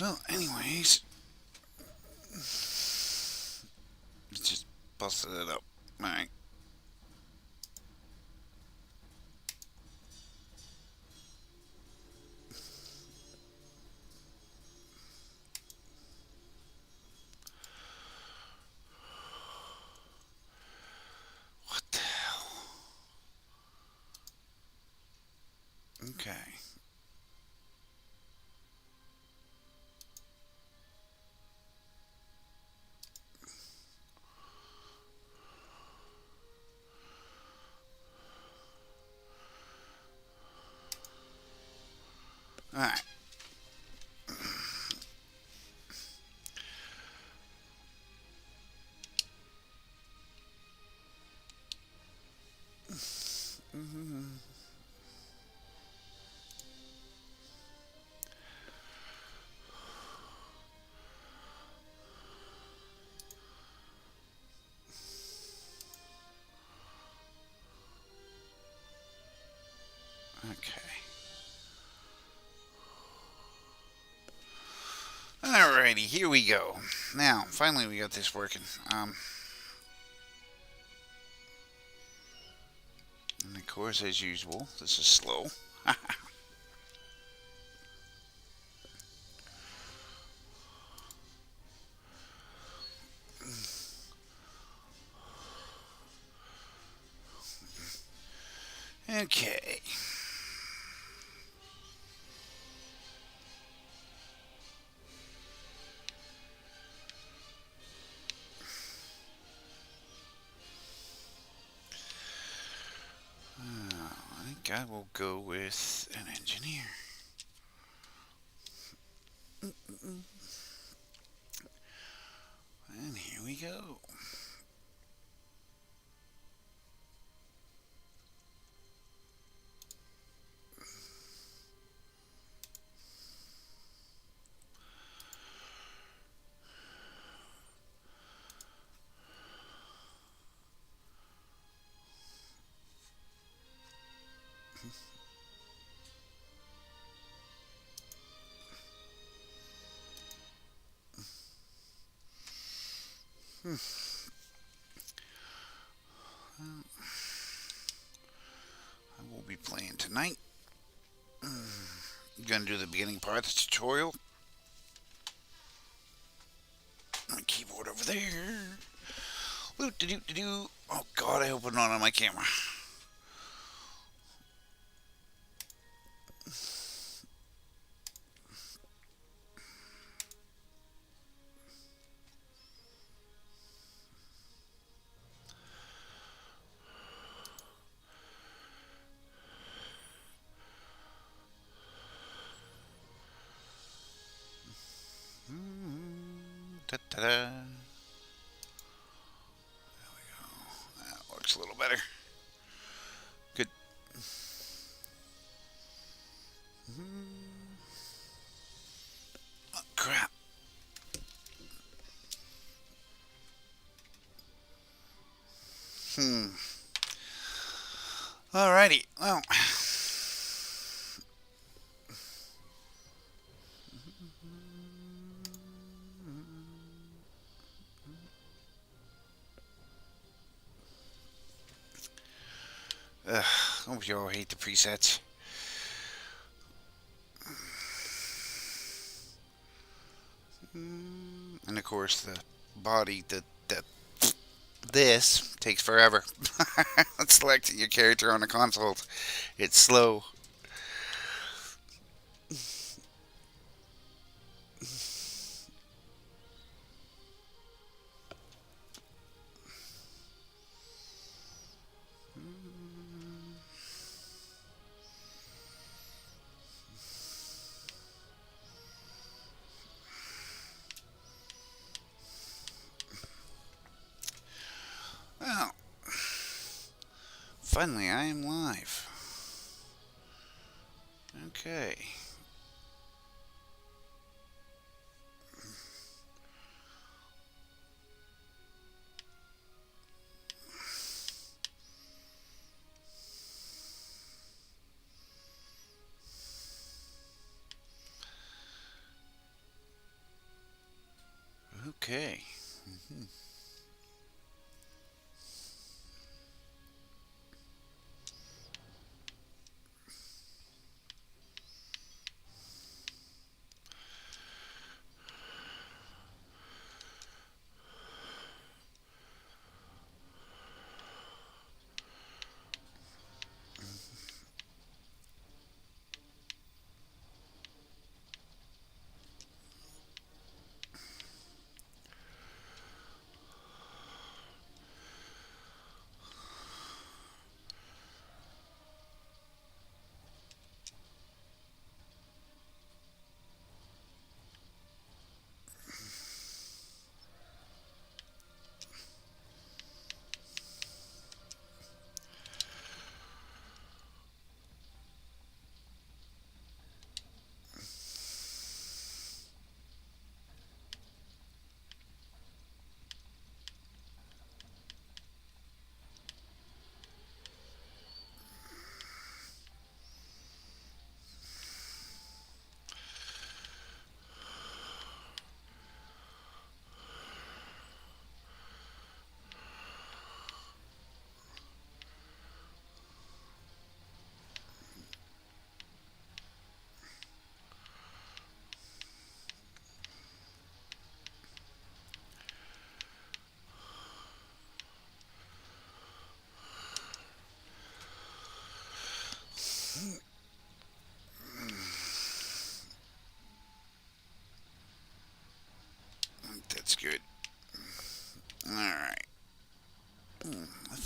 Well, anyways, just busted it up. Alright. What the hell? Okay. Alright. Okay. Alrighty, here we go. Now, finally we got this working. And of course, as usual, this is slow. Okay. I think I will go with an engineer. And here we go. Hmm. I will be playing tonight. I'm gonna do the beginning part of the tutorial. My keyboard over there. Woo, do do do. Oh God, I hope I'm not on my camera. Da da da. That looks a little better. Good. Oh, crap. Hmm. Alrighty. Well. Ugh, hope you all hate the presets. And of course, the body, the this takes forever. Selecting your character on the console, it's slow. Well, finally, I am live. Okay.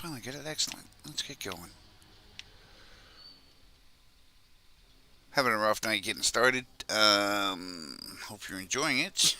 finally get it. Excellent. Let's get going. Having a rough night getting started. Hope you're enjoying it.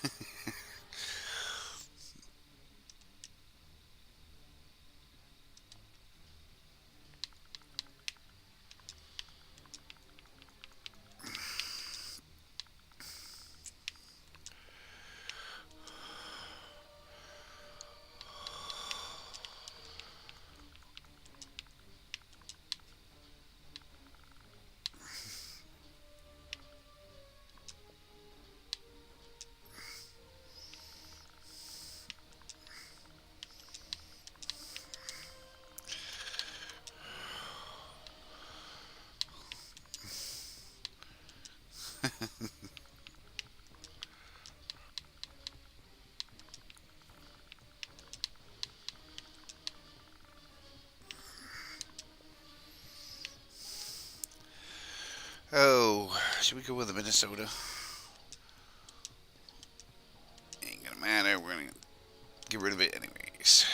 Oh, should we go with the Minnesota? Ain't gonna matter. We're gonna get rid of it anyways.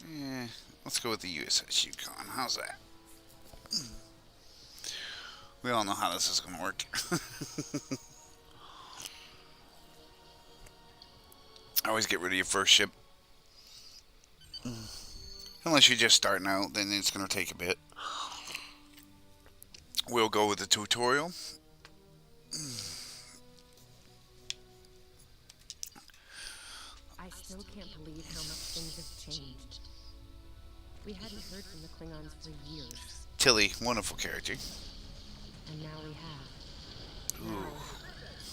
Yeah, let's go with the USS Yukon. How's that? We all know how this is gonna work. Always get rid of your first ship. Unless you're just starting out, then it's gonna take a bit. We'll go with the tutorial. I still can't believe how much things have changed. We hadn't heard from the Klingons for years, Tilly, wonderful character. and now we have. Ooh. Now,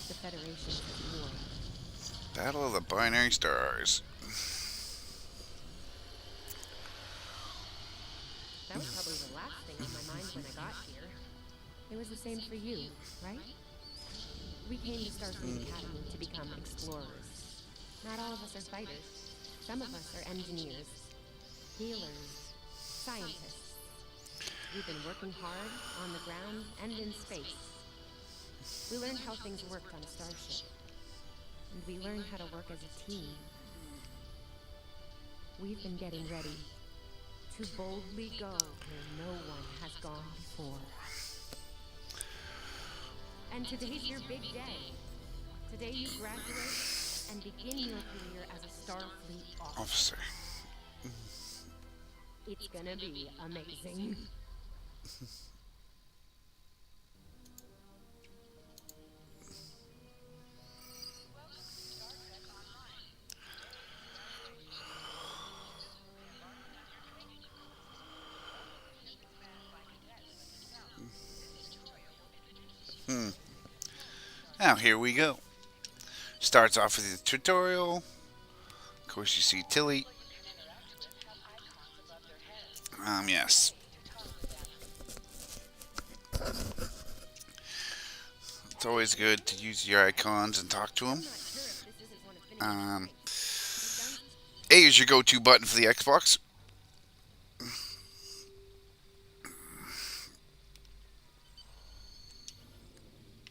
the Federation is war. Battle of the Binary Stars. That was probably the last thing on my mind when I got here. It was the same for you, right? We came to Starfleet Academy to become explorers. Not all of us are fighters. Some of us are engineers, healers, scientists. We've been working hard on the ground and in space. We learned how things worked on a starship. And we learned how to work as a team. We've been getting ready to boldly go where no one has gone before. And today's your big day. Today you graduate and begin your career as a Starfleet officer. Officer. It's gonna be amazing. Now here we go. Starts off with the tutorial. Of course, you see Tilly. Yes. It's always good to use your icons and talk to them. A is your go-to button for the Xbox.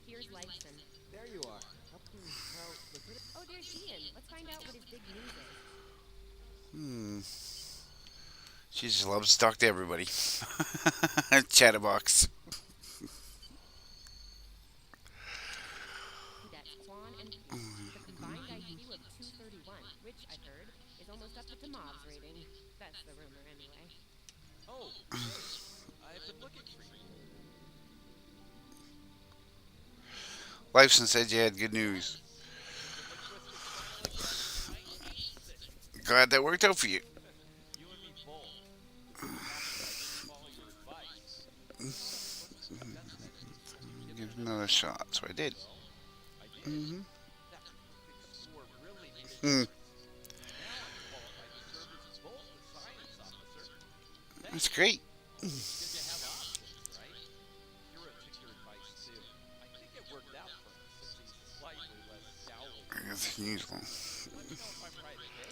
Here's Lyson. There you are. Well, Oh, there's Ian. Let's find out what his big news is. She just loves to talk to everybody. Chatterbox. That's Quan and Pete, the combined IQ of 231, which I've heard is almost up to Tamov's rating. That's the rumor, anyway. oh, I've been looking for you. Lifeson said you had good news. Glad that worked out for you. You and me both. Follow your advice. Give it another shot. So I did. I did. That sword really needed. Hmm. Now I'm qualified to serve as both the science officer. That's great. Good to have options, right? Kira took your advice too. I think it worked out for him since he's slightly less doubtful. That's unusual. Let me know if I'm right, okay?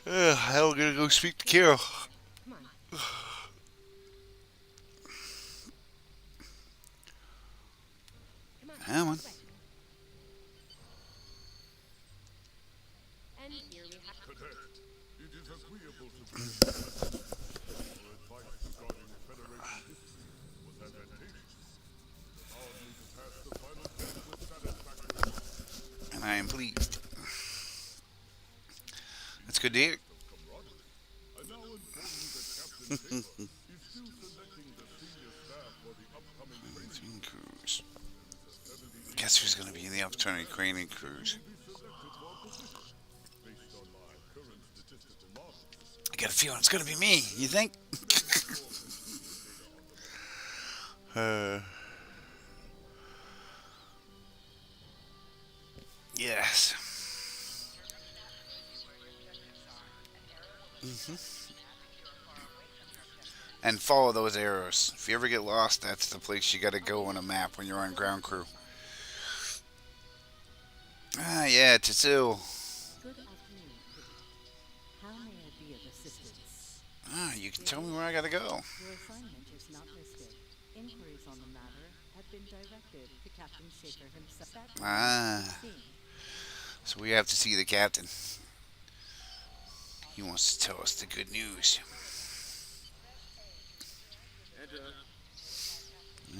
I'm gonna go speak to Carol. Come on. Come on. Come on. this way. And And here we have. Cadet, it is agreeable to be your advice regarding Federation history was advantageous. It allowed me to pass the final test with satisfaction. And I am pleased. That's good to hear. Camaraderie. I now inform you that Captain Taylor is still selecting the senior staff for the upcoming training. Cruise. Guess who's going to be in the upcoming training cruise? Be selected for a position based on my current statistical models. I got a feeling it's going to be me. You think? Yes. And follow those arrows. If you ever get lost, that's the place you got to go on a map when you're on ground crew. Ah, yeah, Tetsu. Good afternoon, Kitty. How may I be of assistance? Ah, you can tell me where I got to go. Your assignment is not listed. Inquiries on the matter have been directed to Captain Shaker himself. That Ah, scene. so we have to see the captain. He wants to tell us the good news.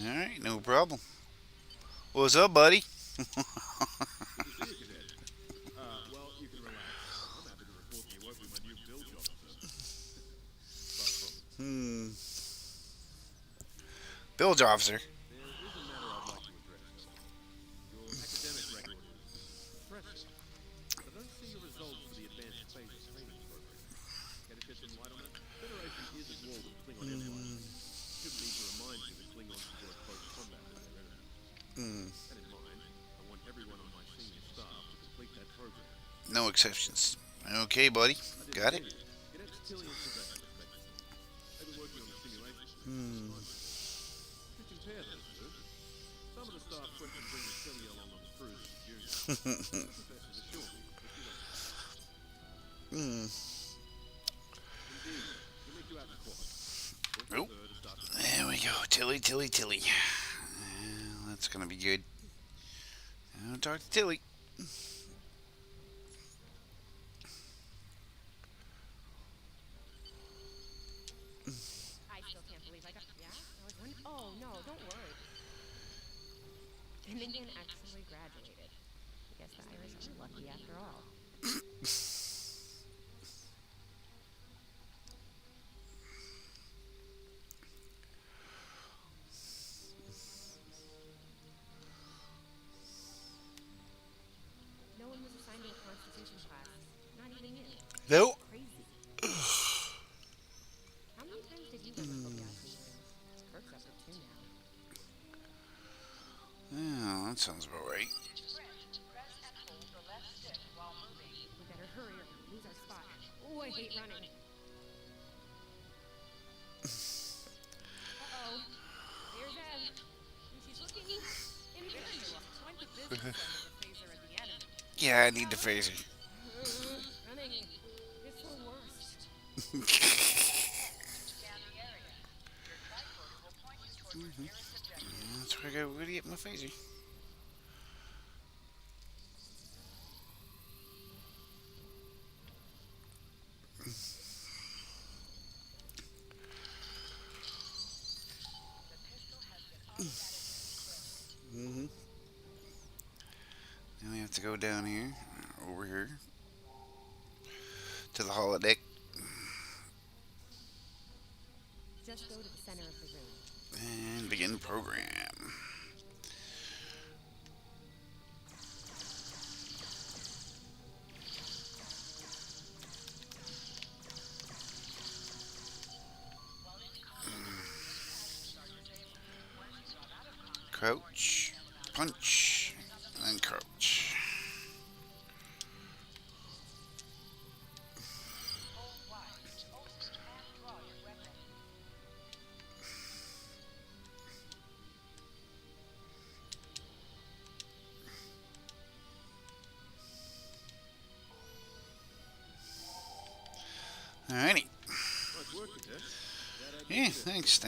Alright, no problem. What's up, buddy? Well, you can relax. I'm happy to report that you work with my new bilge officer. Hmm. Bilge officer. There is a matter I'd like to address. Your academic record is impressive, but I don't see the results for the advanced space training program. Care to shed some light on that? Federation is at war with Klingon Empire. Shouldn't need to remind you that Klingons enjoy close combat with their enemies. That in mind, I want everyone on my senior staff to complete that program. No exceptions. Okay, buddy. Got it. Cadets Tilly and Sylvester, respectively. They've been working on the simulation. To compare those two, some of the staff question bringing Tilly along on the cruise as a junior. Professors assure me that she won't. Indeed, we'll meet you out in the quad. Nope. There we go. Tilly, Tilly, Tilly. That's gonna be good. I'll talk to Tilly. I still can't believe I got. Yeah? I was wondering. Oh, no, don't worry. Finnegan actually graduated. I guess the Irish are lucky after all. No one was assigned to a Constitution class. Not even you. Nope. Crazy. How many times did you ever go gassing your perks up for 2 now? Oh, that sounds about right. We better hurry or we'll lose our spot. Oh, I hate running. Uh-oh. There's Ev. And she's looking imperial. Went to business end of the phaser at the enemy. Yeah, I need the phaser. Running. It's the worst. That's where I gotta really get my phaser. Now we have to go down here, over here, to the holodeck, Just go to the center of the room. and begin program. Crouch, punch, and crouch. Alrighty. Nice work, Cadet. Yeah, thanks.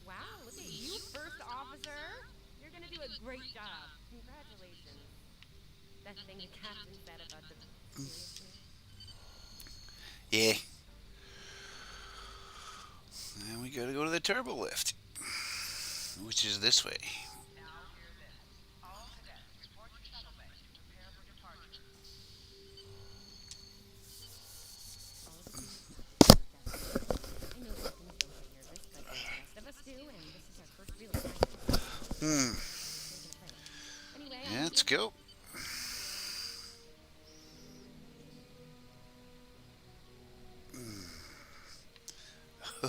Wow, look at you, first officer. You're gonna do a great job. Congratulations. That thing the captain said about the seriously. Yeah. And we gotta go to the turbo lift, which is this way. All systems go, definitely. I know these things don't get nervous, but the rest of us do, and this is our first real assignment. Hmm. Taking a plane. Anyway, Yeah, let's go.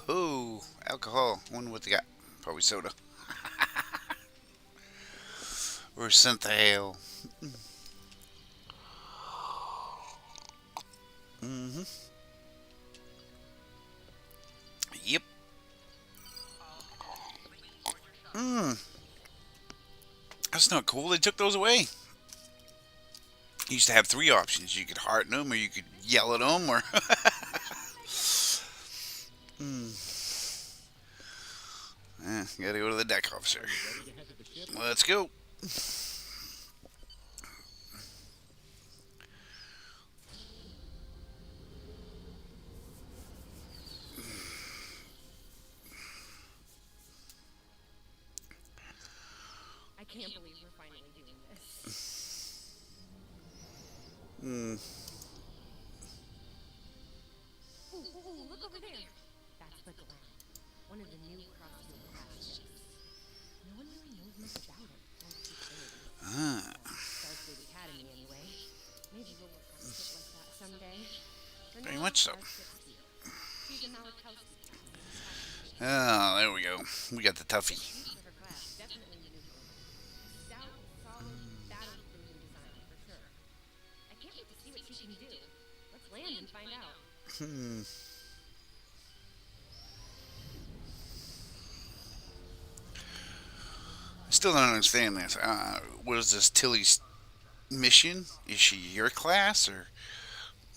Oh, alcohol. Wonder what they got. Probably soda. Or synthale. Mm-hmm. Yep. That's not cool. They took those away. You used to have three options. You could hearten them, or you could yell at them, or. Gotta go to the deck officer. Ready to head to the ship? Let's go. I can't believe we're finally doing this. Hmm. Ooh, look over there. That's the Glam. One of the new Crossfield class ships. No one really knows much about it, or its utilities. Ah. Starfleet Academy, anyway. Maybe we'll work on a ship like that someday. For Very now, much so. our ship's here. She's a Malachowski class. Oh, there we go. We got the toughie. She's for her class, definitely maneuverable. Stout, solid, battle-proven design, for sure. I can't wait to see what she can do. Let's land and find out. Hmm. I still don't understand this. What is this Tilly's mission? Is she your class, or?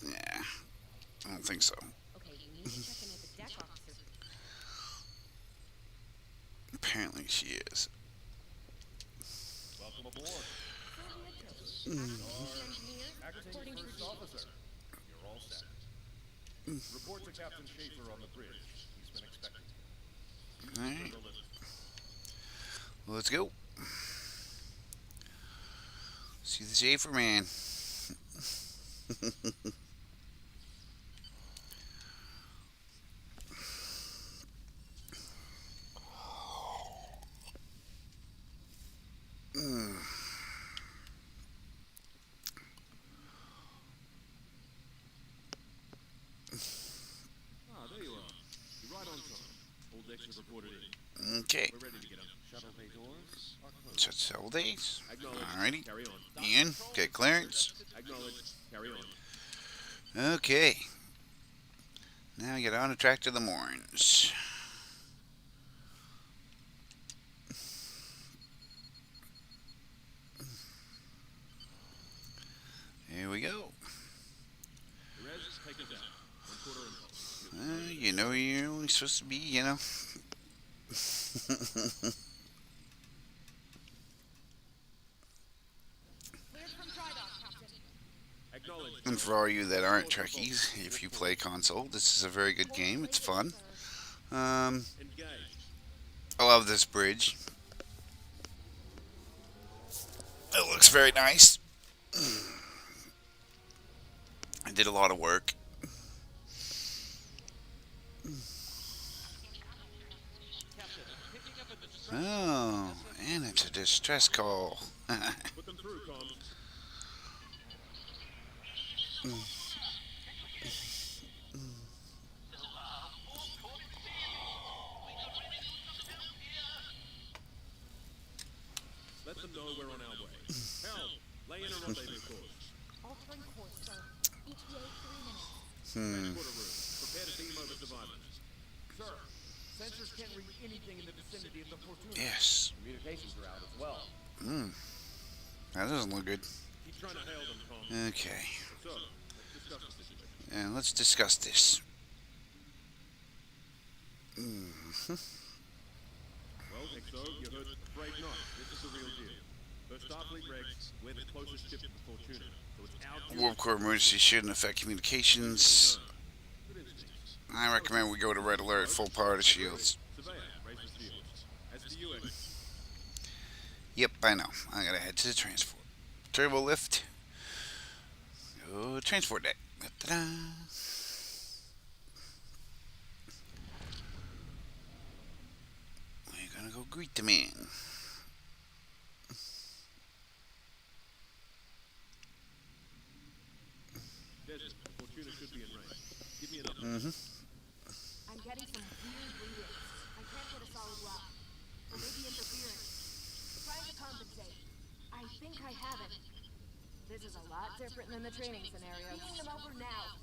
Yeah, I don't think so. Okay, we need to check in with the deck officer. Apparently she is. Welcome aboard. Sylvia Tilly, engineer, reporting for duty. Officer, you're all set. Report to Captain Schaefer on the bridge. He's been expecting you. All right, The lift. let's go. See the Schaefer man. Ah, there you are. You're right on time. All decks have reported in. Okay, We're ready to get up. Shuttle bay doors are closed. such several days. Acknowledge. Alrighty. Carry on. Ian, get clearance. Acknowledge. Carry on. Okay. Now get on a track to the moorings. Here we go. Perez, take us out. 1/4 impulse. You know you're only supposed to be, you know. Cleared from dry dock, Captain. Acknowledge. And for all you that aren't Trekkies, if you play console, this is a very good game. It's fun. Engage. I love this bridge. It looks very nice. I did a lot of work. Oh, and it's a distress call. Put them through, comms. Let them know we're on our way. Helm, lay in a rendezvous course. Altering course, sir. ETA 3 minutes. Transporter room. Prepare to beam over survivors. Sir, sensors can't read anything in the vicinity of the Fortuna. Yes. Communications are out as well. That doesn't look good. Keep trying to hail them, comms. Okay. So, let's discuss the situation. And let's discuss this. Well, XO, you heard. Afraid not. This is the real deal. First Starfleet Rex, we're the closest ship to the Fortuna, so it's our duty. Warp core emergency shouldn't affect communications. Good instincts. I recommend we go to red alert, full power to shields. Surveyor, raise the shields. As for you, X, Yep, I know. I gotta head to the transport. Turbo lift. Go transport deck. Ta-da. We're gonna go greet the man. Desmond, the Fortuna should be in range. Give me an update. I'm getting some weird readings. I can't get a solid lock. Or maybe interference. Trying to compensate. I think I have it. This is a lot different than the training scenario. Bringing them over now.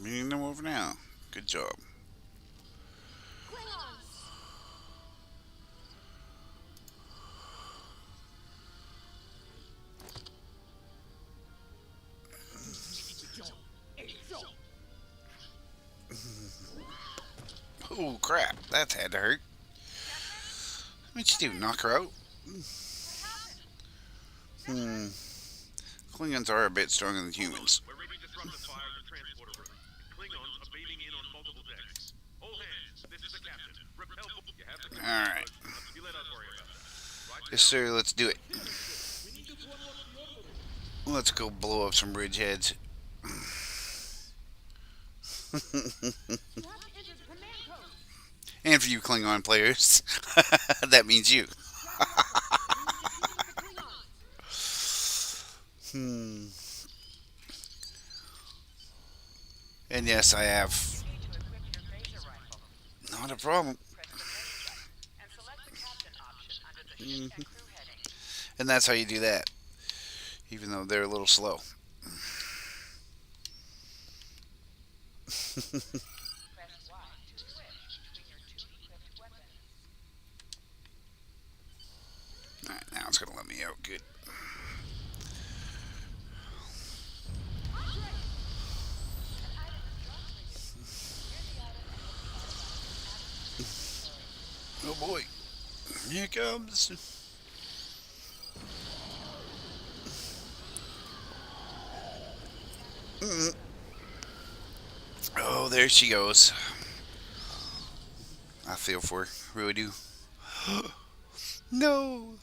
Meeting them over now. Good job. Klingons! Oh crap, that had to hurt. What'd you do? Knock her out? Klingons are a bit stronger than humans. We're reading disruptive fire in the transporter room. Klingons are beaming in on multiple decks. All hands, this is the captain. Repel, you have the Alright. You let us worry about that. Right? Yes, sir, let's do it. Let's go blow up some bridgeheads. You have to enter the command code. And for you Klingon players, that means you. And yes, I have. Not a problem. And that's how you do that. Even though they're a little slow. Alright, now it's gonna let me out. Good. Oh boy. Here it comes. Oh, there she goes. I feel for her. Really do. No.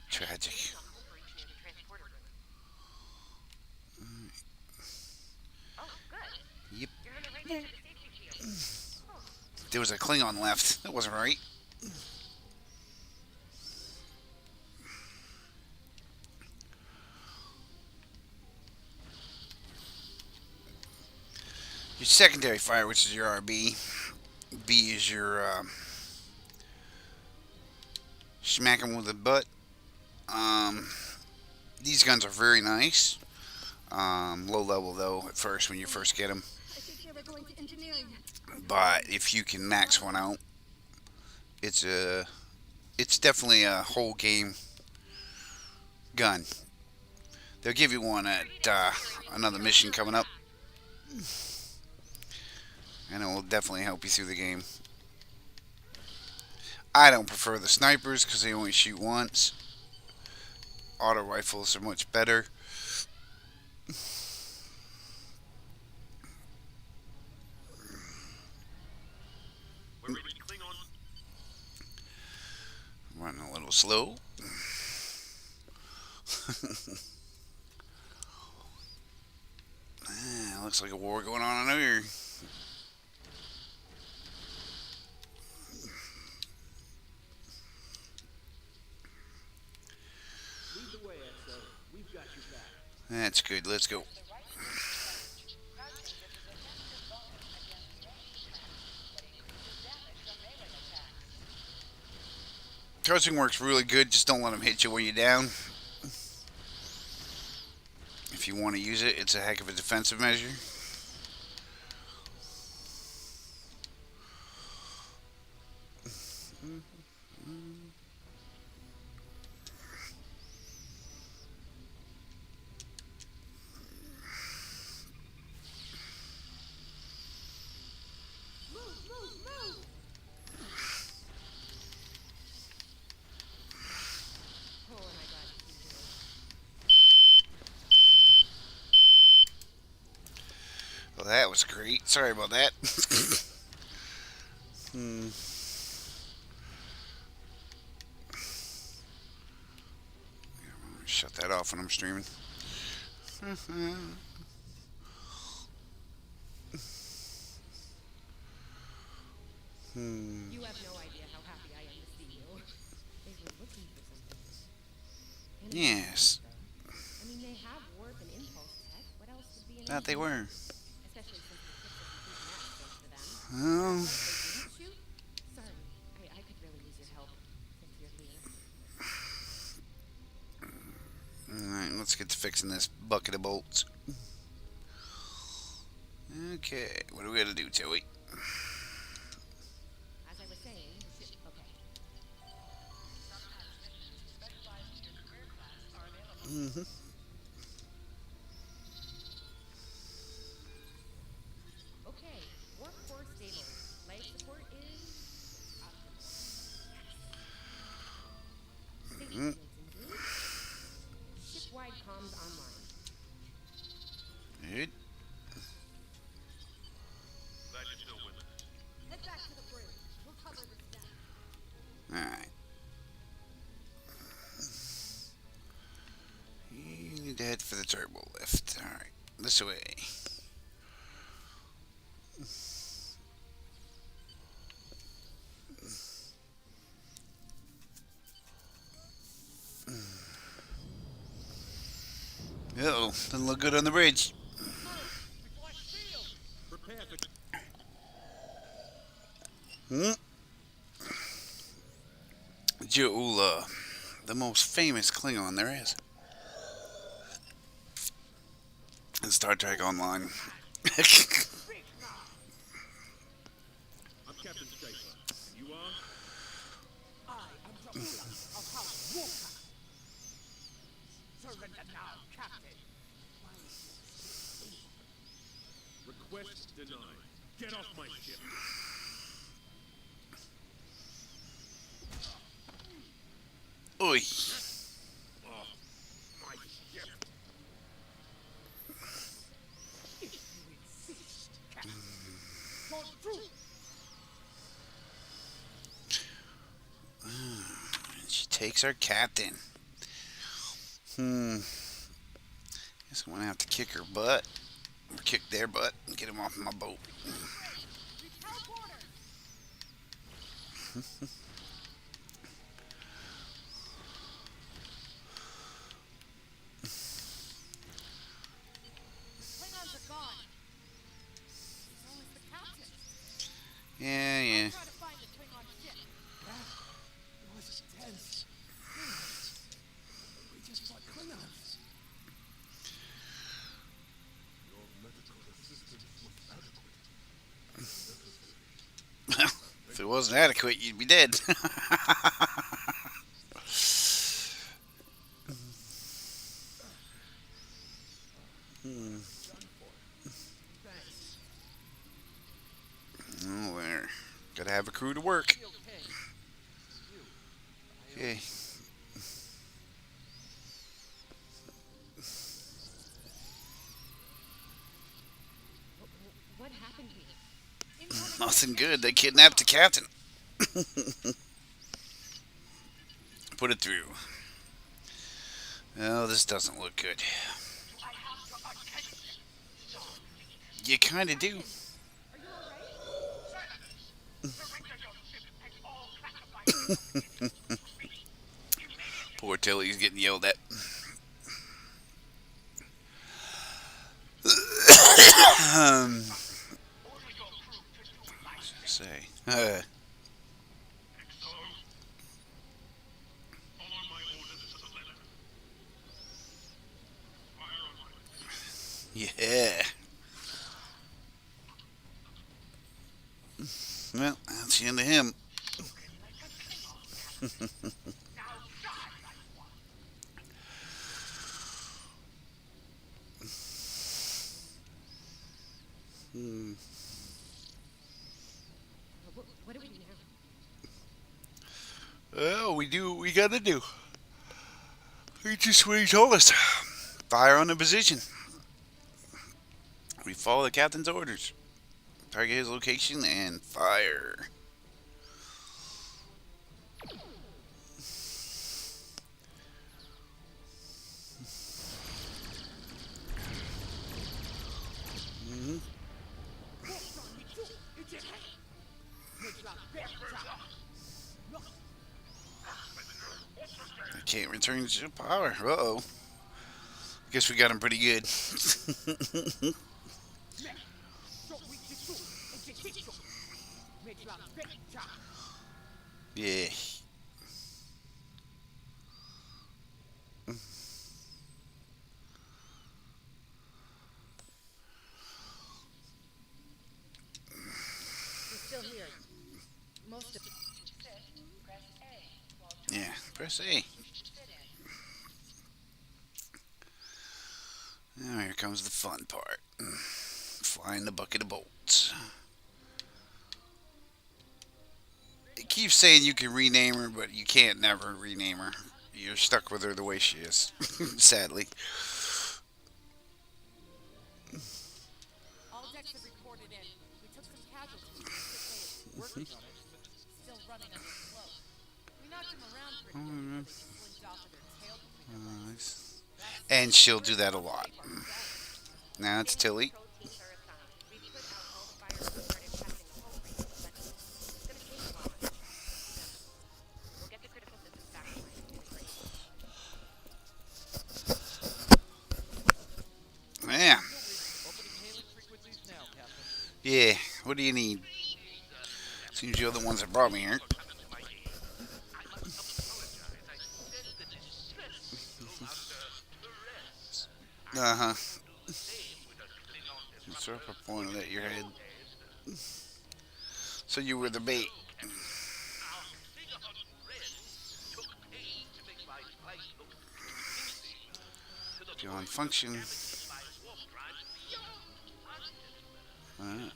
Tragic. Yep. There was a Klingon left. That wasn't right. Your secondary fire, which is your RB. B is your smack them with the butt. These guns are very nice. Low level though at first when you first get them. I think they were going to engineering. But if you can max one out, it's definitely a whole game gun. They'll give you one at another mission coming up. And it will definitely help you through the game. I don't prefer the snipers because they only shoot once. Auto rifles are much better. We're reading Klingon. Running a little slow. Looks like a war going on over here. Lead the way, XO. We've got your back. That's good. Let's go. Crouching works really good. Just don't let them hit you when you're down. If you want to use it, it's a heck of a defensive measure. Move, move, move! was great. Sorry about that. hmm. Shut that off when I'm streaming. You have no idea how happy I am to see you. They were looking for something. And it's Yes, nice, though. I mean, they have warp and impulse tech. What else would be an that they issue? were. Especially since the ships are complete match for them. Well, What, they didn't shoot? Sorry, I could really use your help, since you're here. alright, let's get to fixing this bucket of bolts. Okay, what do we gotta do, Joey? As I was saying, the ship... Okay. Mm-hmm. Okay, warp core stable. Life support is... optimal. Safety Mm. engines engaged. Ship-wide comms online. Good. Glad you're still with us. Head back to the bridge. We'll cover this down. Alright. You need to head for the turbo lift. Alright, this way. Uh-oh, doesn't look good on the bridge. Prepare for Joula, the most famous Klingon there is. In Star Trek Online. I'm Captain Schaefer. You are? I am Dracula of House Walker. Surrender now, Captain. Request denied. Get off my ship. Oi. Off my ship. If you insist, Captain. For truth. She takes our captain. Guess I'm gonna have to kick her butt. Or kick their butt and get them off my boat. Klingons are gone. So is the captain. Yeah. Try to find the Klingon ship. That was tense. We just fought Klingons. Your medical assistance was adequate. If it wasn't adequate, you'd be dead. Thanks. Oh, there. Gotta have a crew to work. Okay. What happened here? Nothing good. They kidnapped the captain. Put it through. Oh, this doesn't look good. You kind of do. Poor Tilly's getting yelled at. Say. So, follow my orders to the letter. Fire on my Yeah. Well, that's the end of him. What do we do now? Well, we do what we gotta do. We just what he told us. Fire on the position. We Follow the captain's orders. Target his location and fire. Mhm. I can't return to power. Uh-oh. Guess we got him pretty good. Yeah. Still here. Most of Yeah, press A. Now here comes the fun part. Flying the bucket of bolts. It keeps saying you can rename her, but you can't never rename her. You're stuck with her the way she is, sadly. All decks have reported in. We took some casualties. Working on it, but still running under slow. We knocked them around pretty good. They just slipped off of their tail between their legs. And she'll do that a lot. Now it's Tilly. Proteins are assigned. We put out all the fires and started testing the whole range, but it's gonna take a while. We'll get the critical systems back to life integration. Yeah. Opening hailing frequencies now, Captain. Yeah. What do you need? Seems you're the ones that brought me here. Uh-huh. You sort of pointed at your head. So you were the bait. Go on function. Alright.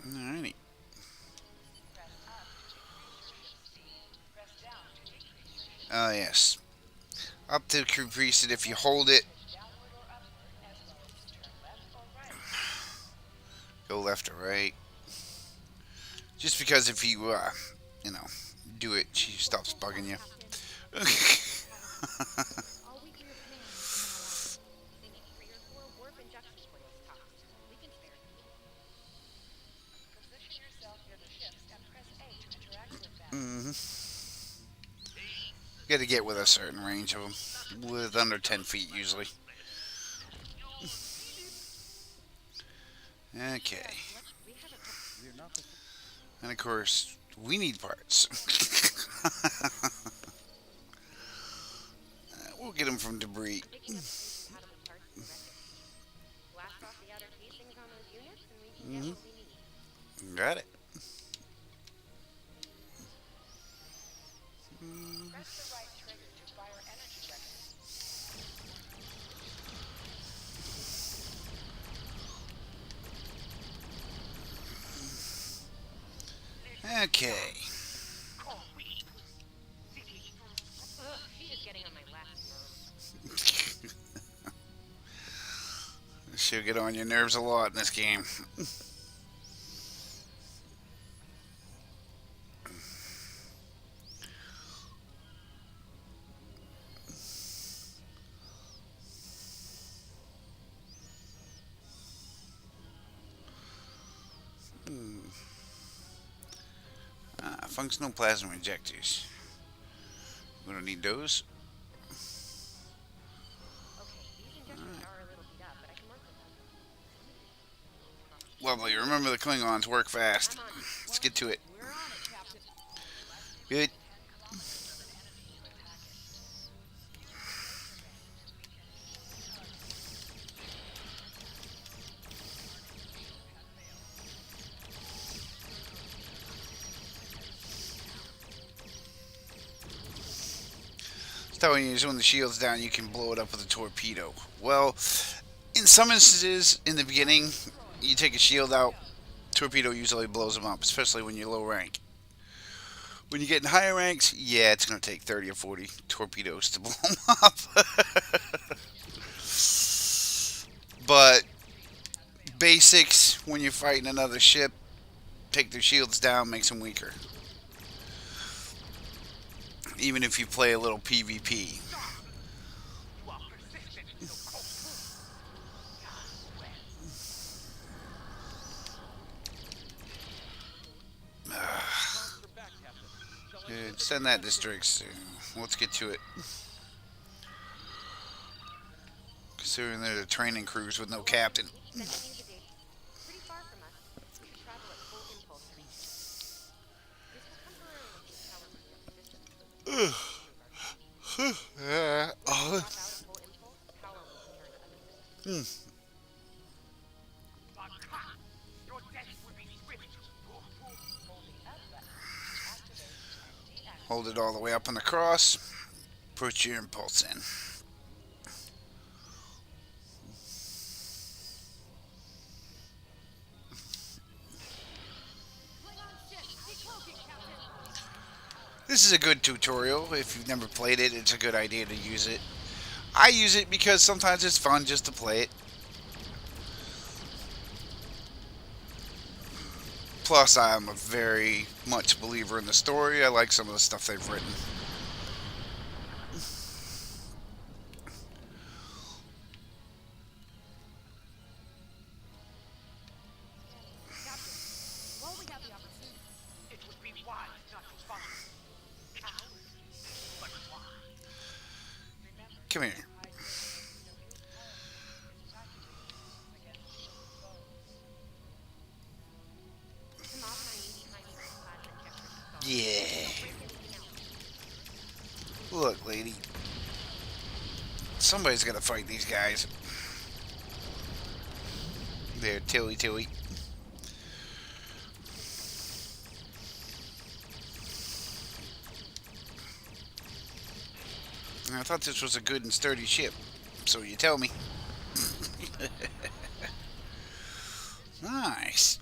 Alrighty. Oh yes. Up to decrease it if you hold it. Go left or right. Just because if you, you know, do it, she stops bugging you. I'll wait for your plans from now on. They need 3 or 4 warp injection coils tops. We can spare them. Position yourself near the ships and press A to interact with them. Got to get with a certain range of them, with under 10 feet usually. Okay. And of course, we need parts. We'll get them from debris. Picking up some compatible parts in the wreckage. Blast off the outer casings on those units, and we can get what we need. Got it. Press the right trigger to fire energy weapons. Okay. Ugh, she is getting on my last nerve. She'll get on your nerves a lot in this game. Functional plasma injectors. We don't need those. Okay, these injectors are a little beat up, but I can work with them. Lovely. Remember the Klingons work fast. Let's get to it. We're on it, Captain. Good. So when the shield's down, you can blow it up with a torpedo. Well, in some instances, in the beginning, you take a shield out, torpedo usually blows them up, especially when you're low rank. When you get in higher ranks, yeah, it's going to take 30 or 40 torpedoes to blow them up. But basics, when you're fighting another ship, take their shields down, makes them weaker. Even if you play a little PvP. Good. Send that district soon. Let's get to it. Considering they're the training crews with no captain. Pretty far from us. We travel at full impulse speed. This will temporarily keep power Oh. out at full impulse, power will return to other systems. Your death would be swift. Hold it all the way up on the cross. Put your impulse in. This is a good tutorial. If you've never played it, it's a good idea to use it. I use it because sometimes it's fun just to play it. Plus, I'm a very much believer in the story. I like some of the stuff they've written. While we have the opportunity, It would be wise not to follow. Coward, but wise. Come here. Come off my tiny plasma injector. Yeah. Look, lady. Somebody's got to fight these guys. There, Tilly Tilly. I thought this was a good and sturdy ship. So you tell me. Nice.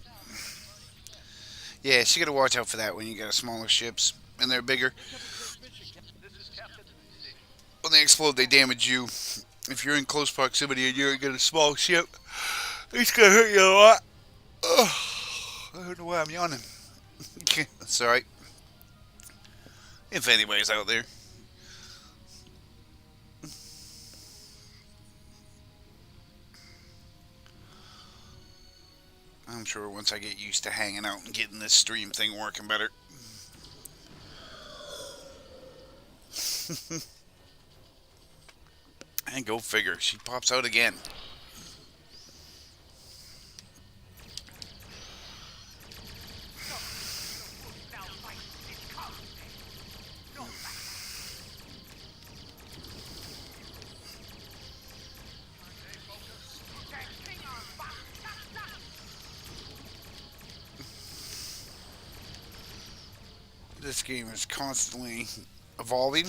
Yeah, so you gotta watch out for that when you got smaller ships and they're bigger. When they explode, they damage you. If you're in close proximity and you're in a small ship, it's gonna hurt you a lot. Ugh. I don't know why I'm yawning. That's alright. If anybody's out there. I'm sure once I get used to hanging out and getting this stream thing working better. And go figure, she pops out again. This game is constantly evolving,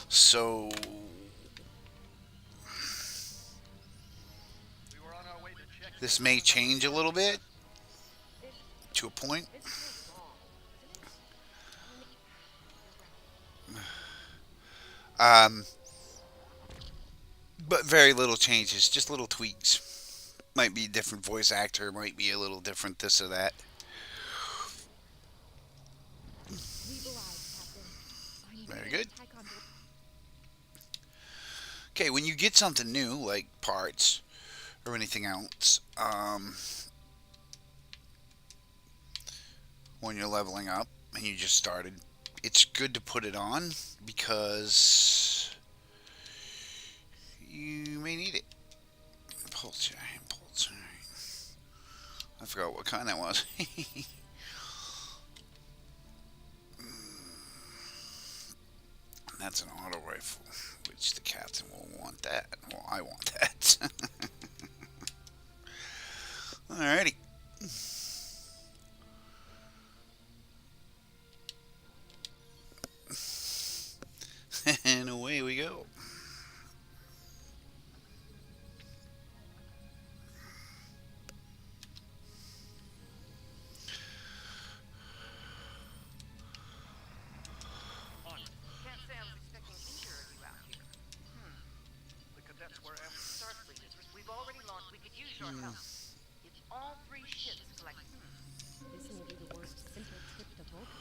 so this may change a little bit to a point. But very little changes, just little tweaks. Might be a different voice actor, might be a little different this or that. Very good. Okay, when you get something new, like parts or anything else, when you're leveling up and you just started, it's good to put it on because you may need it. Impulse. I forgot what kind that was. That's an auto rifle, which the captain will want that. Well, I want that. Alrighty. And away we go. we've already launched, we could use your help. If all 3 ships collect... This may be the worst simple trip to Vulcan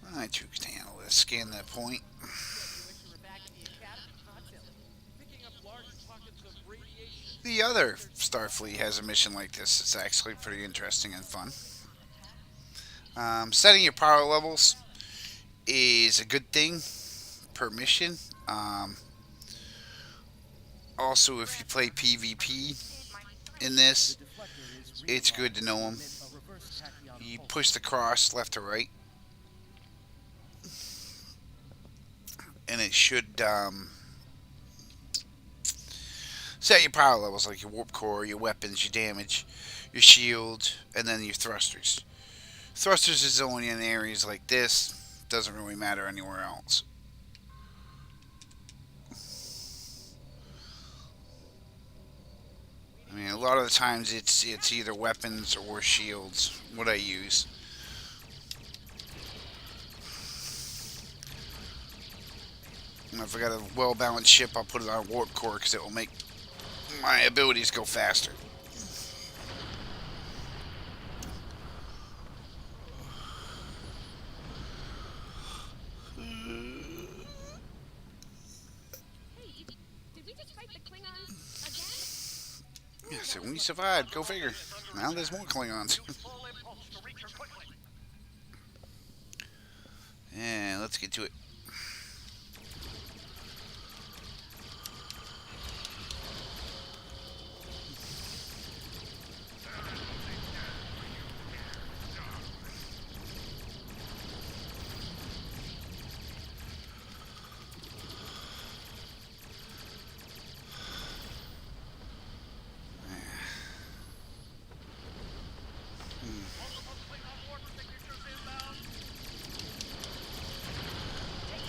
ever. Alright, Troops to handle this. Scan that point. You wish you were back in the academy, not silly. Picking up large pockets of radiation. The other Starfleet has a mission like this. It's actually pretty interesting and fun. Setting your power levels is a good thing per mission. Also, if you play PvP in this, it's good to know them. You push the cross left to right, and it should set your power levels, like your warp core, your weapons, your damage, your shield, and then your thrusters. Thrusters is only in areas like this. Doesn't really matter anywhere else. I mean, a lot of the times it's either weapons or shields what I use. And if I got a well-balanced ship, I'll put it on warp core because it will make my abilities go faster. Did we just fight the Klingons again? Yeah, so we survived. Go figure. Now there's more Klingons. Full impulse to reach her quickly. Yeah, let's get to it.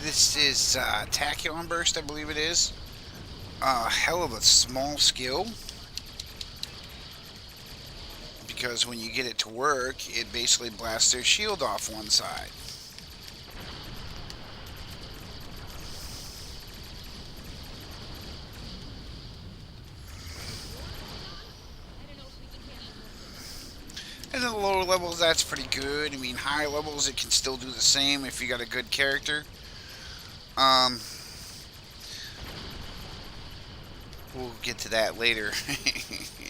This is Tachyon Burst, I believe it is. Hell of a small skill. Because when you get it to work, it basically blasts their shield off one side. And in the lower levels, that's pretty good. I mean, high levels, it can still do the same if you got a good character. We'll get to that later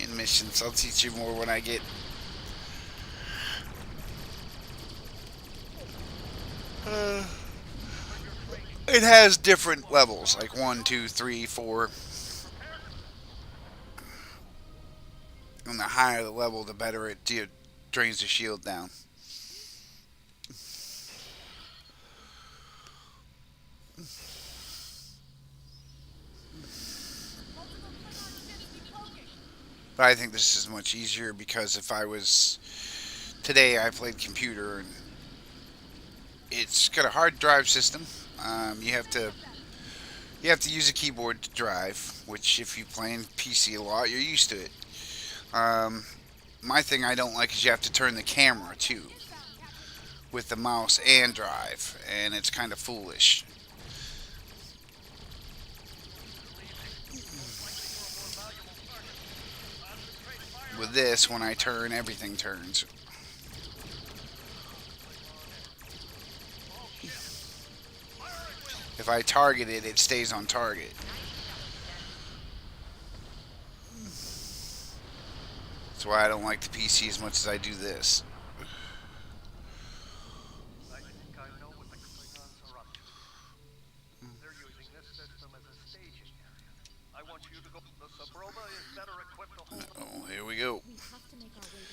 in missions. I'll teach you more when I get... it has different levels, like 1, 2, 3, 4. And the higher the level, the better it drains the shield down. But I think this is much easier because if I was... Today I played computer and it's got a hard drive system. You have to use a keyboard to drive, which if you play in PC a lot, you're used to it. My thing I don't like is you have to turn the camera too with the mouse and drive, and it's kind of foolish. With this, when I turn, everything turns. If I target it, it stays on target. That's why I don't like the PC as much as I do this. I think I know what the Klingons are up to. They're using this system as a staging area. I want you to go. The Sabroma is better equipped to hold. Oh, here we go. We have to make our way to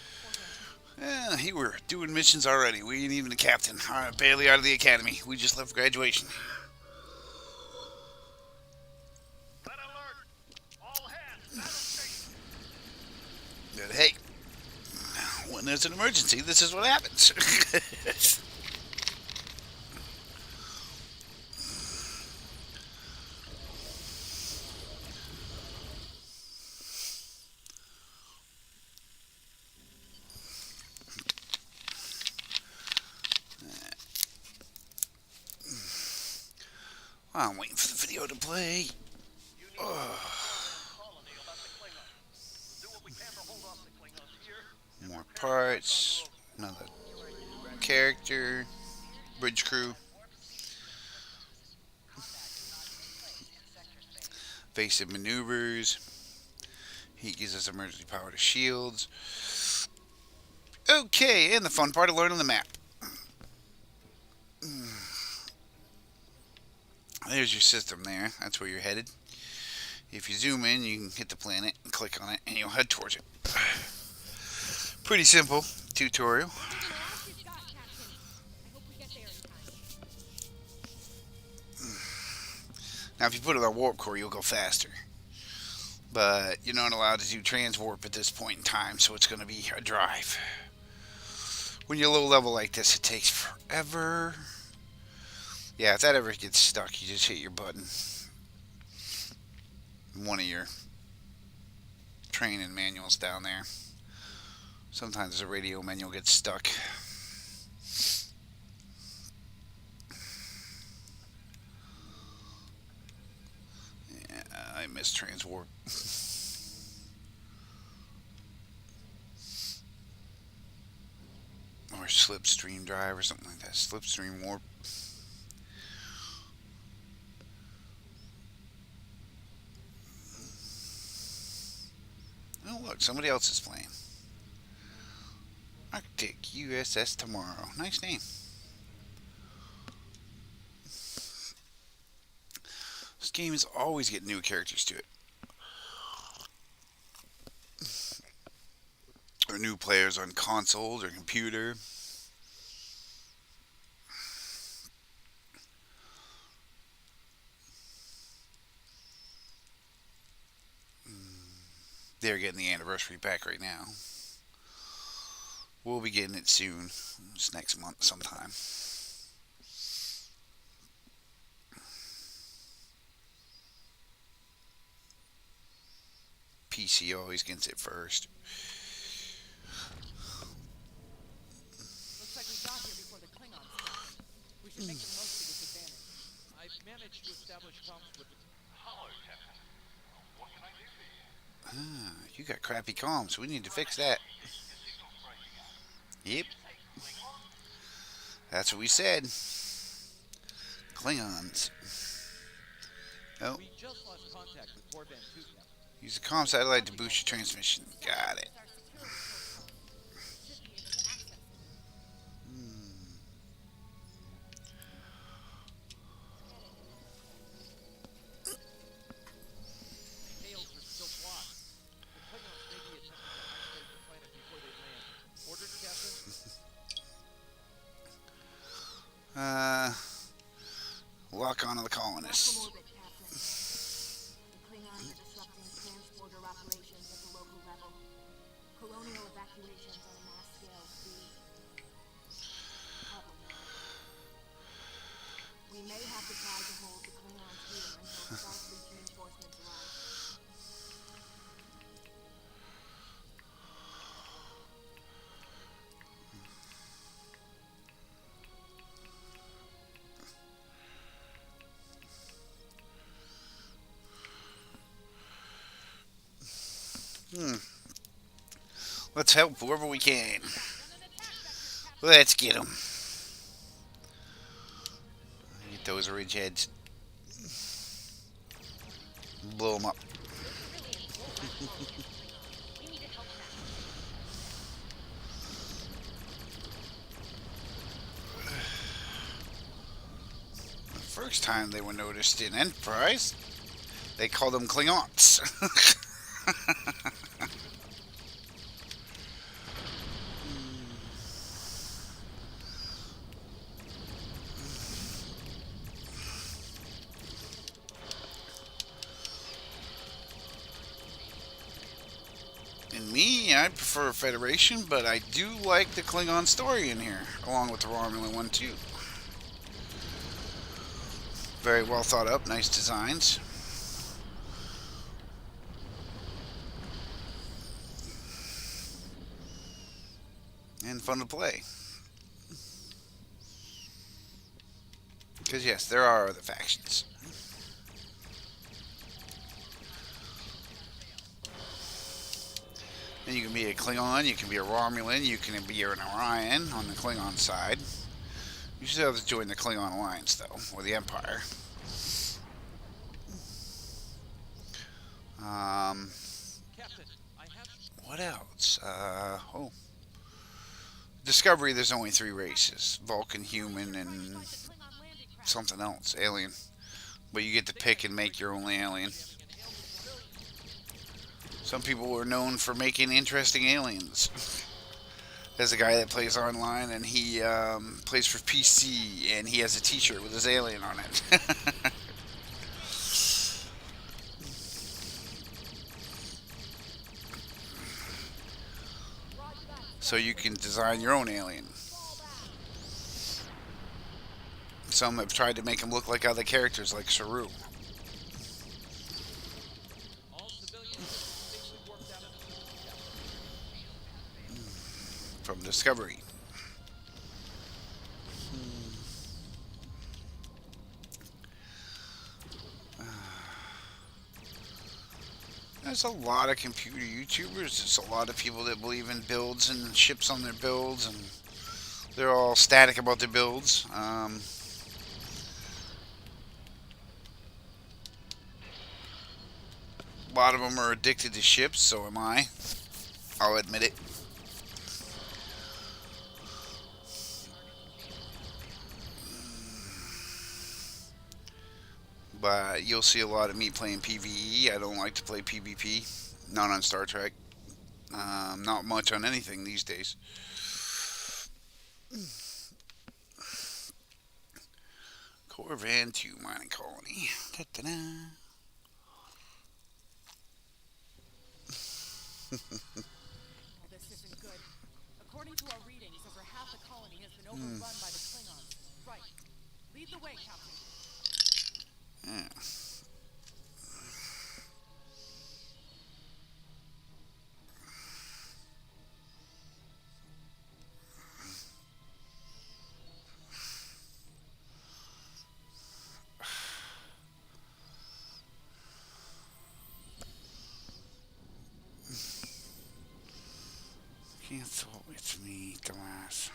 Yeah, he were doing missions already. We ain't even a captain. Barely out of the academy. We just left graduation. Red alert! All hands, battle station. But hey, when there's an emergency, this is what happens. I'm waiting for the video to play. parts, another character, bridge crew, evasive maneuvers. He gives us emergency power to shields. Okay, and the fun part of learning the map. There's your system there. That's where you're headed. If you zoom in, you can hit the planet and click on it, and you'll head towards it. Pretty simple tutorial. Now, if you put it on warp core, you'll go faster. But you're not allowed to do transwarp at this point in time, so it's going to be a drive. When you're low level like this, it takes forever. Yeah, if that ever gets stuck, you just hit your button. One of your training manuals down there. Sometimes the radio manual gets stuck. Yeah, I miss transwarp. Or slipstream drive or something like that. Slipstream warp. Oh look, somebody else is playing. Arctic USS Tomorrow. Nice name. This game is always getting new characters to it. Or new players on consoles or computer. They're getting the anniversary pack right now. We'll be getting it soon. It's next month sometime. PC always gets it first. Looks like we got here before the Klingons started. We should make the most of this advantage. I've managed to establish comms with... Hello, Captain. What can I do for you? Ah, you got crappy comms. We need to fix that. Yep. That's what we said. Klingons. Oh, We just lost contact with Korvan 2, Captain. use the comm satellite to boost your transmission. Got it. Tails are still blocked. The Klingons may be attempting to isolate the planet before they land. Orders, Captain? Lock onto the colonists. Orbit, Captain. The Klingons are disrupting transporter operations at the local level. Colonial evacuations on a mass scale would be problematic. We may have to try to hold the Klingons here until Starfleet reinforcements arrive. Let's help whoever we can. Let's get them. Get those ridge heads. Blow them up. The first time they were noticed in Enterprise, they called them Klingons. And me, I prefer Federation, but I do like the Klingon story in here, along with the Romulan one too. Very well thought up, nice designs. And fun to play. Because yes, there are other factions. And you can be a Klingon, you can be a Romulan, you can be an Orion on the Klingon side. You still have to join the Klingon Alliance, though, or the Empire. Captain, I have. What else? Oh. Discovery, there's only 3 races. Vulcan, human, and something else. Alien. But you get to pick and make your own alien. Some people are known for making interesting aliens. There's a guy that plays online, and he plays for PC, and he has a t-shirt with his alien on it. So you can design your own alien. Some have tried to make him look like other characters, like Saru. All civilians safely worked out of the system, Captain. From Discovery. There's a lot of computer YouTubers. There's a lot of people that believe in builds and ships on their builds, and they're all static about their builds. A lot of them are addicted to ships, so am I. I'll admit it. But you'll see a lot of me playing PvE. I don't like to play PvP. Not on Star Trek. Not much on anything these days. Corvan 2 mining colony. Da-da-da. Well, this isn't good. According to our readings, over half the colony has been overrun by the Klingons. Right. Lead the way, Captain. Yeah. Cancel, it's me, dumbass.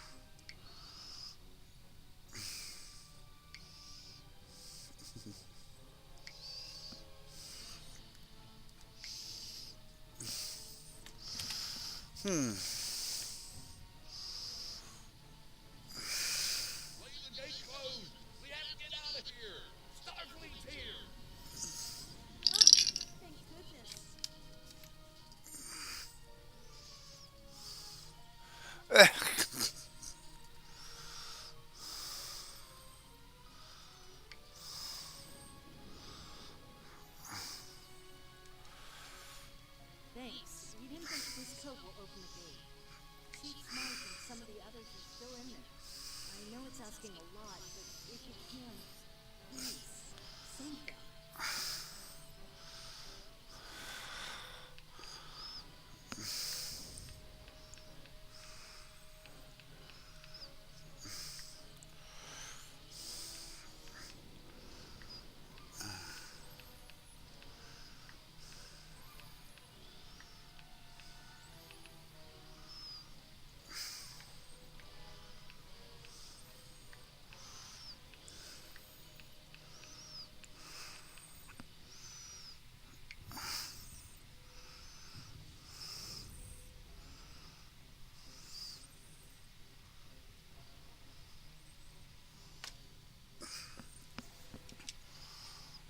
Lay the gate closed. We have to get out of here. Starfleet's here. Thank goodness. Thanks. We didn't think this code will open the gate. Chief Smythe and some of the others are still in there. I know it's asking a lot, but if you can, please, save them.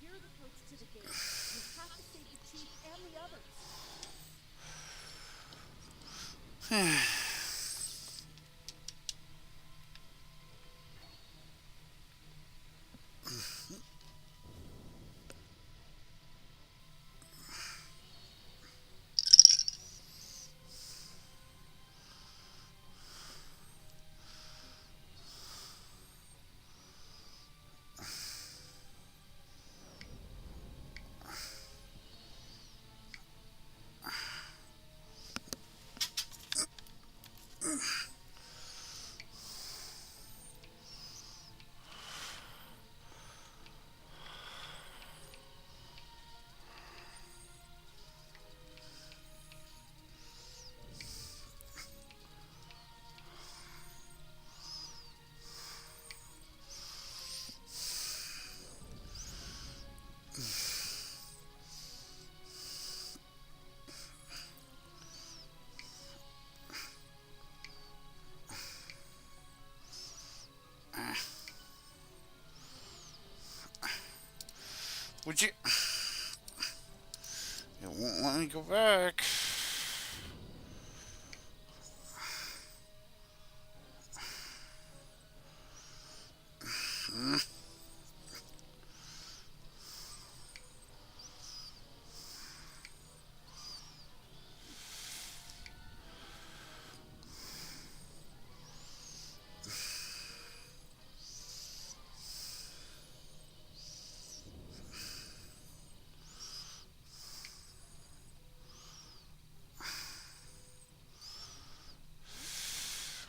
Here are the codes to the gate. You have to save the chief and the others. won't let me go back. Hmm.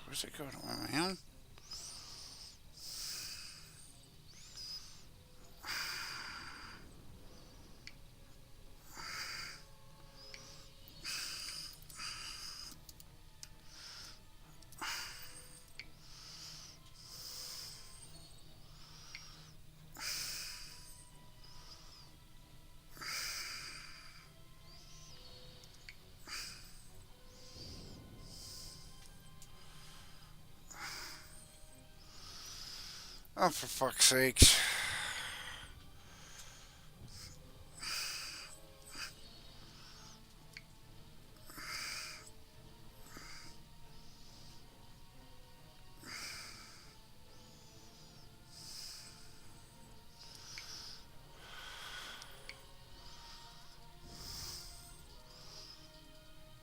Where's it go to my home? Oh, for fuck's sakes.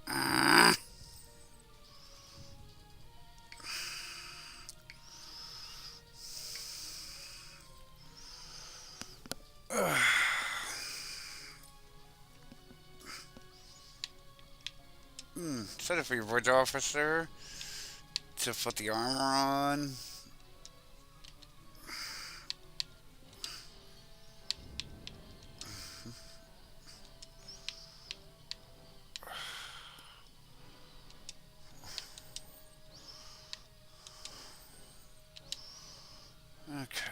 Ah. Set it for your bridge officer to put the armor on. Okay.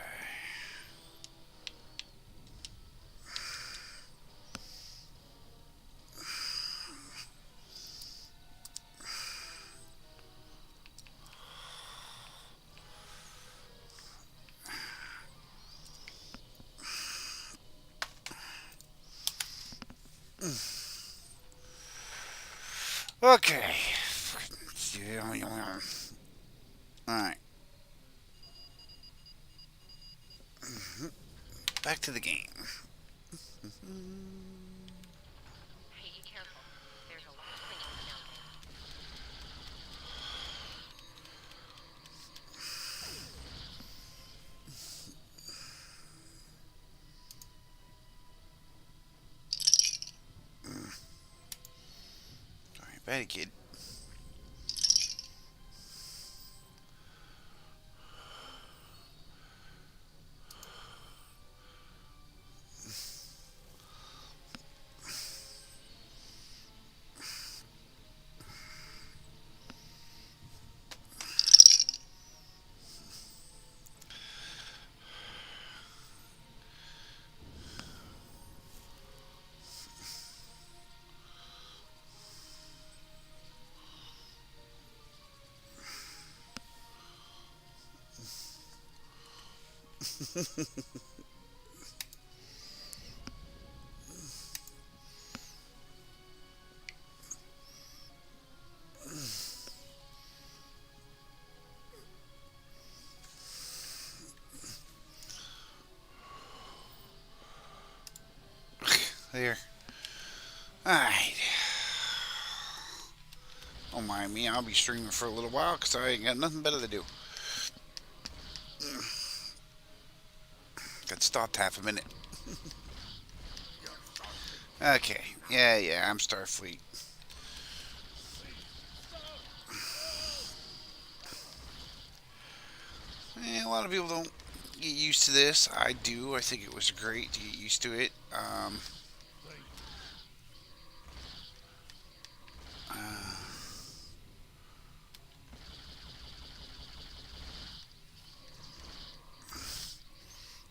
Okay. Alright. Back to the game. Hey, be careful. There's a lot of Klingons down there. Sorry, bad kid. There. Alright. Don't mind me, I'll be streaming for a little while because I ain't got nothing better to do. Got stopped half a minute. Okay. Yeah, I'm Starfleet. A lot of people don't get used to this. I do. I think it was great to get used to it.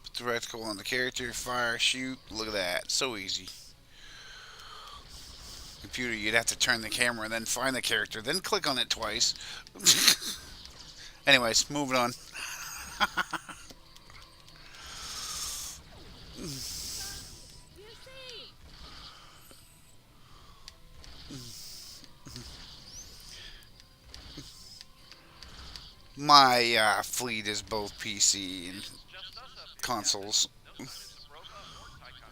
Put the reticle on the character, fire, shoot. Look at that. So easy. Computer, you'd have to turn the camera and then find the character, then click on it twice. Anyways, moving on. My fleet is both PC and consoles.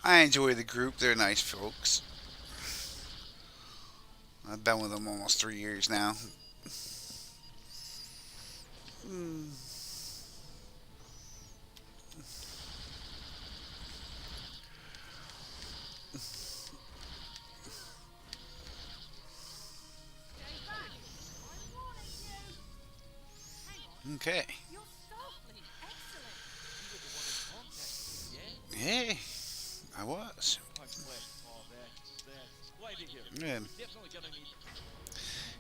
I enjoy the group. They're nice folks. I've been with them almost 3 years now. Hmm. Okay. You're softly excellent. You were the one who contacted me, yeah? Hey, I was. I'm glad. Oh, that's glad to hear it. Yeah. We're definitely gonna need.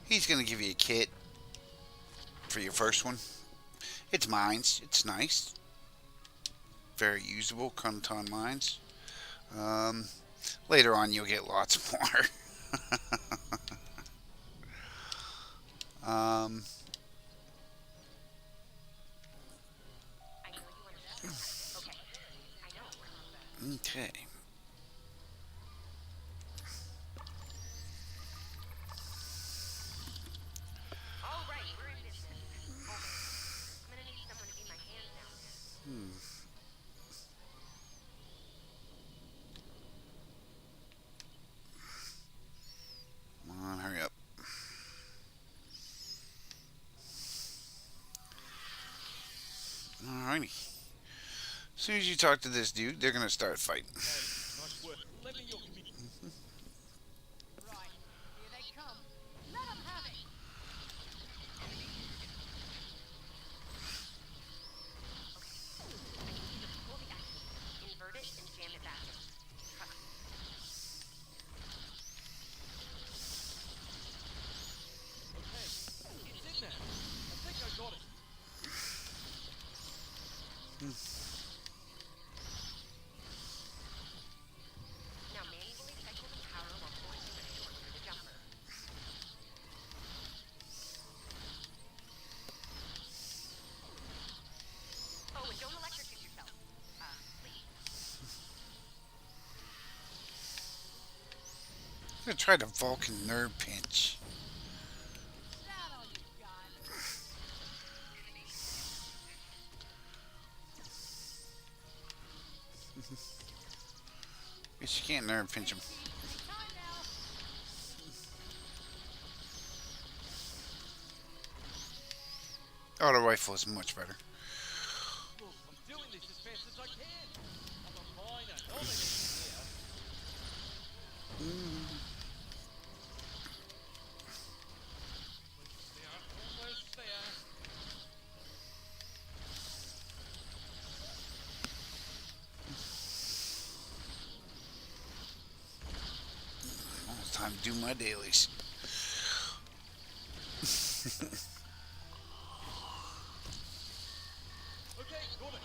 He's gonna give you a kit for your first one. It's mines. It's nice. Very usable. Cunton mines. Later on, you'll get lots more. um, okay. Hmm. Come on, hurry up. Alrighty. As soon as you talk to this dude, they're gonna start fighting. Nice work. Let me your committee. Right, here they come. Let them have it. Invert it and jam it back in. Okay. It's in there. I think I got it. Now manually cycle the power while pulling the switch through the jumper. Oh, and don't electrocute yourself. Please. I'm gonna try the Vulcan nerve pinch. Is that all you got? Guess you can't nerve pinch him. Time now. Auto rifle is much better. Look, I'm doing this as fast as I can. I'm a miner, not an engineer. Almost there. Almost time to do my dailies. Okay, got it.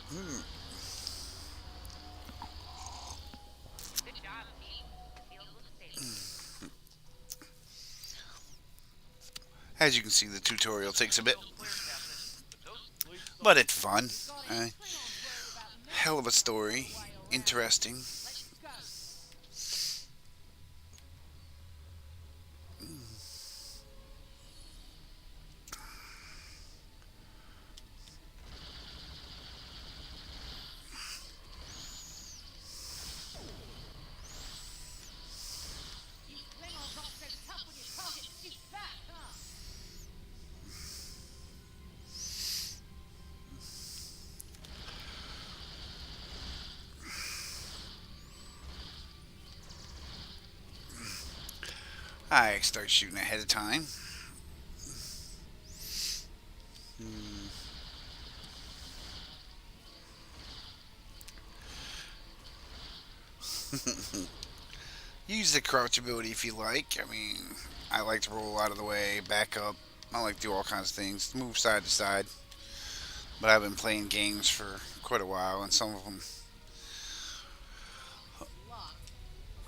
Good job, Pete. The field looks safe. As you can see, the tutorial takes a bit, Clear, Captain. But those police but it's fun. Got it. Klingons worried about me. Hell of a story. Interesting. Let's go. You Klingons aren't so tough when your target shoots back, huh? I start shooting ahead of time. Use the crouch ability if you like. I mean, I like to roll out of the way, back up. I like to do all kinds of things, move side to side. But I've been playing games for quite a while, and some of them Locked.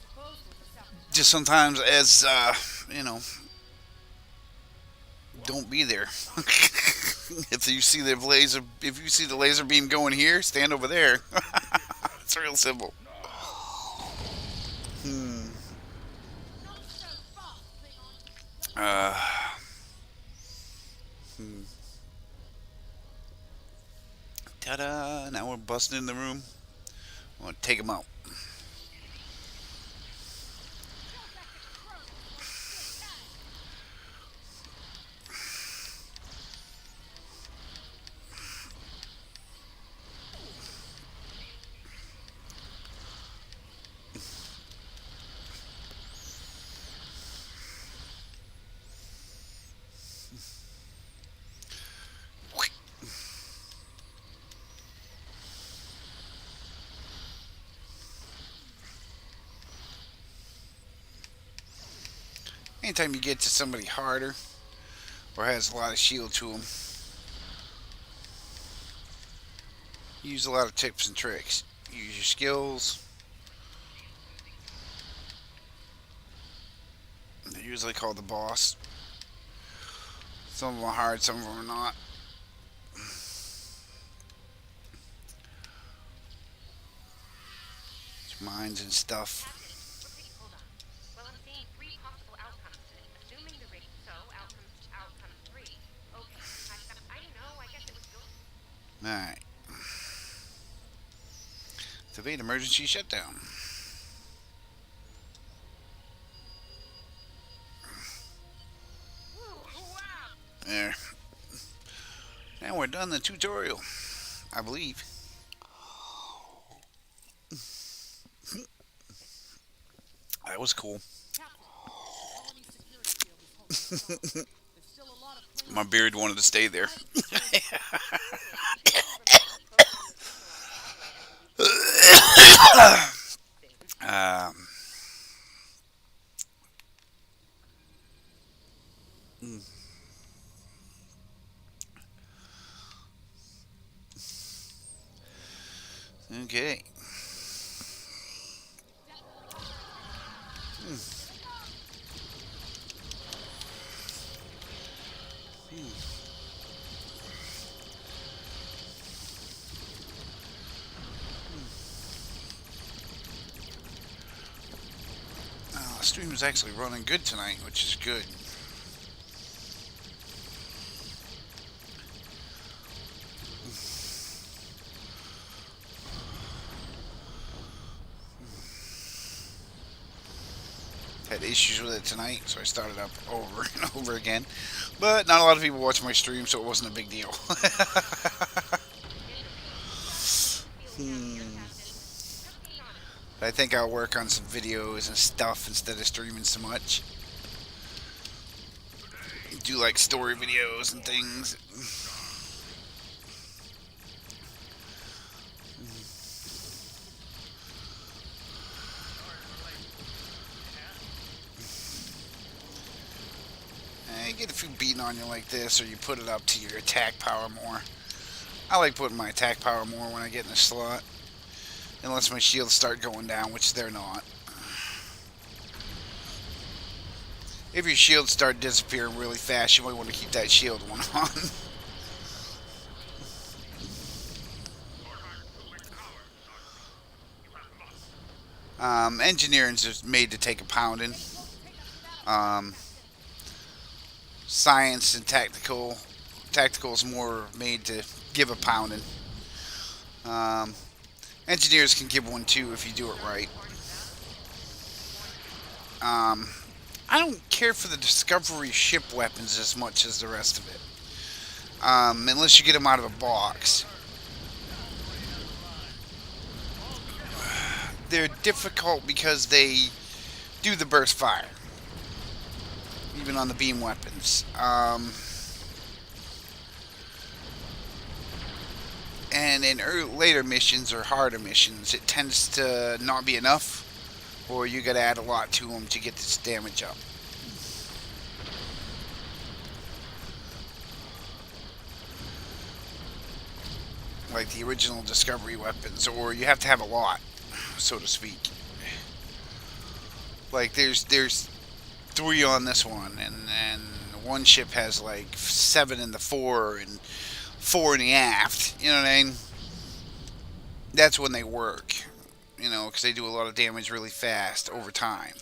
Suppose we're just out to just sometimes as you know, don't be there. If you see the laser beam going here, stand over there. It's real simple. not so fast, Klingons. Uh, hmm. Ta-da! Now we're busting in the room. I want to take him out. Anytime you get to somebody harder or has a lot of shield to them, use a lot of tips and tricks. Use your skills. They're usually called the boss. Some of them are hard, some of them are not. It's mines and stuff. Hold on. Well, I'm seeing three possible outcomes. Assuming the rig so, outcome three. Okay, I know, I guess it was good. Alright. Activate emergency shutdown. There. Now we're done the tutorial, I believe. That was cool. My beard wanted to stay there. um, okay. The stream is actually running good tonight, which is good. Had issues with it tonight, so I started up over and over again. But not a lot of people watch my stream, so it wasn't a big deal. I think I'll work on some videos and stuff instead of streaming so much. Do like story videos and things. You get a few beating on you like this, or you put it up to your attack power more. I like putting my attack power more when I get in the slot. Unless my shields start going down, which they're not. If your shields start disappearing really fast, you might want to keep that shield one on. Engineering's is made to take a pounding. Science and tactical is more made to give a pounding. Engineers can give one too if you do it right. I don't care for the Discovery ship weapons as much as the rest of it. Unless you get them out of a box. They're difficult because they do the burst fire. Even on the beam weapons. And in later missions or harder missions, it tends to not be enough, or you gotta add a lot to them to get this damage up. Like the original Discovery weapons, or you have to have a lot, so to speak. Like there's 3 on this one, and one ship has like 7 in the fore and 4 in the aft. You know what I mean? That's when they work. You know, because they do a lot of damage really fast over time.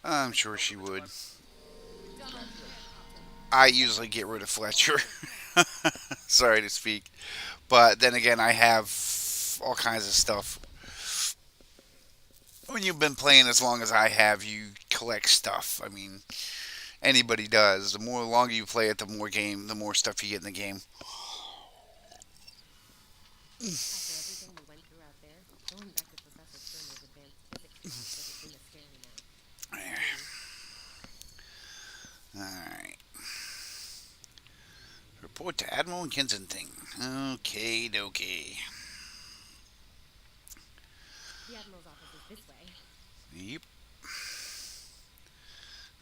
I'm sure she would. I usually get rid of Fletcher. Sorry to speak. But then again, I have all kinds of stuff. When you've been playing as long as I have, you collect stuff. I mean, anybody does. The more longer you play it, the more stuff you get in the game. After everything we went through out there, going back to Professor Turner's advanced physics class doesn't seem as scary now. There. Alright. Report to Admiral Kensington. Okay, dokie. The Admiral's office is this way. Yep.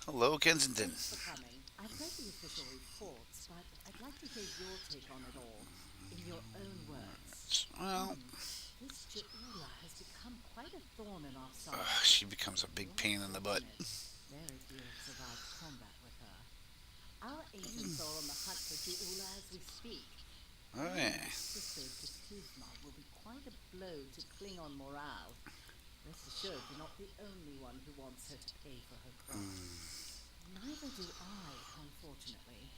Hello, Kensington. Thanks for coming. I've read the official reports, but I'd like to hear your take on it all, in your own words. Well, This Jaula has become quite a thorn in our side. she becomes a big pain in the butt. Very few have survived combat with her. Our agents are on the hunt for Jaula as we speak. Oh, yeah. Sister to Kuzma will be quite a blow to Klingon morale. Rest assured, you're not the only one who wants her to pay for her crime. Neither do I, unfortunately.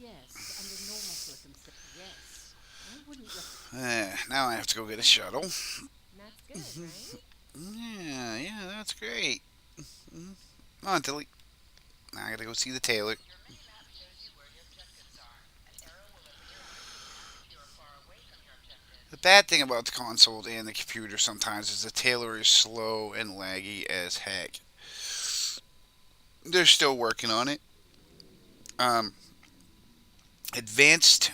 Yes, under normal circumstances, yes. I wouldn't Now I have to go get a shuttle. That's good, right? Yeah, that's great. Come on, Tilly. Now I gotta go see the tailor. The bad thing about the console and the computer sometimes is the tailor is slow and laggy as heck. They're still working on it. Advanced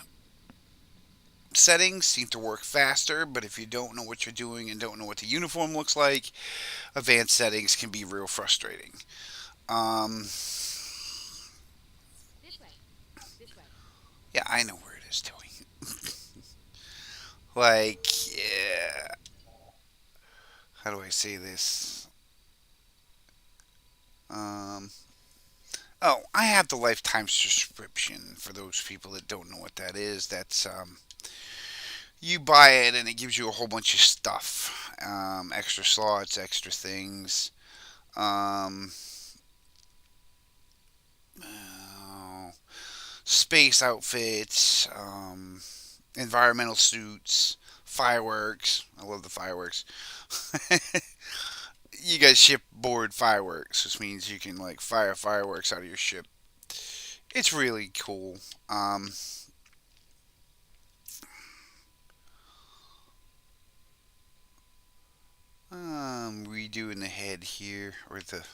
settings seem to work faster, but if you don't know what you're doing and don't know what the uniform looks like, advanced settings can be real frustrating. This way. This way. Yeah, I know where it is, Tilly. Like, yeah. How do I say this? Oh, I have the lifetime subscription for those people that don't know what that is. That's, you buy it and it gives you a whole bunch of stuff. Extra slots, extra things. Space outfits, environmental suits, fireworks. I love the fireworks. You guys shipboard fireworks, which means you can like fire fireworks out of your ship. It's really cool. Redoing the head here, or the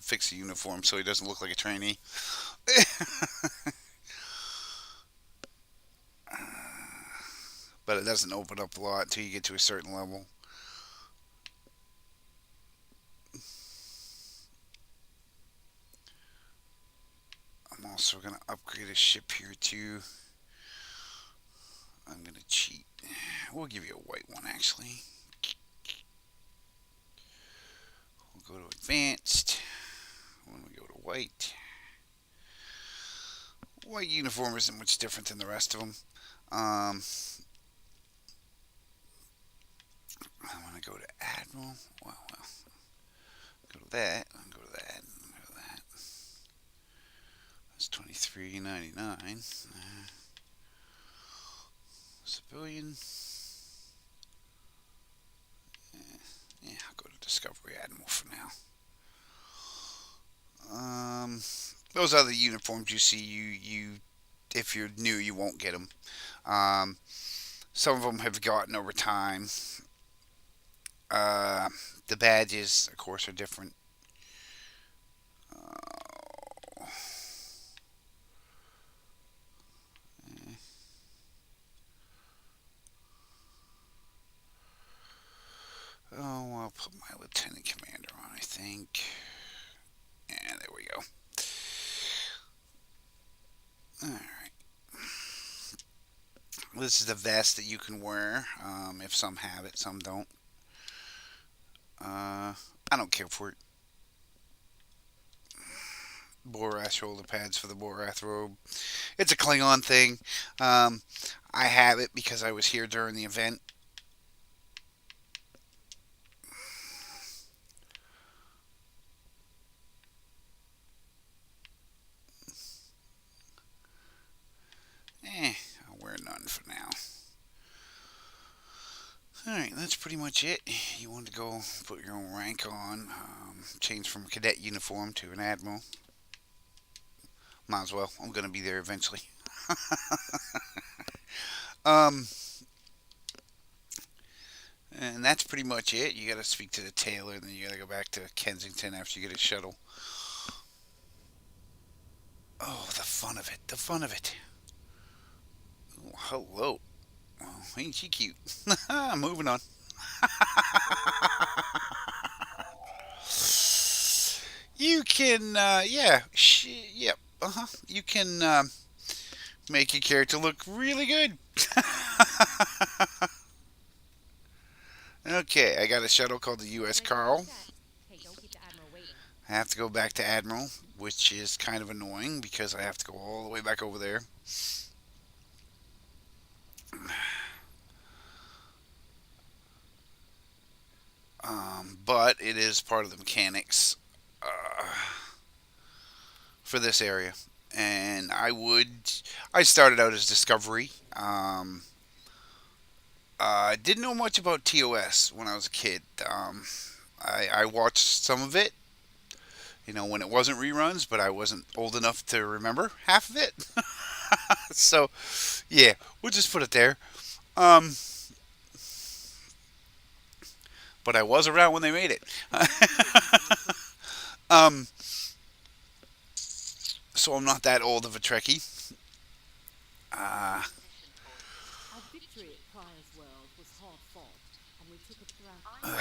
fix the uniform so he doesn't look like a trainee. But it doesn't open up a lot until you get to a certain level. I'm also going to upgrade a ship here too. I'm going to cheat. We'll give you a white one actually. We'll go to advanced. When we go to white. White uniform isn't much different than the rest of them. I want to go to Admiral. Well. Go to that. Go to that. Go to that. That's $23.99. Civilian. Yeah, I'll go to Discovery Admiral for now. Those other uniforms you see, you if you're new, you won't get them. Some of them have gotten over time. The badges, of course, are different. I'll put my lieutenant commander on, I think. And there we go. Alright. This is the vest that you can wear. If some have it, some don't. I don't care for it. Borath shoulder pads for the Borath robe. It's a Klingon thing. I have it because I was here during the event. Alright, that's pretty much it. You want to go put your own rank on, change from a cadet uniform to an admiral. Might as well. I'm going to be there eventually. um, and that's pretty much it. You got to speak to the tailor, and then you got to go back to Kensington after you get a shuttle. Oh, the fun of it. The fun of it. Oh, hello. Oh, ain't she cute? Moving on. You can, yep, You can make your character look really good. Okay, I got a shuttle called the U.S. Carl. Hey, don't keep the Admiral waiting. I have to go back to Admiral, which is kind of annoying because I have to go all the way back over there. But it is part of the mechanics for this area. And I started out as Discovery. I didn't know much about TOS when I was a kid. I watched some of it, when it wasn't reruns, but I wasn't old enough to remember half of it. So, yeah, we'll just put it there. But I was around when they made it. So I'm not that old of a Trekkie. Our victory at Prior's World was hard fought, and we took it throughout.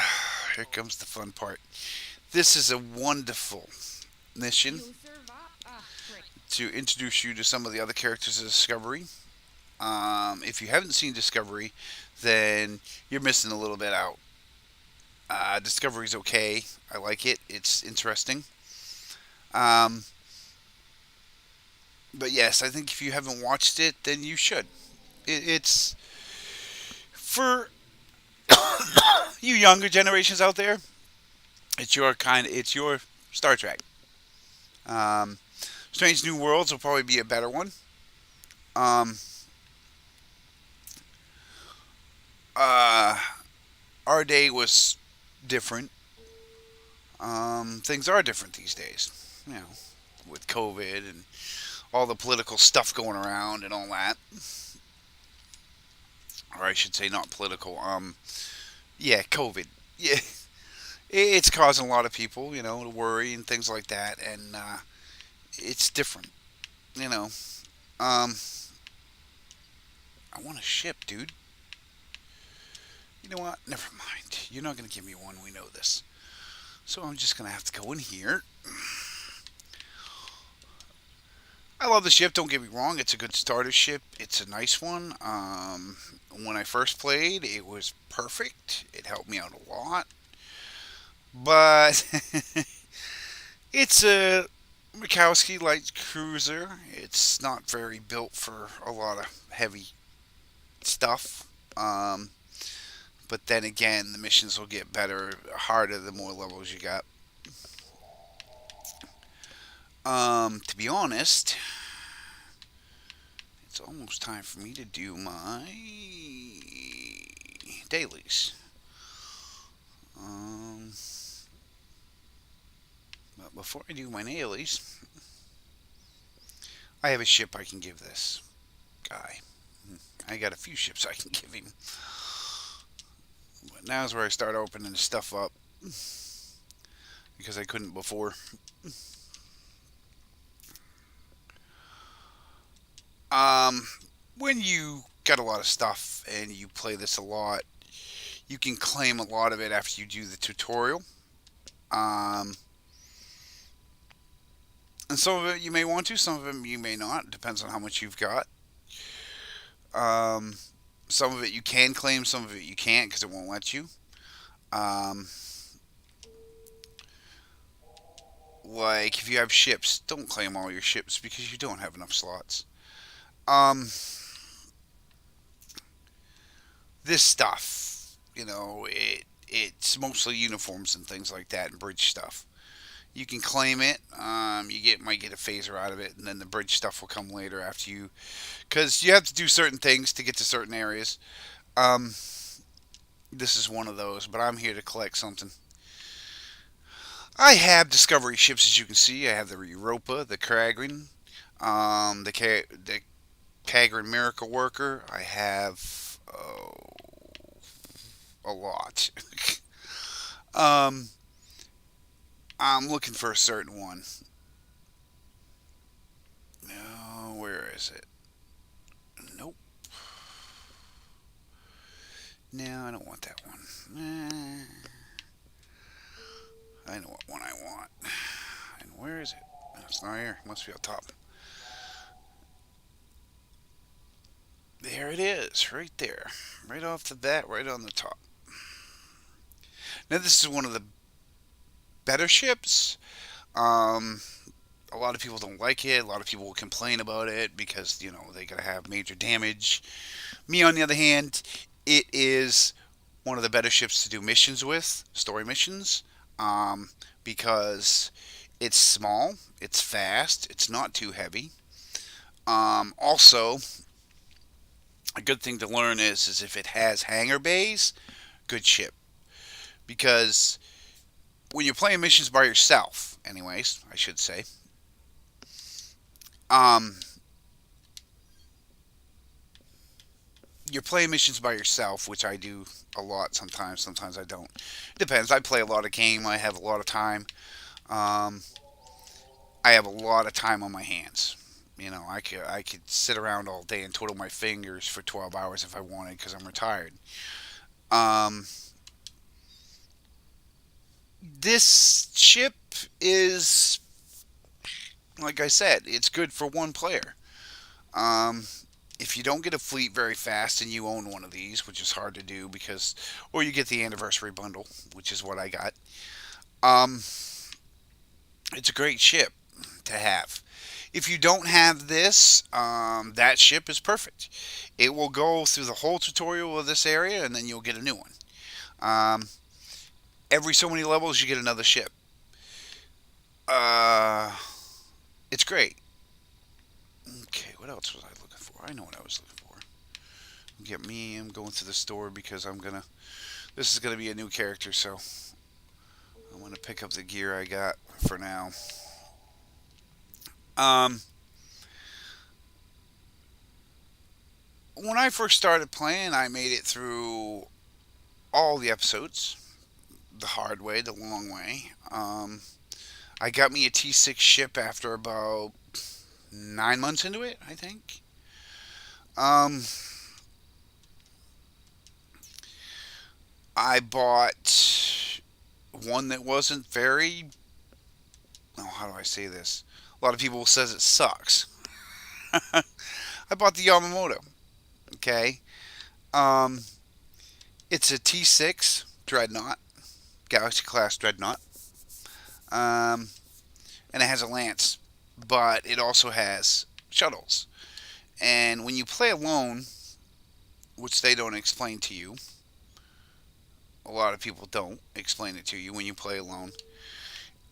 Here comes the fun part. This is a wonderful mission You serve up? Ah, frick. to introduce you to some of the other characters of Discovery. If you haven't seen Discovery, then you're missing a little bit out. Discovery's okay. I like it. It's interesting. But yes, I think if you haven't watched it, then you should. It's for you younger generations out there. It's your Star Trek. Strange New Worlds will probably be a better one. Our day was different. Things are different these days, with COVID and all the political stuff going around and all that. Or I should say, not political. COVID. Yeah, it's causing a lot of people, to worry and things like that, and it's different, I want a ship, dude. You know what? Never mind. You're not going to give me one. We know this. So I'm just going to have to go in here. I love the ship. Don't get me wrong. It's a good starter ship. It's a nice one. When I first played, it was perfect. It helped me out a lot. But it's a Mikowski light cruiser. It's not very built for a lot of heavy stuff. But then again, the missions will get better, harder the more levels you got. To be honest, it's almost time for me to do my dailies. But before I do my dailies, I have a ship I can give this guy. I got a few ships I can give him. But now's where I start opening stuff up, because I couldn't before. When you got a lot of stuff and you play this a lot, you can claim a lot of it after you do the tutorial. And some of it you may want to, some of it you may not. It depends on how much you've got. Some of it you can claim, some of it you can't because it won't let you. Like, if you have ships, don't claim all your ships because you don't have enough slots. This stuff, it's mostly uniforms and things like that and bridge stuff. You can claim it. Might get a phaser out of it, and then the bridge stuff will come later after you, because you have to do certain things to get to certain areas. this is one of those, but I'm here to collect something. I have Discovery ships, as you can see. I have the Europa, the Kragan, the Kagran Miracle Worker. I have a lot. um, I'm looking for a certain one. Oh, where is it? Nope. No, I don't want that one. I know what one I want. And where is it? Oh, it's not here. It must be up top. There it is, right there. Right off the bat, right on the top. Now, this is one of the better ships. Um, a lot of people don't like it. A lot of people will complain about it because, they gotta have major damage. Me, on the other hand, it is one of the better ships to do missions with, story missions, because it's small, it's fast, it's not too heavy. Also, a good thing to learn is if it has hangar bays, good ship. Because when you're playing missions by yourself, anyways, I should say, um, you're playing missions by yourself, which I do a lot sometimes. Sometimes I don't. Depends. I play a lot of game. I have a lot of time. Um, I have a lot of time on my hands. I could sit around all day and twiddle my fingers for 12 hours if I wanted because I'm retired. Um, this ship is, like I said, it's good for one player. Um, if you don't get a fleet very fast and you own one of these, which is hard to do or you get the anniversary bundle, which is what I got. Um, it's a great ship to have. If you don't have this, that ship is perfect. It will go through the whole tutorial of this area, and then you'll get a new one. Um, every so many levels, you get another ship. Uh, it's great. Okay, what else was I looking for? I know what I was looking for. I'm going through the store because this is gonna be a new character, so I'm gonna pick up the gear I got for now. Um, when I first started playing, I made it through all the episodes, the hard way, the long way. I got me a T6 ship after about 9 months into it, I think. Um, I bought one that wasn't very. Oh, how do I say this? A lot of people says it sucks. I bought the Yamamoto. Okay. Um, it's a T6 Dreadnought, Galaxy class Dreadnought. Um, and it has a lance, but it also has shuttles. And when you play alone, which they don't explain to you, a lot of people don't explain it to you when you play alone.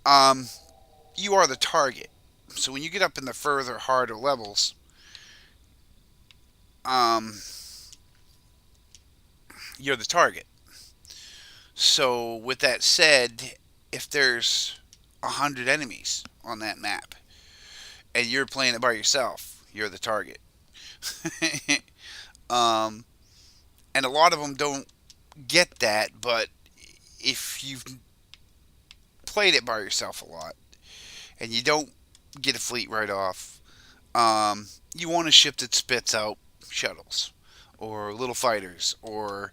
Um, you are the target. So when you get up in the further, harder levels, um, you're the target. So with that said, if there's 100 enemies on that map and you're playing it by yourself, you're the target. um, and a lot of them don't get that, but if you've played it by yourself a lot and you don't get a fleet right off, you want a ship that spits out shuttles or little fighters or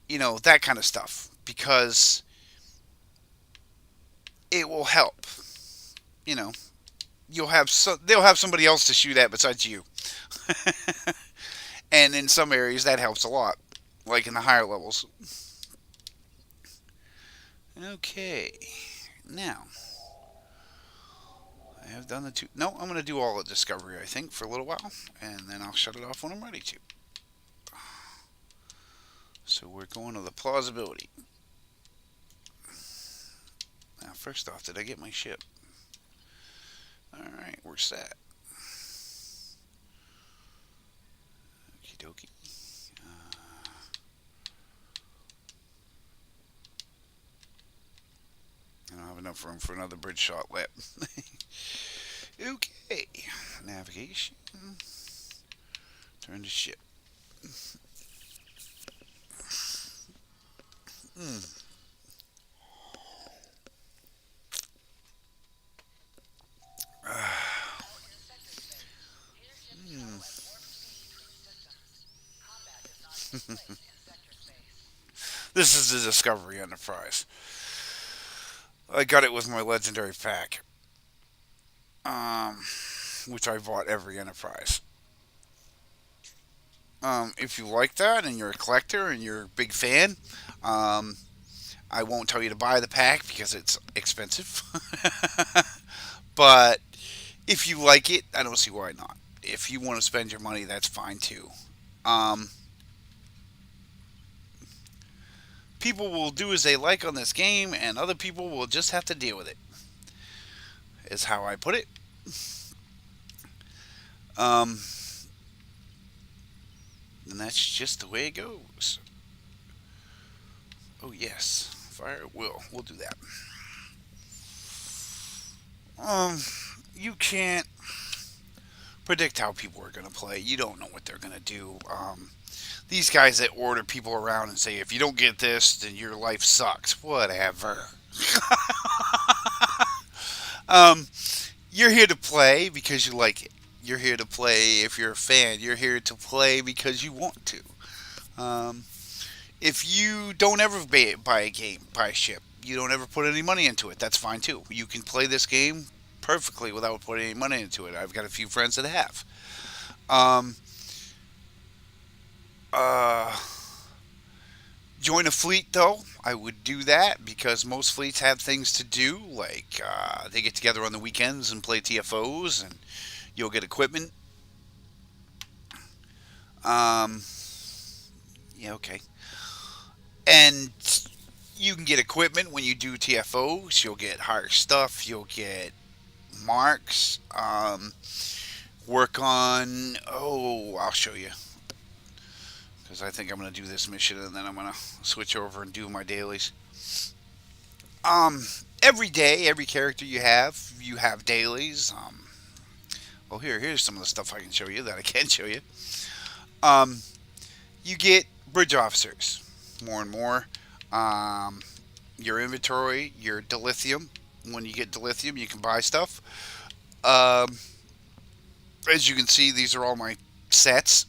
that kind of stuff because it will help. You know, they'll have somebody else to shoot at besides you. And in some areas that helps a lot, like in the higher levels. Okay, now I have done the two. No, I'm going to do all the discovery, I think, for a little while, and then I'll shut it off when I'm ready to. So we're going to the plausibility. Now, first off, did I get my ship? Alright, we're set. Okie dokie. enough room for another bridge shot lap. Okay. Navigation. Turn to ship. Mm. This is the Discovery Enterprise. I got it with my legendary pack, um, which I bought every Enterprise. If you like that and you're a collector and you're a big fan, um, I won't tell you to buy the pack because it's expensive. But if you like it, I don't see why not. If you want to spend your money, that's fine too. Um, People will do as they like on this game, and other people will just have to deal with it. Is how I put it. Um, and that's just the way it goes. Oh yes, fire at will. We'll do that. Um, you can't predict how people are gonna play. You don't know what they're gonna do. These guys that order people around and say, if you don't get this, then your life sucks. Whatever. um, you're here to play because you like it. You're here to play if you're a fan. You're here to play because you want to. If you don't ever buy a game, buy a ship, you don't ever put any money into it, that's fine too. You can play this game perfectly without putting any money into it. I've got a few friends that have. Um, uh, Join a fleet though. I would do that because most fleets have things to do, like they get together on the weekends and play TFOs, and you'll get equipment. Um, yeah, okay. And you can get equipment when you do TFOs. You'll get higher stuff. You'll get marks. Work on. Oh, I'll show you. Because I think I'm going to do this mission and then I'm going to switch over and do my dailies. Every day, every character you have dailies. Well, here's some of the stuff I can show you that I can show you. You get bridge officers, more and more. Your inventory, your dilithium. When you get dilithium, you can buy stuff. As you can see, these are all my sets.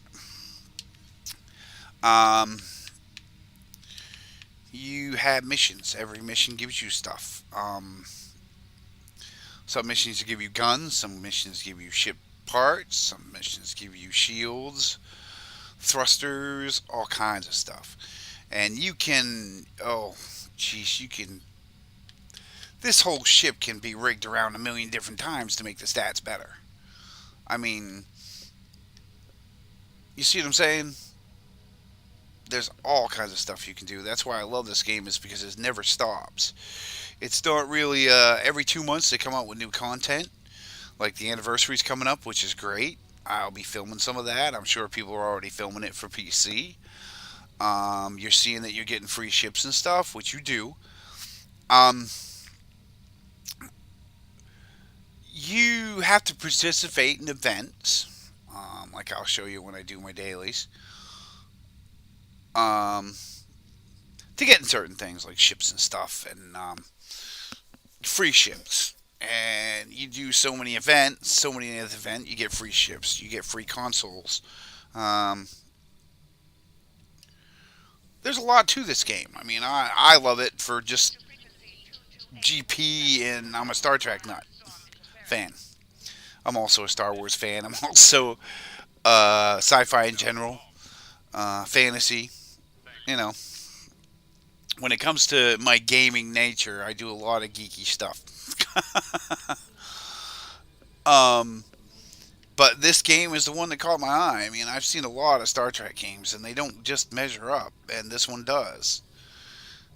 You have missions. Every mission gives you stuff. Some missions give you guns. Some missions give you ship parts. Some missions give you shields, thrusters, all kinds of stuff. And you can, oh, geez, you can. This whole ship can be rigged around a million different times to make the stats better. I mean, you see what I'm saying? There's all kinds of stuff you can do. That's why I love this game, is because it never stops. It's not really every 2 months they come out with new content. Like the anniversary's coming up, which is great. I'll be filming some of that. I'm sure people are already filming it for PC. You're seeing that you're getting free ships and stuff, which you do. You have to participate in events. Like I'll show you when I do my dailies. To get in certain things like ships and stuff and free ships. And you do so many events, you get free ships, you get free consoles. There's a lot to this game. I mean, I love it for just GP, and I'm a Star Trek nut fan. I'm also a Star Wars fan. I'm also sci-fi in general, fantasy. You know, when it comes to my gaming nature, I do a lot of geeky stuff. But this game is the one that caught my eye. I mean, I've seen a lot of Star Trek games, and they don't just measure up, and this one does.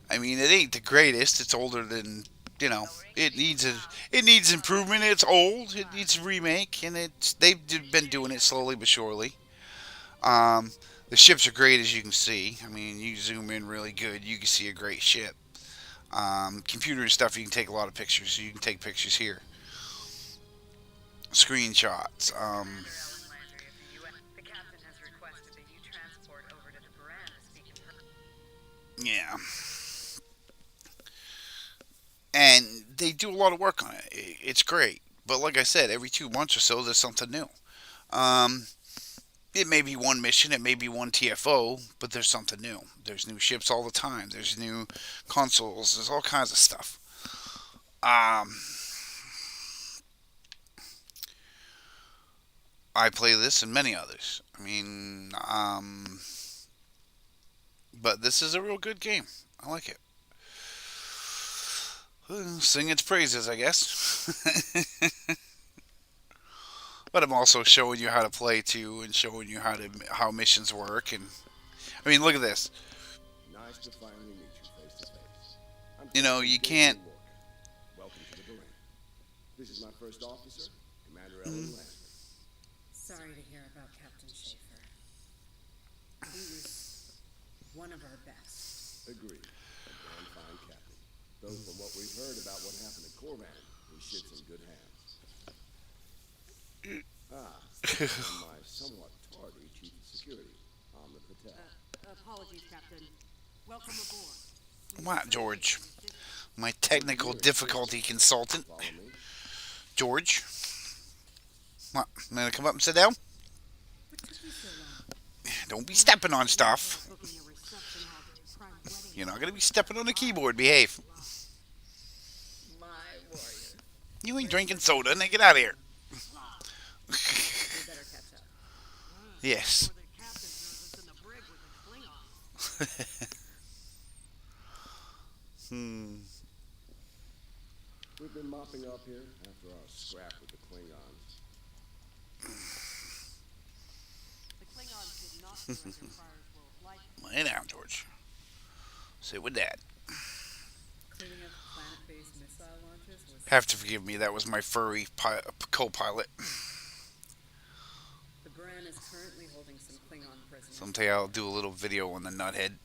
I mean, it ain't the greatest. It's older than, it needs improvement. It's old. It needs a remake, and they've been doing it slowly but surely. The ships are great, as you can see. I mean, you zoom in really good, you can see a great ship. Computer and stuff, you can take a lot of pictures. You can take pictures here. Screenshots. The captain has requested that you transport over to the Baran to speak in person. Yeah. And they do a lot of work on it. It's great. But like I said, every 2 months or so, there's something new. Um, it may be one mission, it may be one TFO, but there's something new. There's new ships all the time. There's new consoles. There's all kinds of stuff. Um, I play this and many others. But this is a real good game. I like it. Sing its praises, I guess. But I'm also showing you how to play too, and showing you how missions work. And look at this. Nice to finally meet you face to face. I'm You can't. Welcome to the Baran. This is my first officer, Commander Ellen Lambert. Sorry to hear about Captain Schaefer. He was one of our best. Agreed. A damn fine captain. Though from what we've heard about what happened at Corvan, he shit's in good hands. And my somewhat tardy chief of security, Amna Patel. Apologies, Captain. Welcome aboard. What, George? My technical difficulty consultant. Follow me. George? What? I'm gonna come up and sit down? What took you so long? Don't be stepping on stuff. Booking a reception hall to do prime wedding. You're not gonna be stepping on the keyboard. Behave. My warrior. You ain't drinking soda. Now get out of here. We better catch up. Yes. Before the captain throws us in the brig with a Klingon. We've been mopping up here after our scrap with the Klingons. The Klingons did not surrender Fire's World life. Lay down, George. Sit with Dad. Cleaning up planet-based missile launches was... Have to forgive me. That was my furry co-pilot. The Baran is currently holding some Klingon prisoners. Someday I'll do a little video on the nuthead.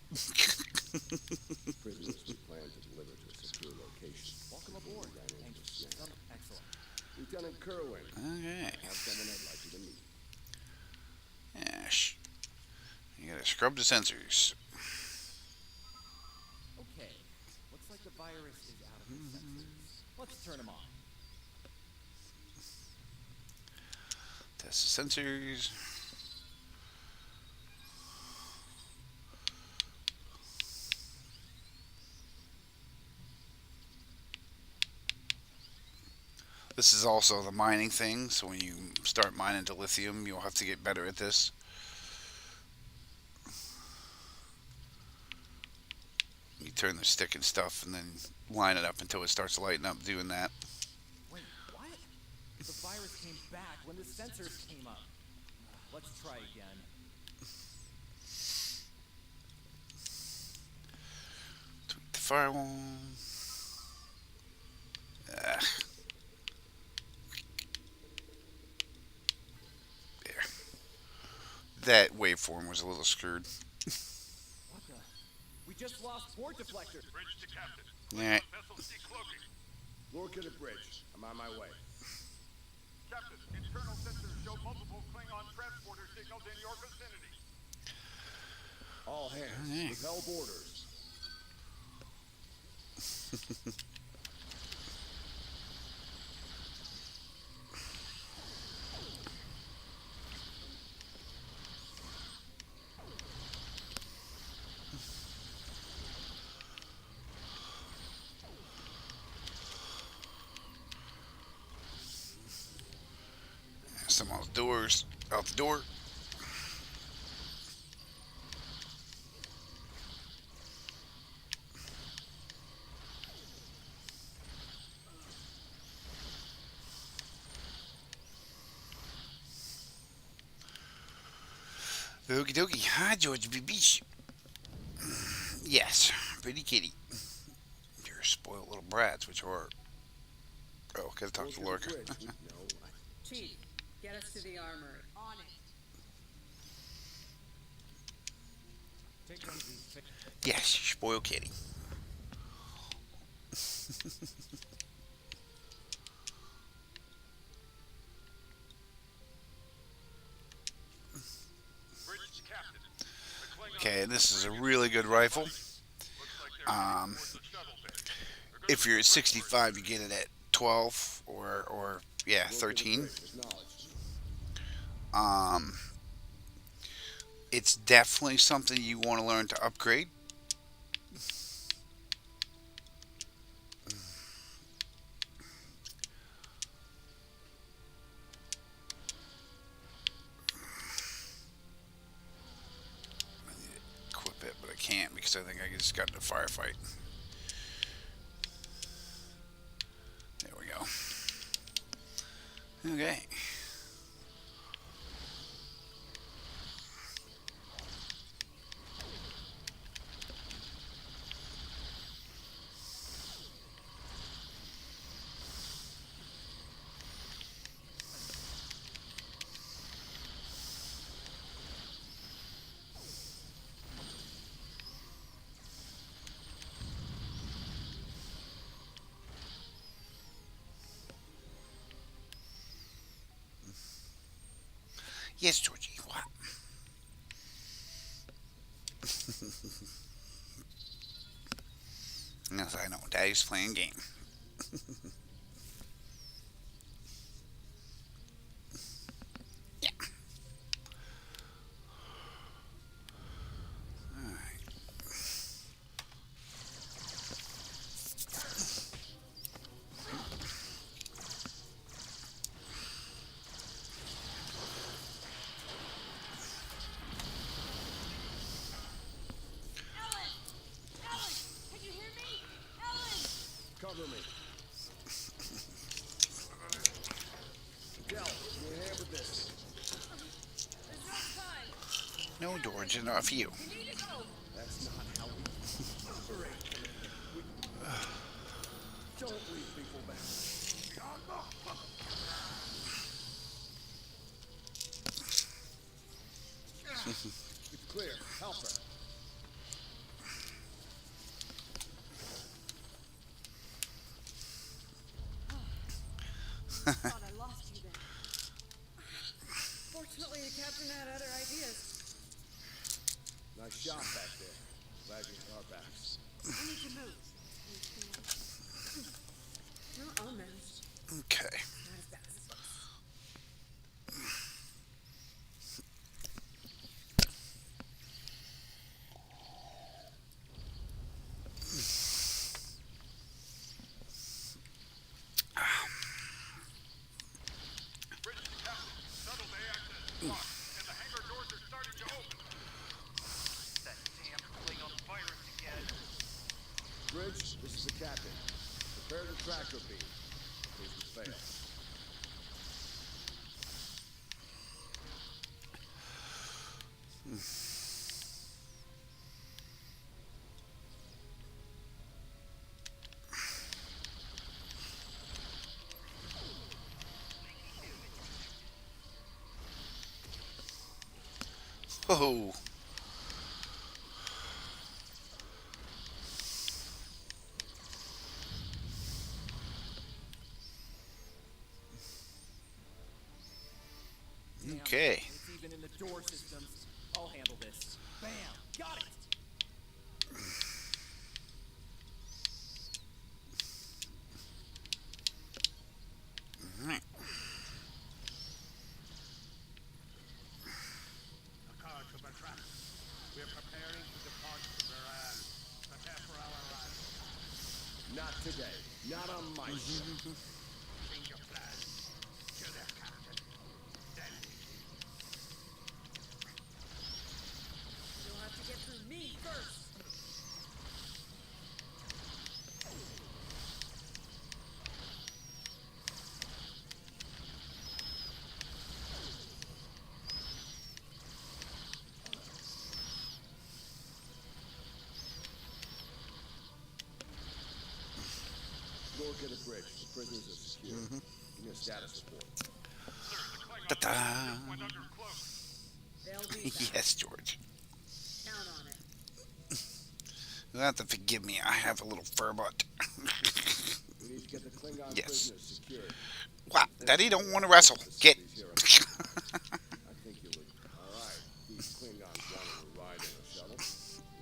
Prisoners we plan to deliver to a secure location. Welcome aboard. Excellent. Lieutenant Kerwin. Okay. I have someone I'd like you to meet. Yeah, you gotta scrub the sensors. Okay, looks like the virus is out of the sensors. Let's turn them on. Test the sensors. This is also the mining thing, so when you start mining dilithium, you'll have to get better at this. You turn the stick and stuff and then line it up until it starts lighting up doing that. Wait, what? The virus came back when the sensors came up. Let's try again. Tweak the firewall. Ugh. There. That waveform was a little screwed. What the? We just lost port deflector. Bridge to captain. Yeah. Vessel's decloaking. Lorca to bridge. I'm on my way. Captain, internal sensors show multiple Klingon transporter signals in your vicinity. All hands. Okay. Repel boarders. Some out the doors. Out the door. Okie dokie. Hi, George Beach. Yes, pretty kitty. You're spoiled little brats, which are. Oh, gotta talk to Lorca. Bridge. No, Chief, get us to the armory. On it. Yes, spoiled kitty. Bridge to Captain. The Klingon Okay, this is a really good rifle. looks like they're heading Um, towards the shuttle bay. They're gonna if you're at 65, you get it at 12 or yeah, 13. Um, it's definitely something you want to learn to upgrade. Equip it, but I can't because I think I just got in a firefight. There we go. Okay. Yes, Georgie. What? Yes, I know. Daddy's playing game. Yeah. All right. Ellen! Ellen! Can you hear me? Ellen! Cover me. Del, you handle this. There's no time. No, George, enough you. We need to go. That's not how we operate. Don't leave people back. It's clear. Help her. Thought I lost you there. Fortunately, the captain had other ideas. Nice shot back there. Glad you had our backs. We need to move. No, I'll manage. Okay. Not as bad as it looks. Bridge to Captain. Shuttle bay access is blocked, and the hangar doors are starting to open. That damn Klingon virus again. Bridge, this is the captain. Prepare the tractor beam. Please fail. Oh. Okay. It's even in the door systems. I'll handle this. Bam! Got it! Alright. Picard to Bertrand. We are preparing to depart to Buran. Prepare for our arrival. Not today. Not on my ship. Change your plans. Kill their captain. Then You'll have to get through me first. Lord, get a bridge. The prisoners are secure. Give me a status report. Ta-da. went under cloak. They'll be back. Yes, George. Count on it. You'll have to forgive me. I have a little fur butt. We need to get the Klingon Yes. prisoners secured. What? Daddy don't want to wrestle. Get. I think you would. All right. These Klingons wanted to ride in a shuttle.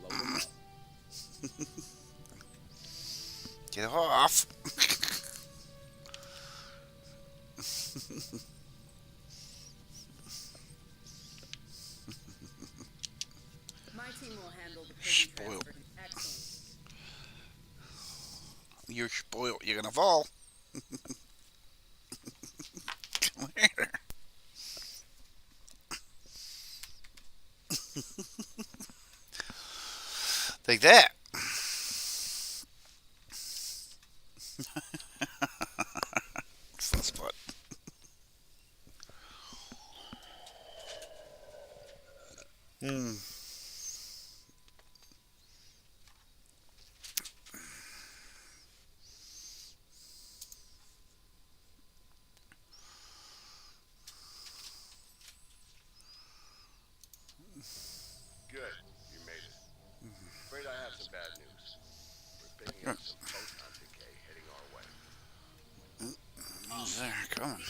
Load them up. Get off. My team will handle the prison Spoiled. transfer. Excellent. You're spoiled. You're gonna fall. Come here. Take that. Fun spot. Hmm. Good. You made it. Afraid I have some bad news. We're picking up some photon decay heading our way. He's there. Come on.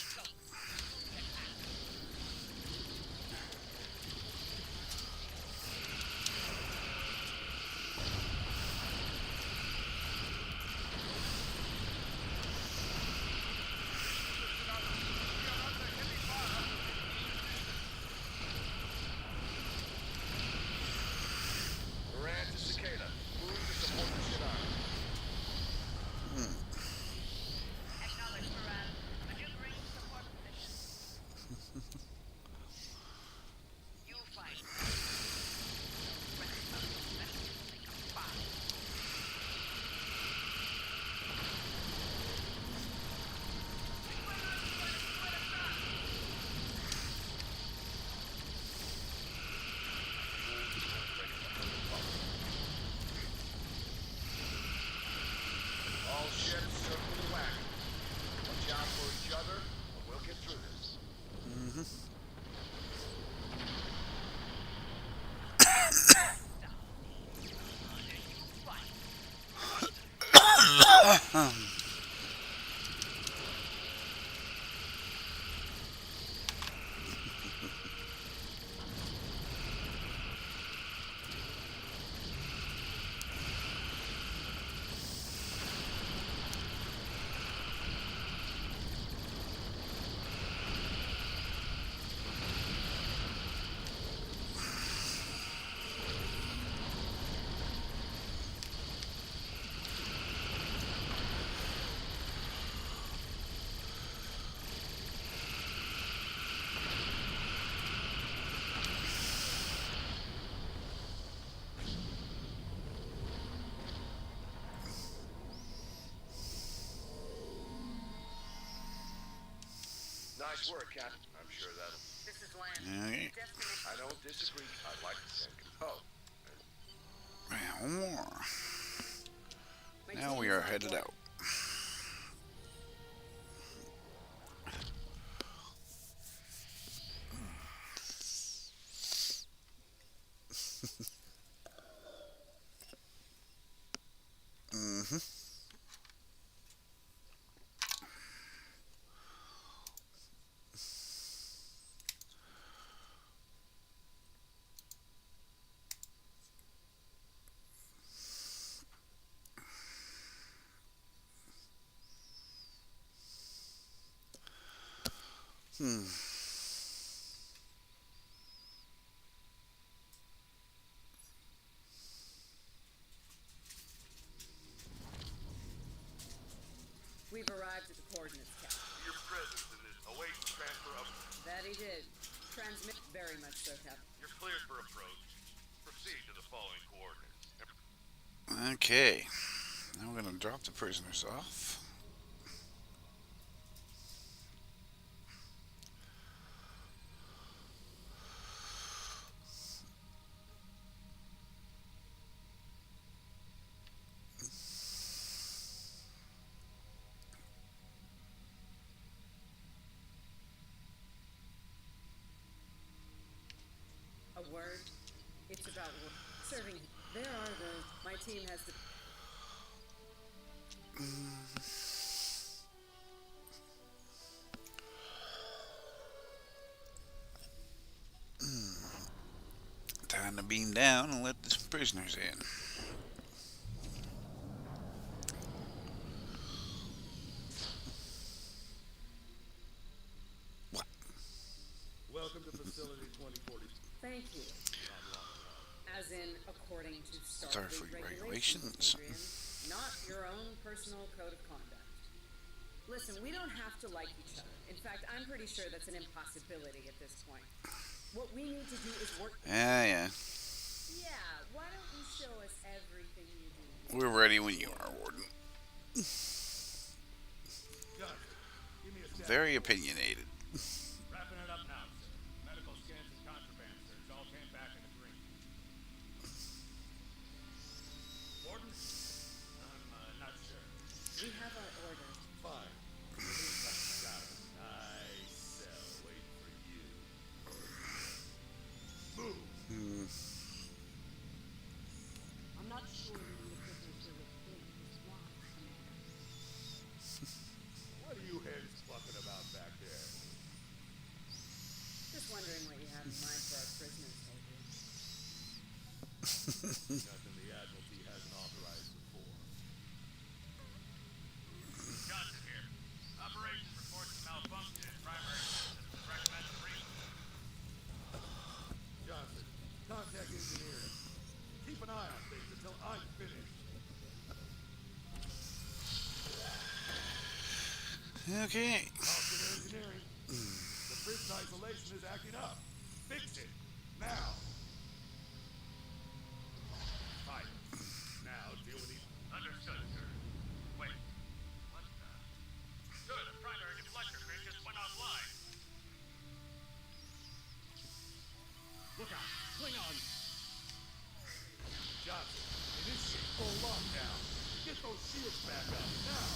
Moran to Cicada. Move to support the Shinar. Acknowledge, Moran. Maneuvering support position. You fight. All ships circle the wagon. Watch out for each other, and we'll get through this. Nice work, Captain. I'm sure that'll... This is Land. Okay. Destination. I don't disagree. I'd like to send... Oh, One more. My Now team we is are on headed board. out. Mm-hmm. Hmm. We've arrived at the coordinates, Captain. your presence in this awaiting transfer of... That he did. Transmit very much so, Captain. You're cleared for approach. Proceed to the following coordinates. Okay. Now we're gonna drop the prisoners off. A word? It's about serving. There are the. My team has the. beam down and let the prisoners in. What? Welcome to Facility 2040. Thank you. As in, according to Starfleet Starfleet regulations. regulations, Adrian, not your own personal code of conduct. Listen, we don't have to like each other. In fact, I'm pretty sure that's an impossibility at this point. What we need to do is work. Yeah. Yeah, why don't you show us everything you do? We're ready when you are, Warden. Gus, give me a sec. Very opinionated. Wrapping it up now, sir. Medical scans and contraband search all came back in the green. Warden? I'm not sure. We have our order. Fine. Got it. Nice cell. Wait for you. Move. I'm not sure even the prisoners here with Finn is wrong, Commander. What are you heads clucking about back there? Just wondering what you have in mind for our prisoners, Adrian. Nothing the Admiralty hasn't authorized before. Johnson here. Operations reports a malfunction in primary systems. Recommend briefing. Johnson, contact engineering. Keep an eye on things until I'm finished. Okay. Talk to engineering. The prison isolation is acting up. Fix it. Now. Fine. Now deal with these. Understood, sir. Wait. What the? Good, the primary deflector grid just went offline. Look out. Klingon. Johnson, initiate full lockdown. Get those shields back up now.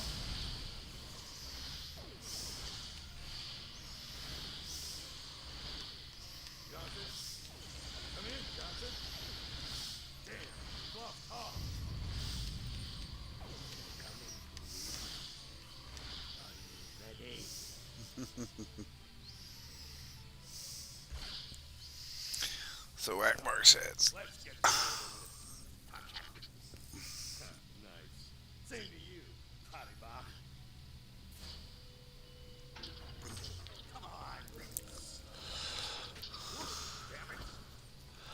Johnson? Come in, Johnson. Damn, gloves off. Ready? So Akbar says, Let's get this over with. Nice. Same to you, Haribach. Come on. Damn it.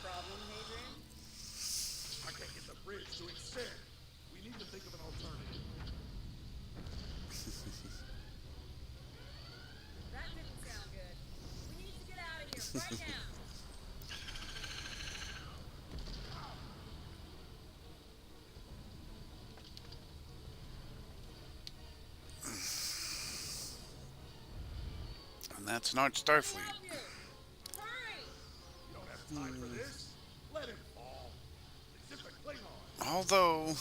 Problem, Adrian? I can't get the bridge to extend. We need to think of an alternative. That didn't sound good. We need to get out of here right now. and that's not Starfleet. Help you. Hurry! You don't have time for this. Let him fall. It's just a Klingon. Although, We are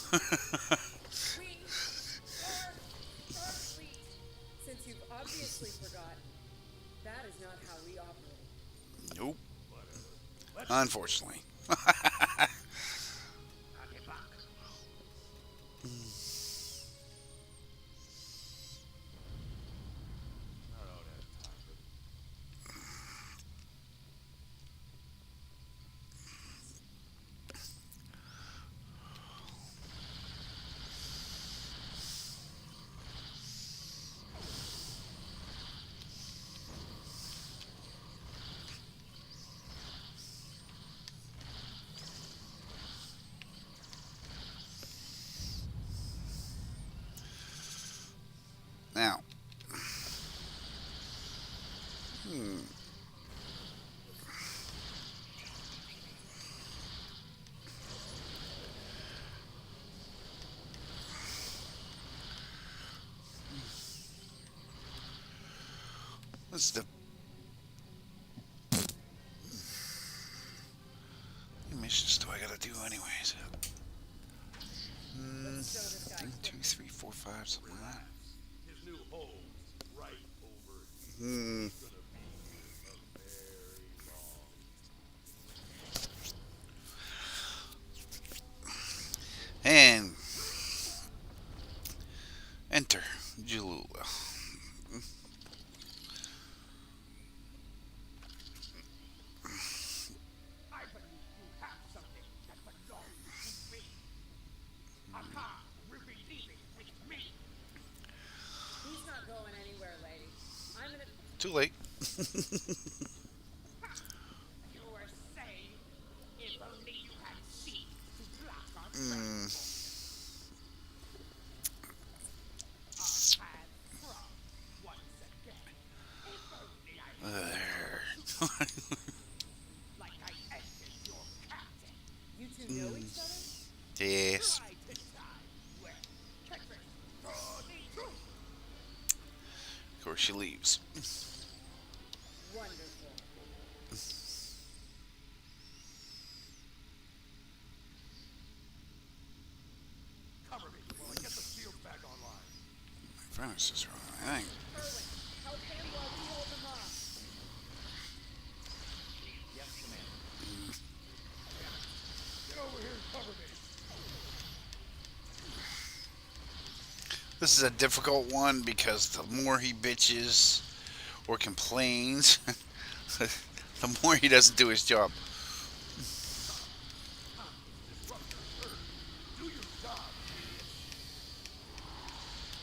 Starfleet. Since you've obviously forgotten, that is not how we operate. nope, Let's unfortunately. I don't have time for Now, what's the missions do I gotta do anyways? Let's show this guy. 1, 2, 3, 4, 5, something like that. his new home right over here. Hmm. He's gonna be here a very long And enter Jalula. I believe you have Too late. You were saying, if only you had seen to block our Mm. paths cross once again. If only I like I ended your captain. You two know each other? Yes. Try to decide where Tetris for the truth. Of course, she leaves. Wonderful. Cover me while I get the shields back online. Furnaces are on. I think. Erwin, help him while we hold them off. Yes, Commander. Get over here and cover me. This is a difficult one because the more he bitches or complains, the more he doesn't do his job.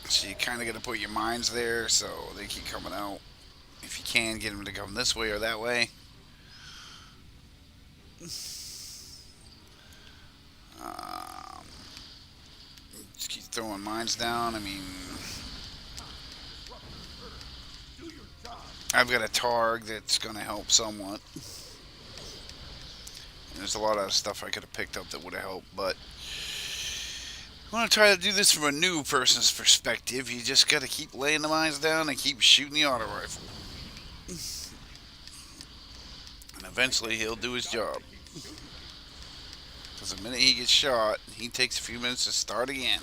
So you kind of got to put your minds there so they keep coming out. If you can, get them to come this way or that way. Just keep throwing mines down. I mean, I've got a Targ that's going to help somewhat. There's a lot of stuff I could have picked up that would have helped, but I want to try to do this from a new person's perspective. You just got to keep laying the mines down and keep shooting the auto rifle. And eventually he'll do his job. Because the minute he gets shot, he takes a few minutes to start again.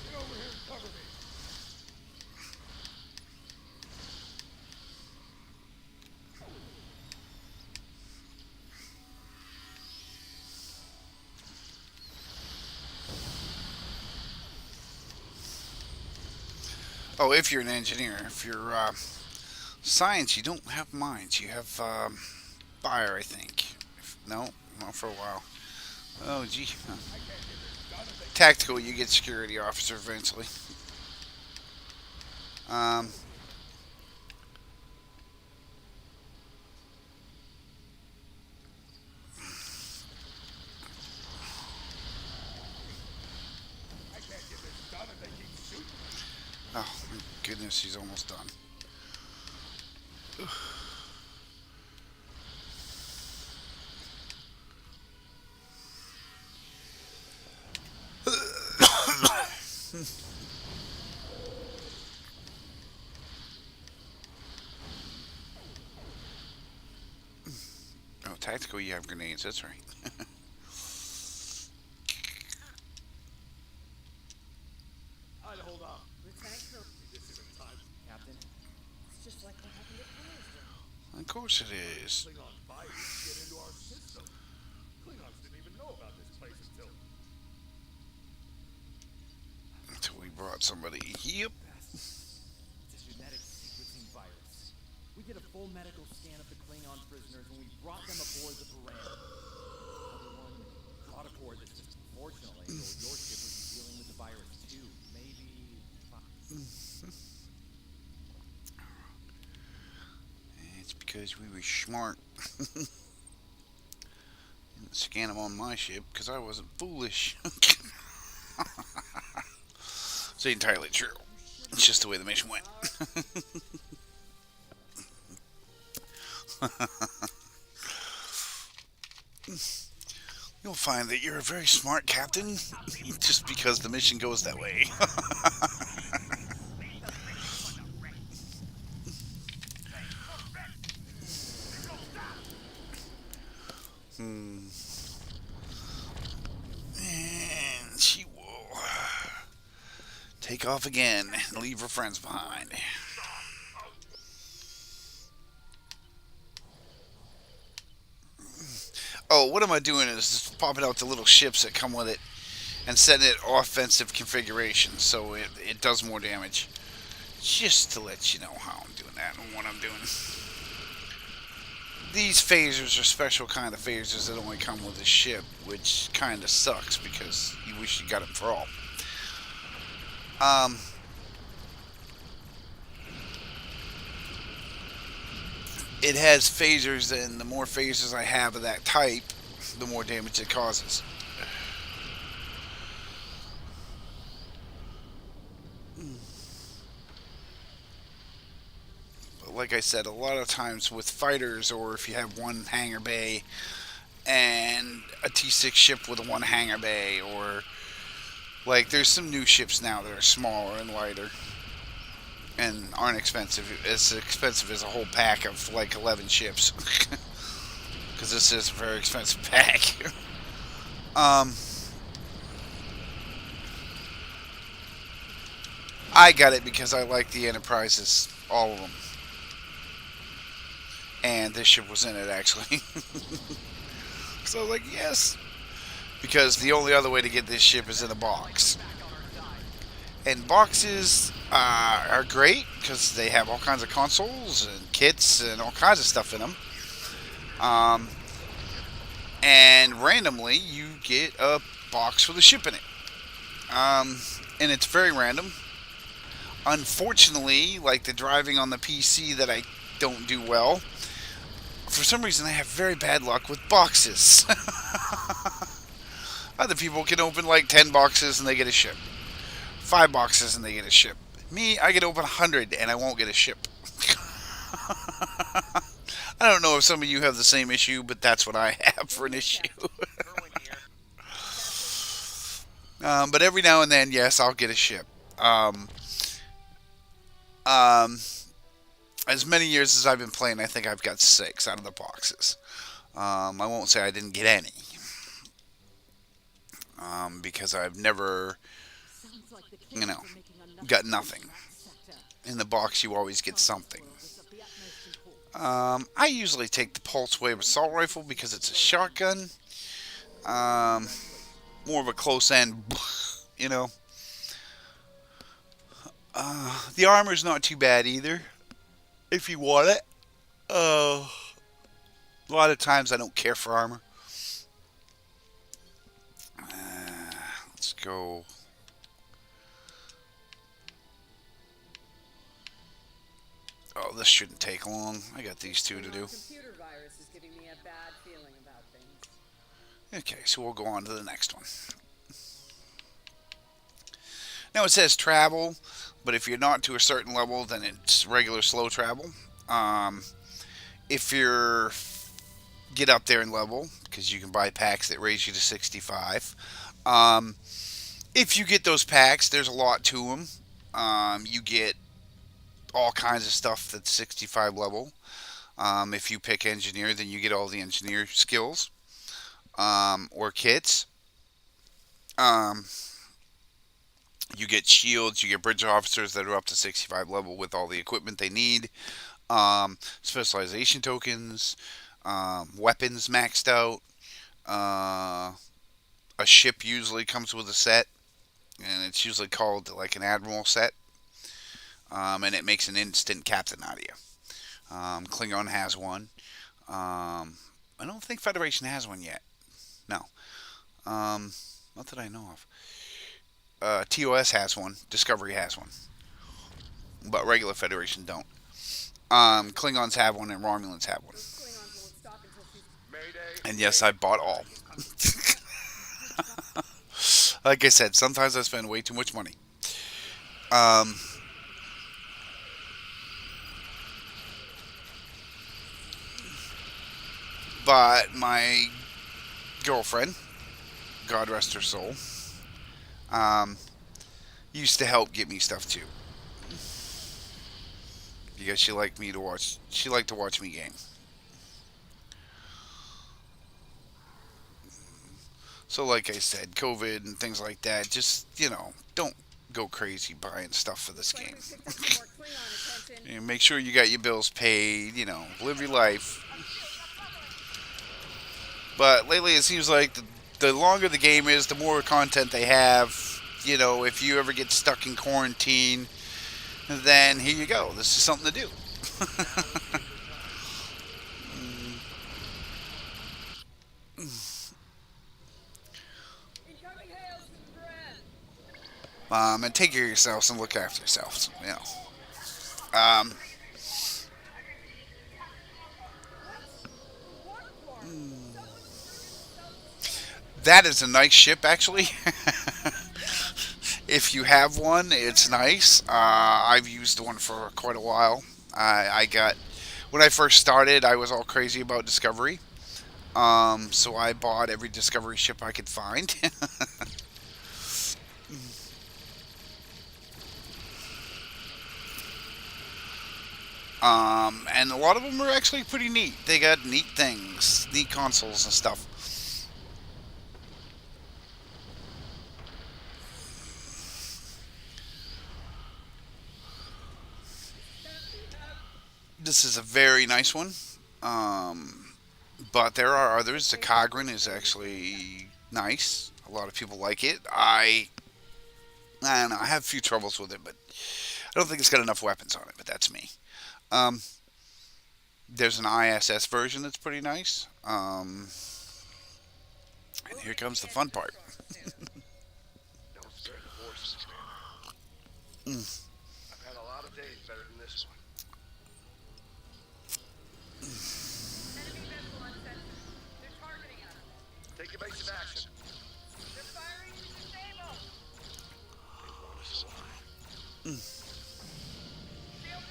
Get over here and cover me. Oh, if you're an engineer. If you're science, you don't have mines. You have fire, I think. No, not for a while. Oh, gee. Huh. Tactical, you get security officer eventually. Um, I can't get this done if they keep shooting. oh, my goodness, he's almost done. Oh, tactical, you have grenades. That's right. I'd hold off. Lieutenant Cole, This isn't time. Captain, it's just like what happened at Palestine. Of course it is. Klingon virus get into our system. Klingons didn't even know about this place Until we brought somebody. Yep. it's a genetic sequencing virus. We did a full medical scan of the Klingon prisoners when we brought them aboard the Paran. Another one caught aboard this. Fortunately, your ship would be dealing with the virus too. Maybe. It's because we were smart. Didn't scan them on my ship because I wasn't foolish. It's entirely true. It's just the way the mission went. You'll find that you're a very smart captain just because the mission goes that way. And she will take off again and leave her friends behind. Oh, what am I doing is just popping out the little ships that come with it and setting it offensive configuration so it does more damage. Just to let you know how I'm doing that and what I'm doing. These phasers are special kind of phasers that only come with a ship, which kind of sucks because you wish you got them for all. It has phasers, and the more phasers I have of that type, the more damage it causes. But like I said, a lot of times with fighters, or if you have one hangar bay and a T6 ship with a one hangar bay, or like there's some new ships now that are smaller and lighter and aren't expensive. As expensive as a whole pack of like 11 ships. Because this is a very expensive pack. I got it because I like the Enterprises, all of them. And this ship was in it, actually. So I was like, yes. Because the only other way to get this ship is in a box. And boxes are great because they have all kinds of consoles and kits and all kinds of stuff in them. And randomly, you get a box with a ship in it. And it's very random. Unfortunately, like the driving on the PC that I don't do well, for some reason I have very bad luck with boxes. Other people can open like 10 boxes and they get a ship. 5 boxes and they get a ship. Me, I can open 100 and I won't get a ship. I don't know if some of you have the same issue, but that's what I have for an issue. But every now and then, yes, I'll get a ship. As many years as I've been playing, I think I've got 6 out of the boxes. I won't say I didn't get any. Because I've never, got nothing. In the box, you always get something. I usually take the Pulse Wave Assault Rifle because it's a shotgun. More of a close end, The armor's not too bad either, if you want it. A lot of times I don't care for armor. Let's go. Oh, this shouldn't take long. I got these 2 to do. Computer virus is giving me a bad feeling about things. Okay, so we'll go on to the next one. Now it says travel, but if you're not to a certain level, then it's regular slow travel. If you're get up there in level, because you can buy packs that raise you to 65. If you get those packs, there's a lot to them. You get all kinds of stuff that's 65 level. If you pick engineer, then you get all the engineer skills or kits. You get shields, you get bridge officers that are up to 65 level with all the equipment they need. Specialization tokens, weapons maxed out. A ship usually comes with a set, and it's usually called like an admiral set. And it makes an instant captain out of you. Klingon has one. I don't think Federation has one yet. No. Not that I know of. TOS has one. Discovery has one. But regular Federation don't. Klingons have one and Romulans have one. And yes, I bought all. Like I said, sometimes I spend way too much money. But my girlfriend, God rest her soul, used to help get me stuff too. Because she liked to watch me game. So like I said, COVID and things like that, just, don't go crazy buying stuff for this game. Make sure you got your bills paid, live your life. But lately, it seems like the longer the game is, the more content they have. You know, if you ever get stuck in quarantine, then here you go. This is something to do. Incoming hails to the Grand. And take care of yourselves and look after yourselves. You know. That is a nice ship, actually. If you have one, it's nice. I've used one for quite a while. I got when I first started, I was all crazy about Discovery. So I bought every Discovery ship I could find. And a lot of them are actually pretty neat. They got neat things, neat consoles and stuff. This is a very nice one. But there are others. The Cogran is actually nice. A lot of people like it. I don't know. I have a few troubles with it, but I don't think it's got enough weapons on it. But that's me. Um, there's an ISS version that's pretty nice. And here comes the fun part. Don't spare the horses, man. Mm. I've had a lot of days better than this one. Enemy vessel unsensed. They're targeting us. Take evasive action. They're firing to disable. They want us alive. Shields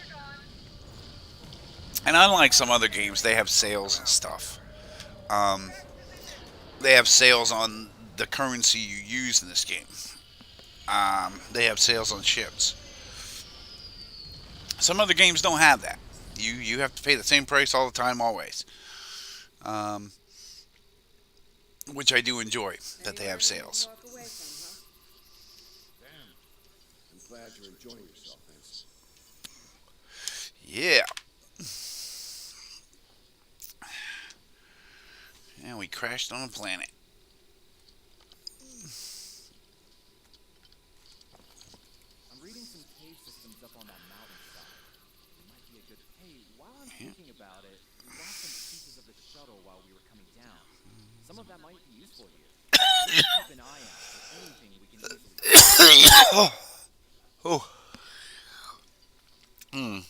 are gone. And unlike some other games, they have sales and stuff. They have sales on the currency you use in this game. They have sales on ships. Some other games don't have that. You have to pay the same price all the time, always. Which I do enjoy that they have sales. Walk away from, huh? Damn. I'm glad you're enjoying yourself, Vince. Yeah. And we crashed on a planet. I'm reading some cave systems up on that mountainside. It might be a good. Hey, while I'm thinking about it, we lost some pieces of the shuttle while we were coming down. Some of that might be useful here. Keep an eye out for anything we can easily. Oh. Mm.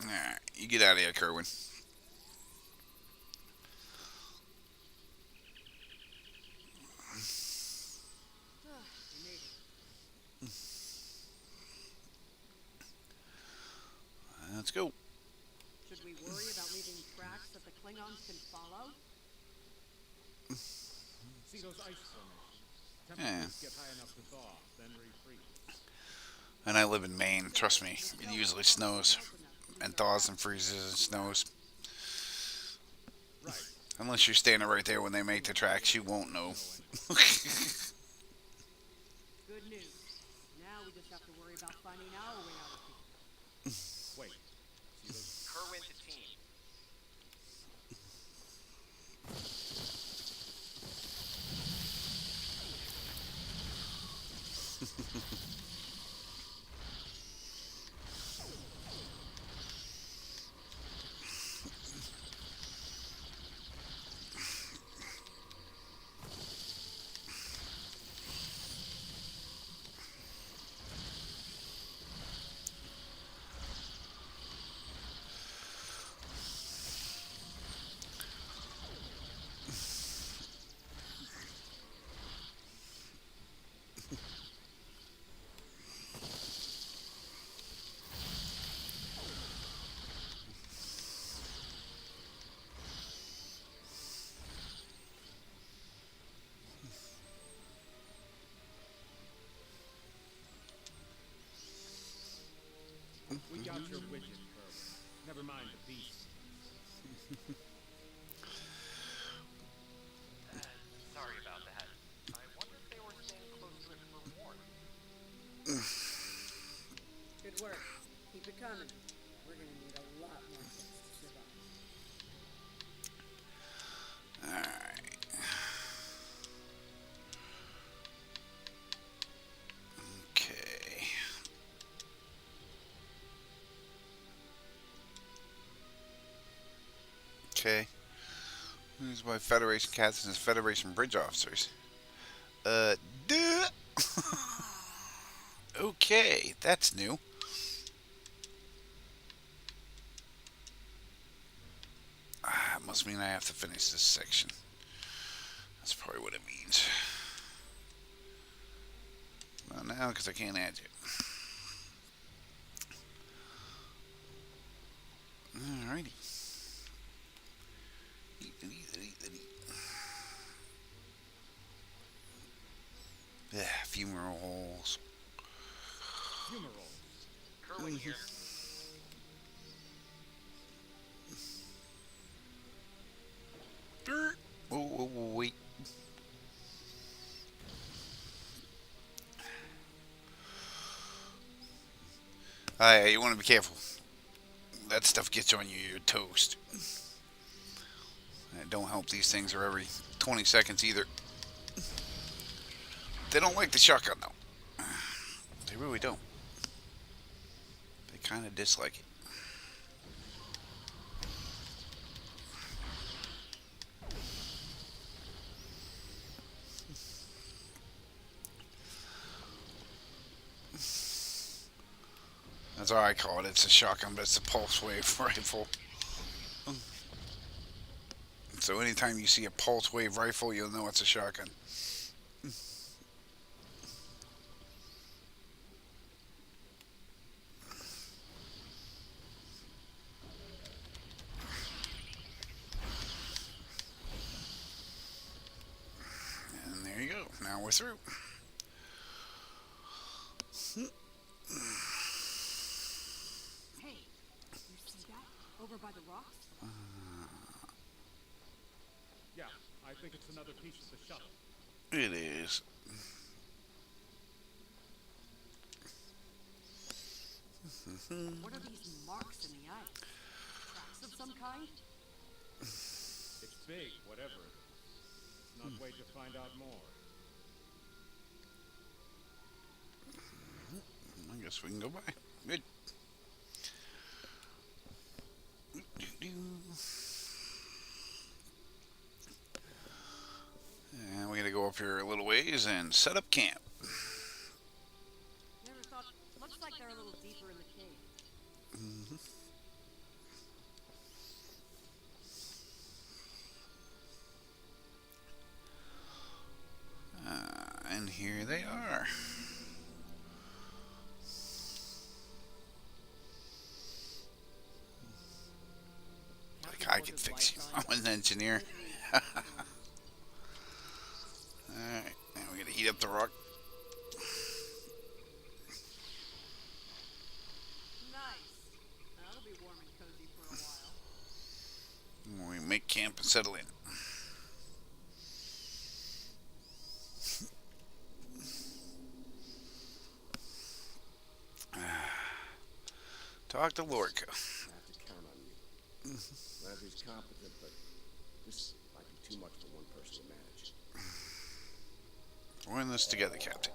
Alright, you get out of here, Kerwin. Let's go. Should we worry about leaving tracks that the Klingons can follow? See those ice formations? Yeah. Temperatures get high enough to thaw, then refreeze. And I live in Maine. Trust me, it usually snows and thaws and freezes and snows. Right. Unless you're standing right there when they make the tracks, you won't know. Good news. Now we just have to worry about finding our way out of here. Wait. See those? Kerwin to team. We got your widget, Kerwin. Never mind the beast. Sorry about that. I wonder if they were staying close to it for warmth. Good work. Keep it coming. We're gonna need a lot more hits to survive. Alright. Okay. Okay. Used by Federation captains and Federation bridge officers. Duh. Okay, that's new. Must mean I have to finish this section. That's probably what it means. Not now, because I can't add you. Alrighty. Yeah, funeral holes. Fumarole. Curly here. Oh, wait. You want to be careful. That stuff gets on you, you're toast. And don't help, these things are every 20 seconds either. They don't like the shotgun though. They really don't. They kind of dislike it. That's what I call it. It's a shotgun, but it's a pulse wave rifle. So anytime you see a pulse wave rifle, you'll know it's a shotgun. And there you go. Now we're through. Hey, you see that? Over by the rocks? Yeah, I think it's another piece of the shuttle. It is. What are these marks in the ice? Tracks of some kind? It's big, whatever it is. Let's not wait to find out more. I guess we can go by. Good. And we're gonna go up here a little ways and set up camp. Never thought. Looks like they're a little deeper in the cave. And here they are. Like I could fix you. I'm an engineer. Alright, now we're gonna heat up the rock. Nice. That'll be warm and cozy for a while. We make camp and settle in. Talk to Lorca. I have to count on you. Landry's competent, but this might be too much for one person to manage. We're in this together, Captain.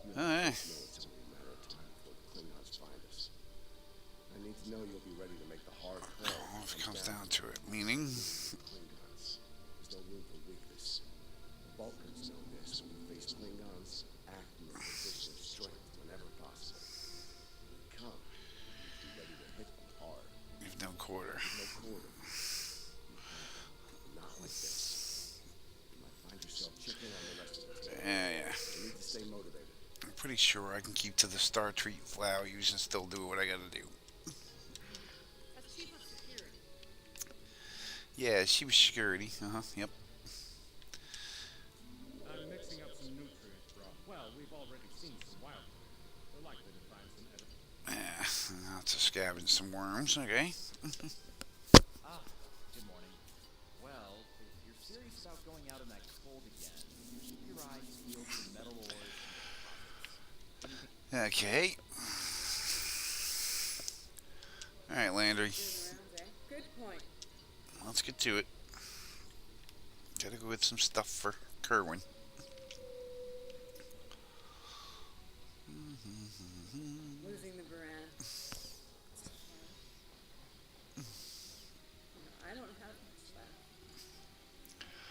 You Alright. know it's only a matter of time before the Klingons find us. I need to know you'll be ready to make the hard call. Oh, if it comes down to it, meaning Klingons. There's no room for weakness. The Vulcans know this. When we face Klingons, act in a position of strength whenever possible. When they come, be ready to hit them hard. we've no quarter. No quarter. Not like this. You might find yourself chipping on the rest of the team. Yeah. You need to stay motivated. I'm pretty sure I can keep to the Star Treat values and still do what I gotta do. That's chief of security. Yeah, she was security. Yep. I'm mixing up some nutrient broth. Well, we've already seen some wild. We're likely to find some edible. Yeah, now to scavenge some worms, okay. Ah, good morning. Well, if you're serious about going out in that cold again, keep your eyes peeled for metal ores and deposits. Okay. Alright, Landry. Doing the rounds, eh? Good point. Let's get to it. Gotta go get some stuff for Kerwin. Losing the Varan. I don't have much left.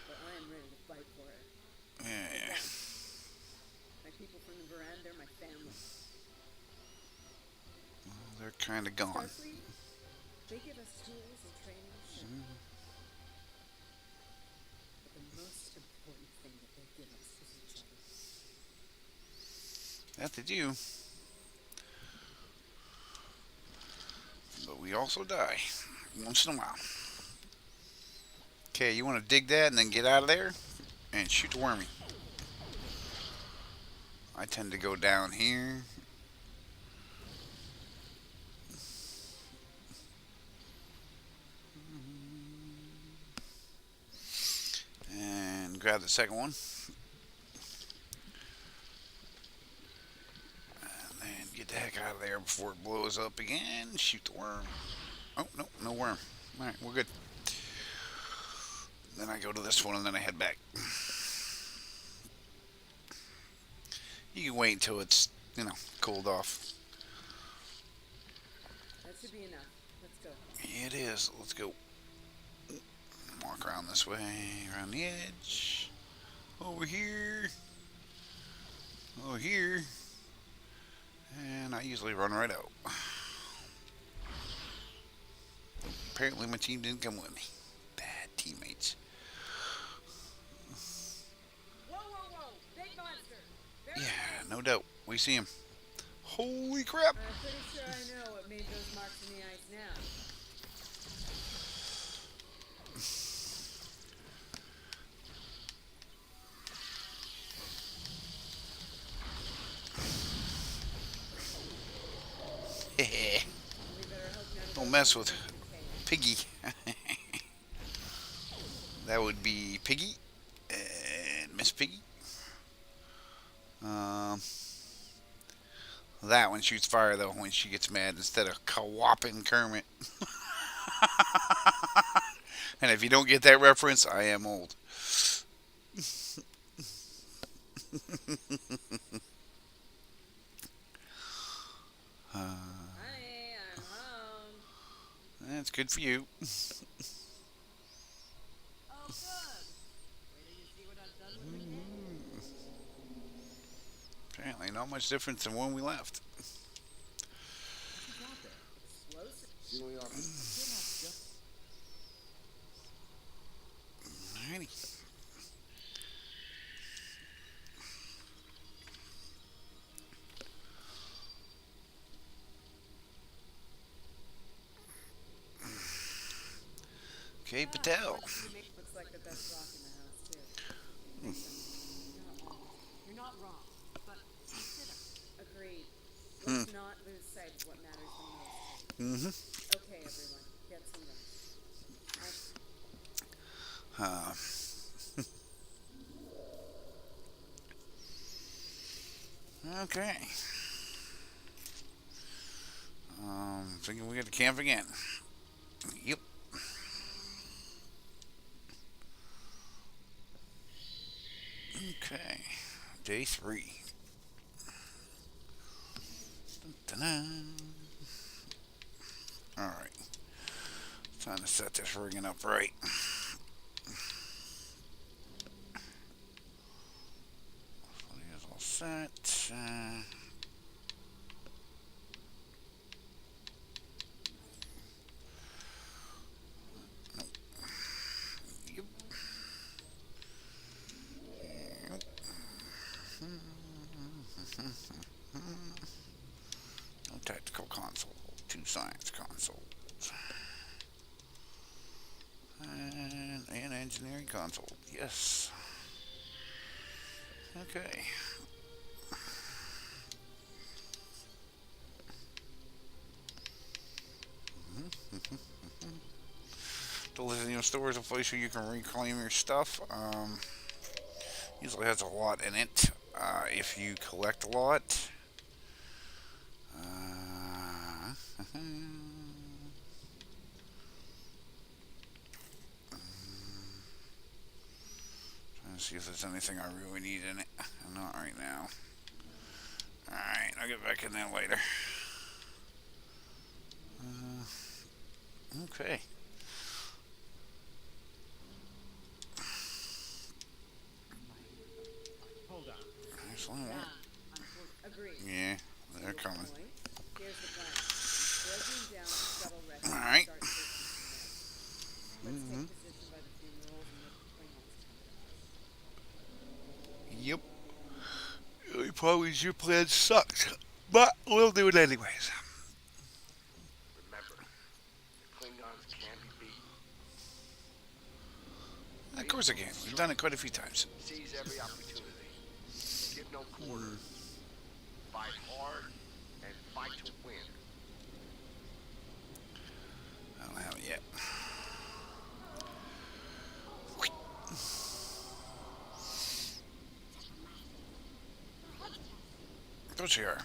But I am ready to fight for it. Yeah. My people from the Varan, they're my family. Well, they're kind of gone. Starfleet, they give us tools and training, sure. But the most important thing that they give us is each other. That they do. But we also die once in a while. Okay, you want to dig that and then get out of there and shoot the wormy. I tend to go down here. And grab the second one. And then get the heck out of there before it blows up again. Shoot the worm. Oh, no, no worm. Alright, we're good. Then I go to this one and then I head back. You can wait until it's, cooled off. That should be enough. Let's go. It is. Let's go. Walk around this way, around the edge. Over here. Over here. And I usually run right out. Apparently my team didn't come with me. Bad teammates. Whoa, whoa, whoa! Big monster! Yeah, no doubt. We see him. Holy crap! I'm pretty sure I know what made those marks in the ice now. Don't mess with Piggy. That would be Piggy and Miss Piggy. That one shoots fire though when she gets mad instead of co-oping Kermit. And if you don't get that reference, I am old. Honey, I'm home. That's good for you. Oh, good. Wait till you see what I've done with me. Apparently not much difference than when we left. Explosive. Seemingly off. Alrighty. Okay, Patel. Looks like the best rock in the house, too. You're not wrong, but consider. Agreed. Let's not lose sight of what matters the most. Mm-hmm. Okay, everyone. Get some rest. Okay. Thinking we got to camp again. Yep. Okay. Day 3. Dun-dun-dun. Alright. Time to set this rigging up right. Footing is all set. Yep. No tactical console. 2 science consoles. And an engineering console. Yes. Okay. The lithium store is a place where you can reclaim your stuff. Usually has a lot in it if you collect a lot. Trying to see if there's anything I really need in it. Not right now. Alright, I'll get back in there later. Okay. Hold on. There's only one. Agreed. Yeah, they're coming. Here's the plan. Breaking down the shuttle wreck. Alright. Start searching from there. Let's take position by the funerals and let the Klingons come to us. Yep. You probably your plan sucked, but we'll do it anyways. Remember, the Klingons can be beaten. Of course I can. We've done it quite a few times. Seize every opportunity. Give no quarter. Fight hard and fight to win. I don't have it yet. Those here.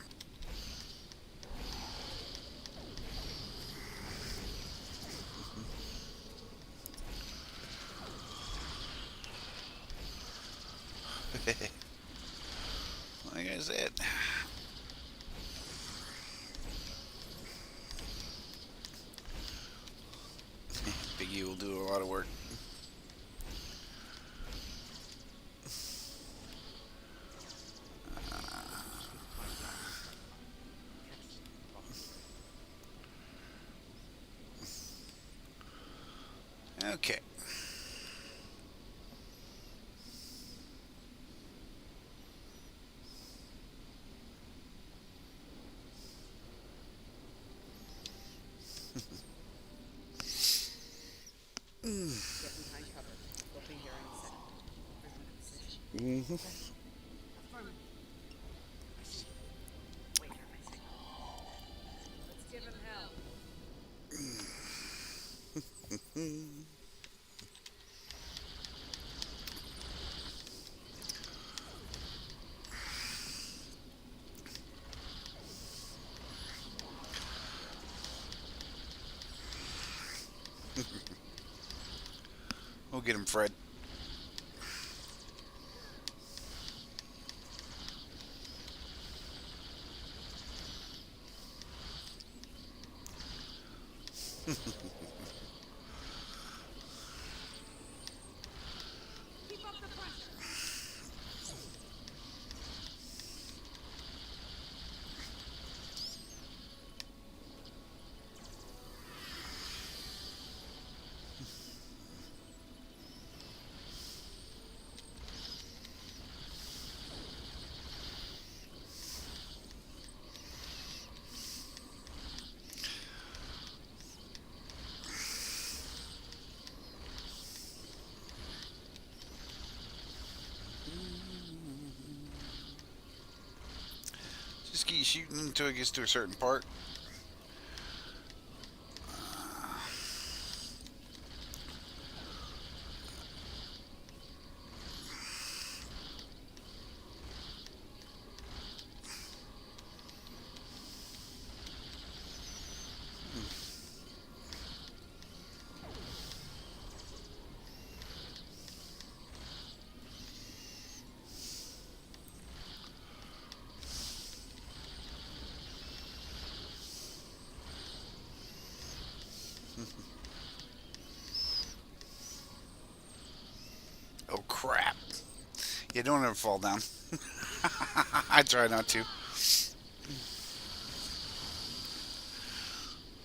Like I said. Biggie will do a lot of work. Okay. Get behind cover. We'll be here in a second. Everyone in position. Wait for my signal. Let's give him hell. We'll get him, Fred. Keep up the pressure. Just keep shooting until it gets to a certain part. Oh crap. Yeah, don't ever fall down. I try not to.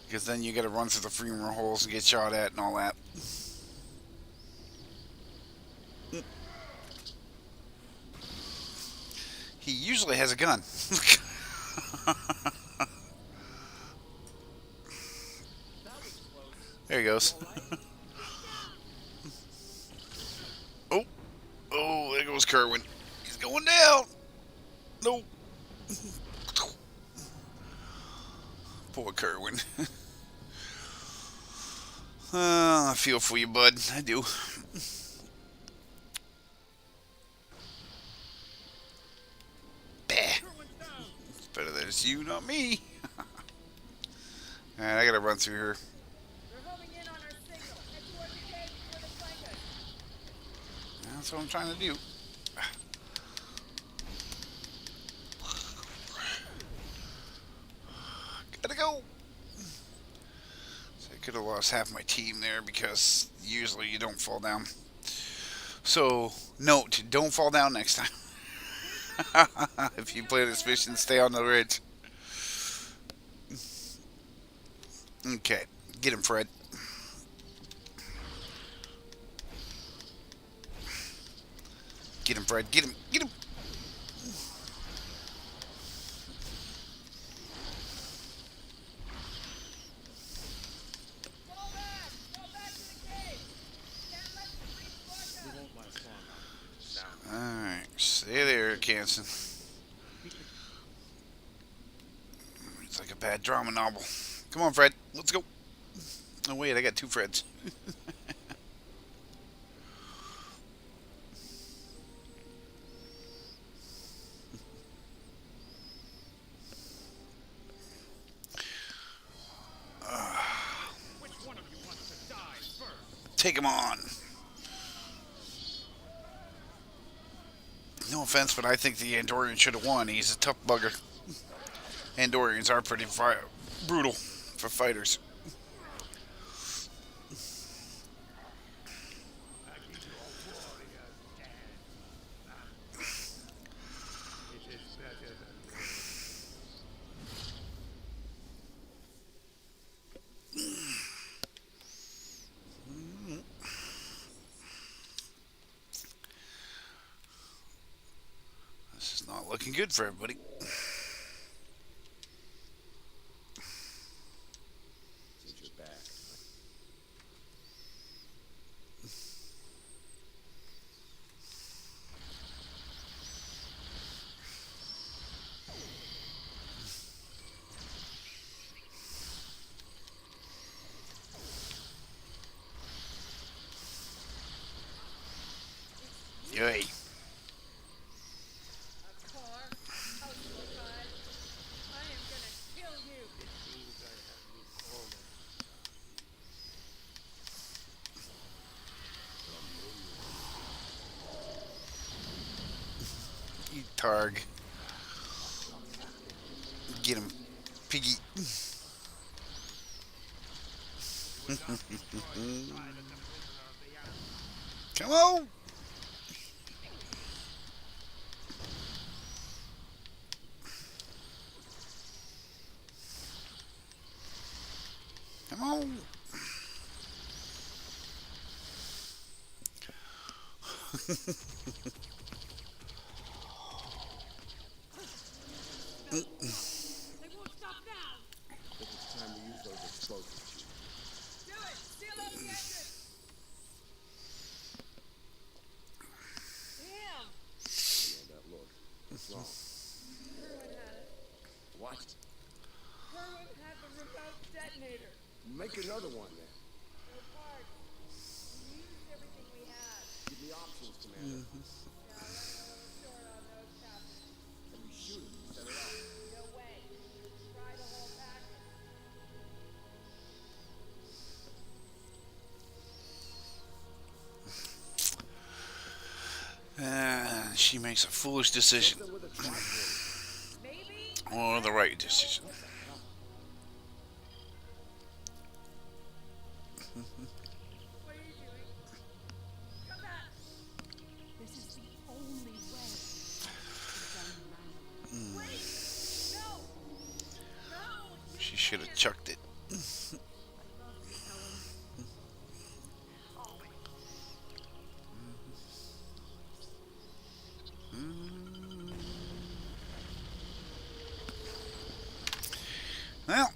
Because then you gotta run through the funeral holes and get shot at and all that. He usually has a gun. There he goes. Oh, oh, there goes Kerwin. He's going down. No. Poor Kerwin. I feel for you, bud. I do. Bah. It's better that it's you, not me. Alright, I gotta run through here. They're homing in on our signal. Head toward the cave before they flank us. That's what I'm trying to do. Gotta go. So I could have lost half my team there because usually you don't fall down. So, note, don't fall down next time. If you play this mission, stay on the ridge. Okay, get him, Fred. Get him, Fred. Get him. Get him. Fall back! Go back to the cave! Can't let the breach block We us! won't last long. Now, Alright, stay there, Canson. It's like a bad drama novel. Come on, Fred. Let's go. Oh, wait, I got two Freds. which one of you wants to die first? Take him on. No offense, but I think the Andorian should have won. He's a tough bugger. Andorians are pretty brutal for fighters. It is better than This is not looking good for everybody. since you're back. Yay. A car? Houseful car? I am gonna kill you! Means I have you almost. You targ. Get him, Piggy. Come on. Come on. They won't stop now! Think it's time to use those explosives. Do it! Seal up the engine! Damn! Yeah, that look. What's wrong? Kerwin had it. What? Kerwin had the remote detonator. Make another one then. No parts. We used everything we had. Give me options, Commander. Yeah, I'm running a little short on those, Captain. Can we shoot it? Set it off. No way. Try the whole package. She makes a foolish decision. Something with a tricorder. Maybe? Or the right decision. What are you doing? Come back! This is the only way. It's done manually. Wait! No! No! She should have chucked it. Well,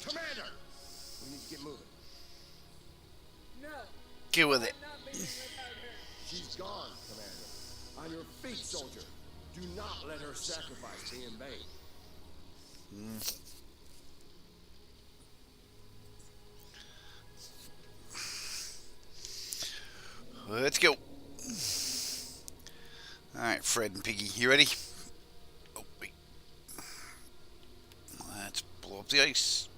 Commander! We need to get moving. No, get with it. not leaving without her. She's gone, Commander. On your feet, soldier. Do not let her sacrifice be in vain. Let's go. Alright, Fred and Piggy, you ready? Oh, wait. Let's blow up the ice.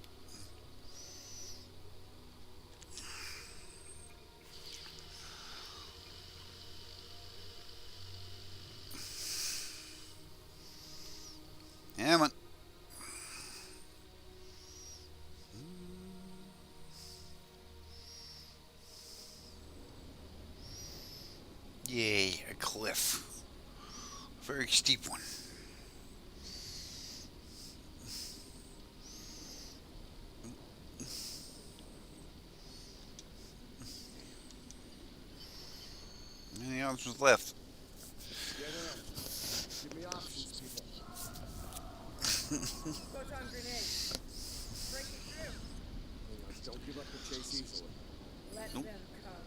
Yeah, man. Yay, a cliff. Very steep one. Anything else was left? Get in. Give me options, people. Photon grenade. Breaking through. Don't give up the chase easily. Let them come.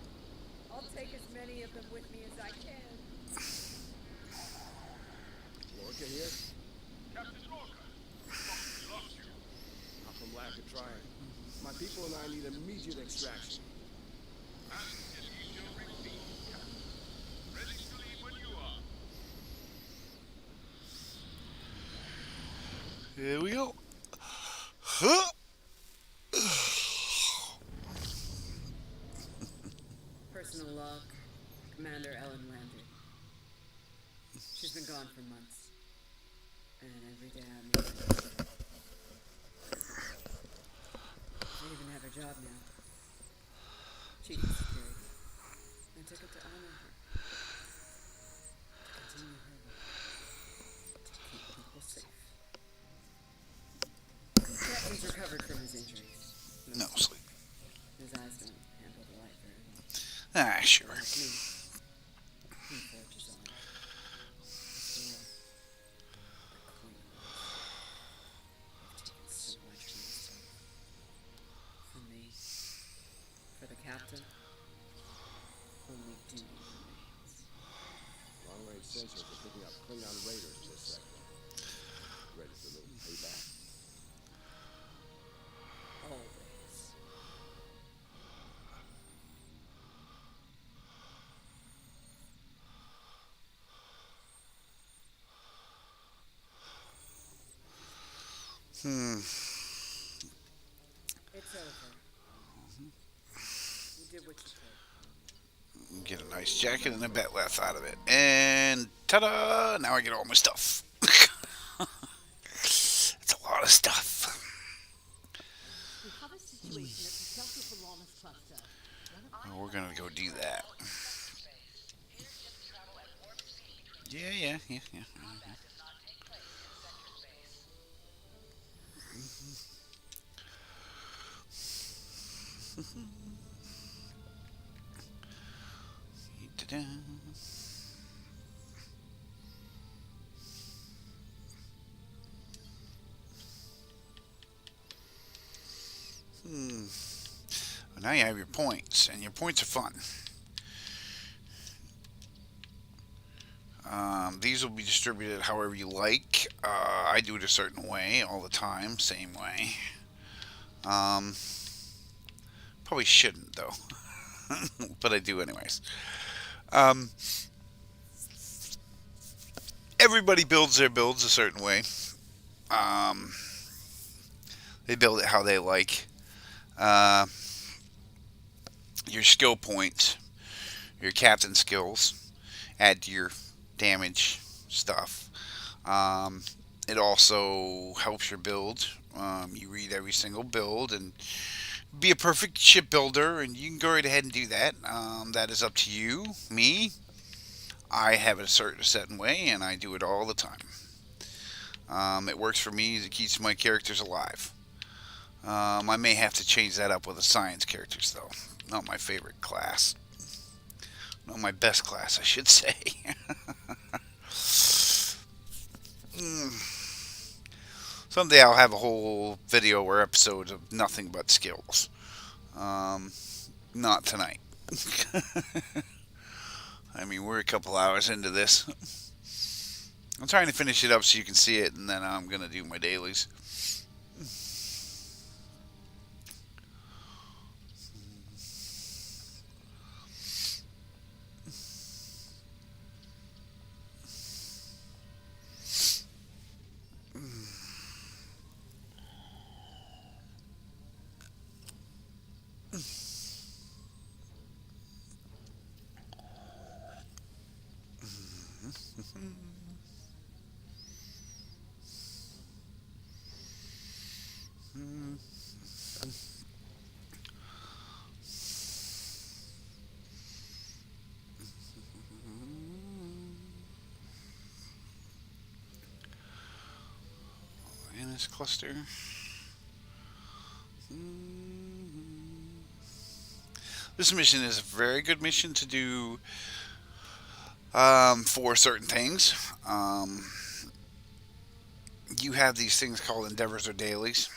I'll take as many of them with me as I can. Lorca here? Captain Lorca, we lost you. Not from lack of trying. My people and I need immediate extraction. And is he still repeat, Captain? Ready to leave when you are. Here we go. Huh? Personal log, Commander Ellen Landry. She's been gone for months. And every day I'm leaving. I even have her job now. Chief of Security. I took it to honor her. To continue her work. To keep people safe. Captain's recovered from his injuries. No sleep. His eyes don't handle the light very well. Ah, sure. Like me. He forges on. Still, the Klingons have taken so much from this town. For me, for the captain, only duty remains. Long-range sensors are picking up Klingon raiders in this sector. Ready for a little payback? Always. It's over. You did what you could. Get a nice jacket and a batleth out of it. And ta-da! Now I get all my stuff. It's a lot of stuff. We have a situation at the Delta Piranhas cluster. Well, we're gonna go do that. Yeah. Ta-da. Well, now you have your points, and your points are fun. These will be distributed however you like. I do it a certain way all the time, same way. Probably shouldn't though, but I do anyways. Everybody builds their builds a certain way. They build it how they like. Your skill points, your captain skills, add to your damage stuff. It also helps your build. You read every single build and be a perfect shipbuilder, and you can go right ahead and do that. That is up to you. Me, I have it a certain way, and I do it all the time. It works for me. It keeps my characters alive. I may have to change that up with the science characters, though. Not my favorite class. Not my best class, I should say. Someday I'll have a whole video or episode of nothing but skills. Not tonight. I mean, we're a couple hours into this. I'm trying to finish it up so you can see it, and then I'm going to do my dailies. In this cluster. This mission is a very good mission to do for certain things. You have these things called endeavors or dailies,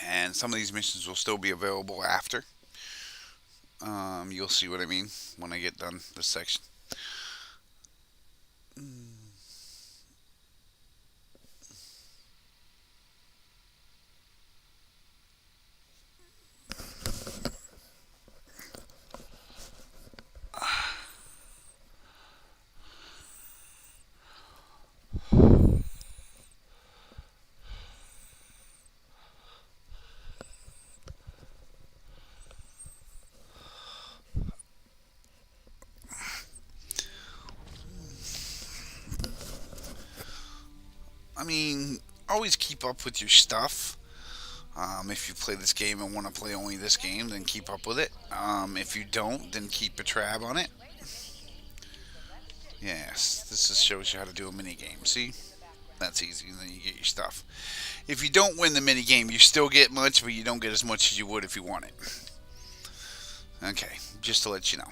and some of these missions will still be available after. You'll see what I mean when I get done this section. I mean, always keep up with your stuff. If you play this game and want to play only this game, then keep up with it. If you don't, then keep a tab on it. Yes, this just shows you how to do a mini game. See? That's easy, and then you get your stuff. If you don't win the mini game, you still get much, but you don't get as much as you would if you won it. Okay, just to let you know.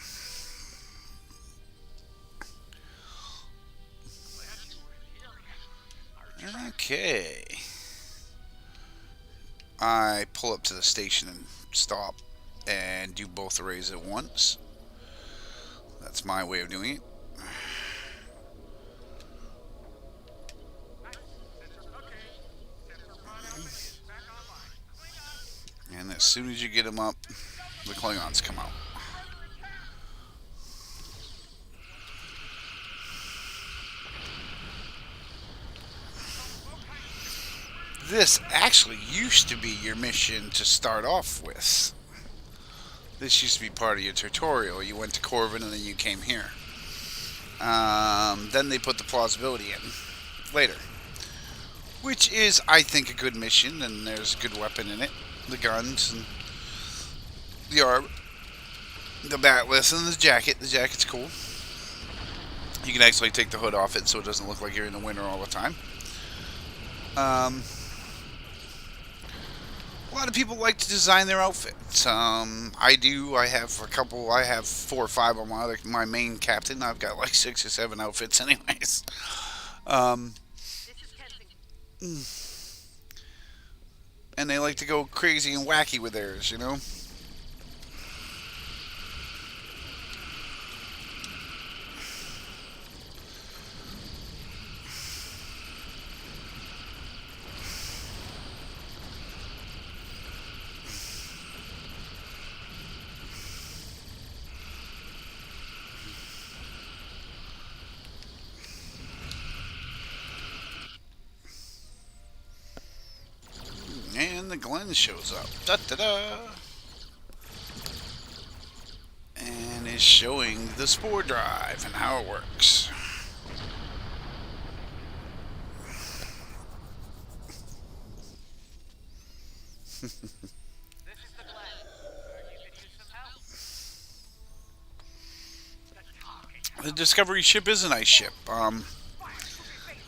Okay. I pull up to the station and stop and do both arrays at once. That's my way of doing it. And as soon as you get them up, the Klingons come out. This actually used to be your mission to start off with. This used to be part of your tutorial. You went to Corvin and then you came here. Then they put the plausibility in later, which is, I think, a good mission, and there's a good weapon in it. The guns and the arm, the batless, and the jacket. The jacket's cool. You can actually take the hood off it so it doesn't look like you're in the winter all the time. A lot of people like to design their outfits. I do. I have a couple. I have 4 or 5 on my main captain. I've got like 6 or 7 outfits, anyways. And they like to go crazy and wacky with theirs, you know. And the Glenn shows up. Da-da-da! And is showing the spore drive and how it works. This is the Glen. You could use some help. The Discovery ship is a nice ship.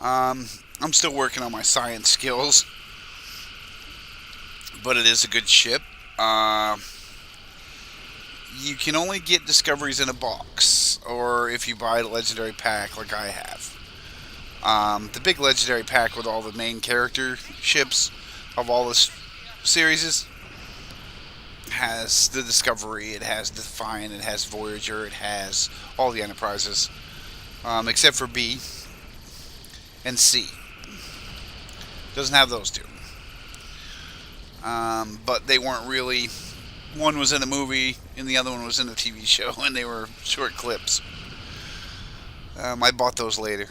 I'm still working on my science skills, but it is a good ship. You can only get Discoveries in a box, or if you buy the Legendary Pack like I have. The big Legendary Pack with all the main character ships of all the series has the Discovery, it has the Defiant, it has Voyager, it has all the Enterprises, except for B. and C. Doesn't have those two. But they weren't really. One was in a movie, and the other one was in a TV show, and they were short clips. I bought those later.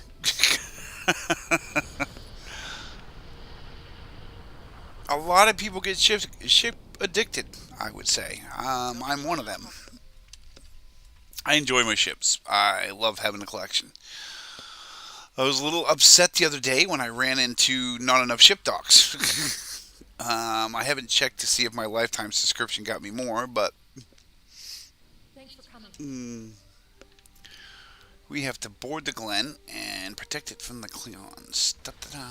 A lot of people get ship addicted, I would say. I'm one of them. I enjoy my ships. I love having a collection. I was a little upset the other day when I ran into not enough ship docks. I haven't checked to see if my lifetime subscription got me more, but Thanks for coming. We have to board the Glen and protect it from the Klingons. Da-da-da.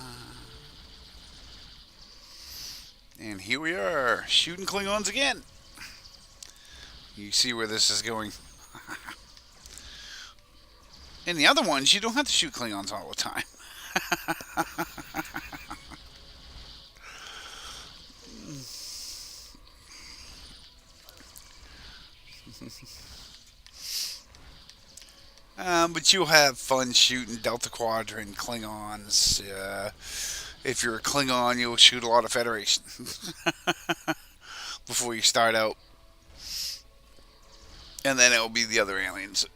And here we are, shooting Klingons again. You see where this is going. In the other ones, you don't have to shoot Klingons all the time. But you'll have fun shooting Delta Quadrant Klingons. If you're a Klingon, you'll shoot a lot of Federation before you start out. And then it'll be the other aliens.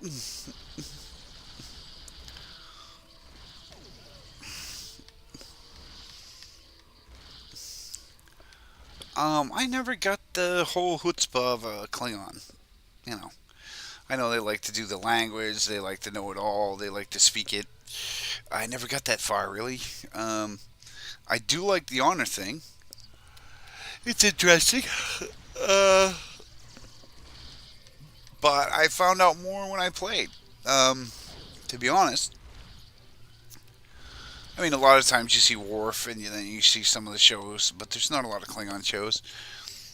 I never got the whole chutzpah of a Klingon. You know, I know they like to do the language, they like to know it all, they like to speak it. I never got that far, really. I do like the honor thing. It's interesting. But I found out more when I played. To be honest. I mean, a lot of times you see Worf, and then you see some of the shows, but there's not a lot of Klingon shows.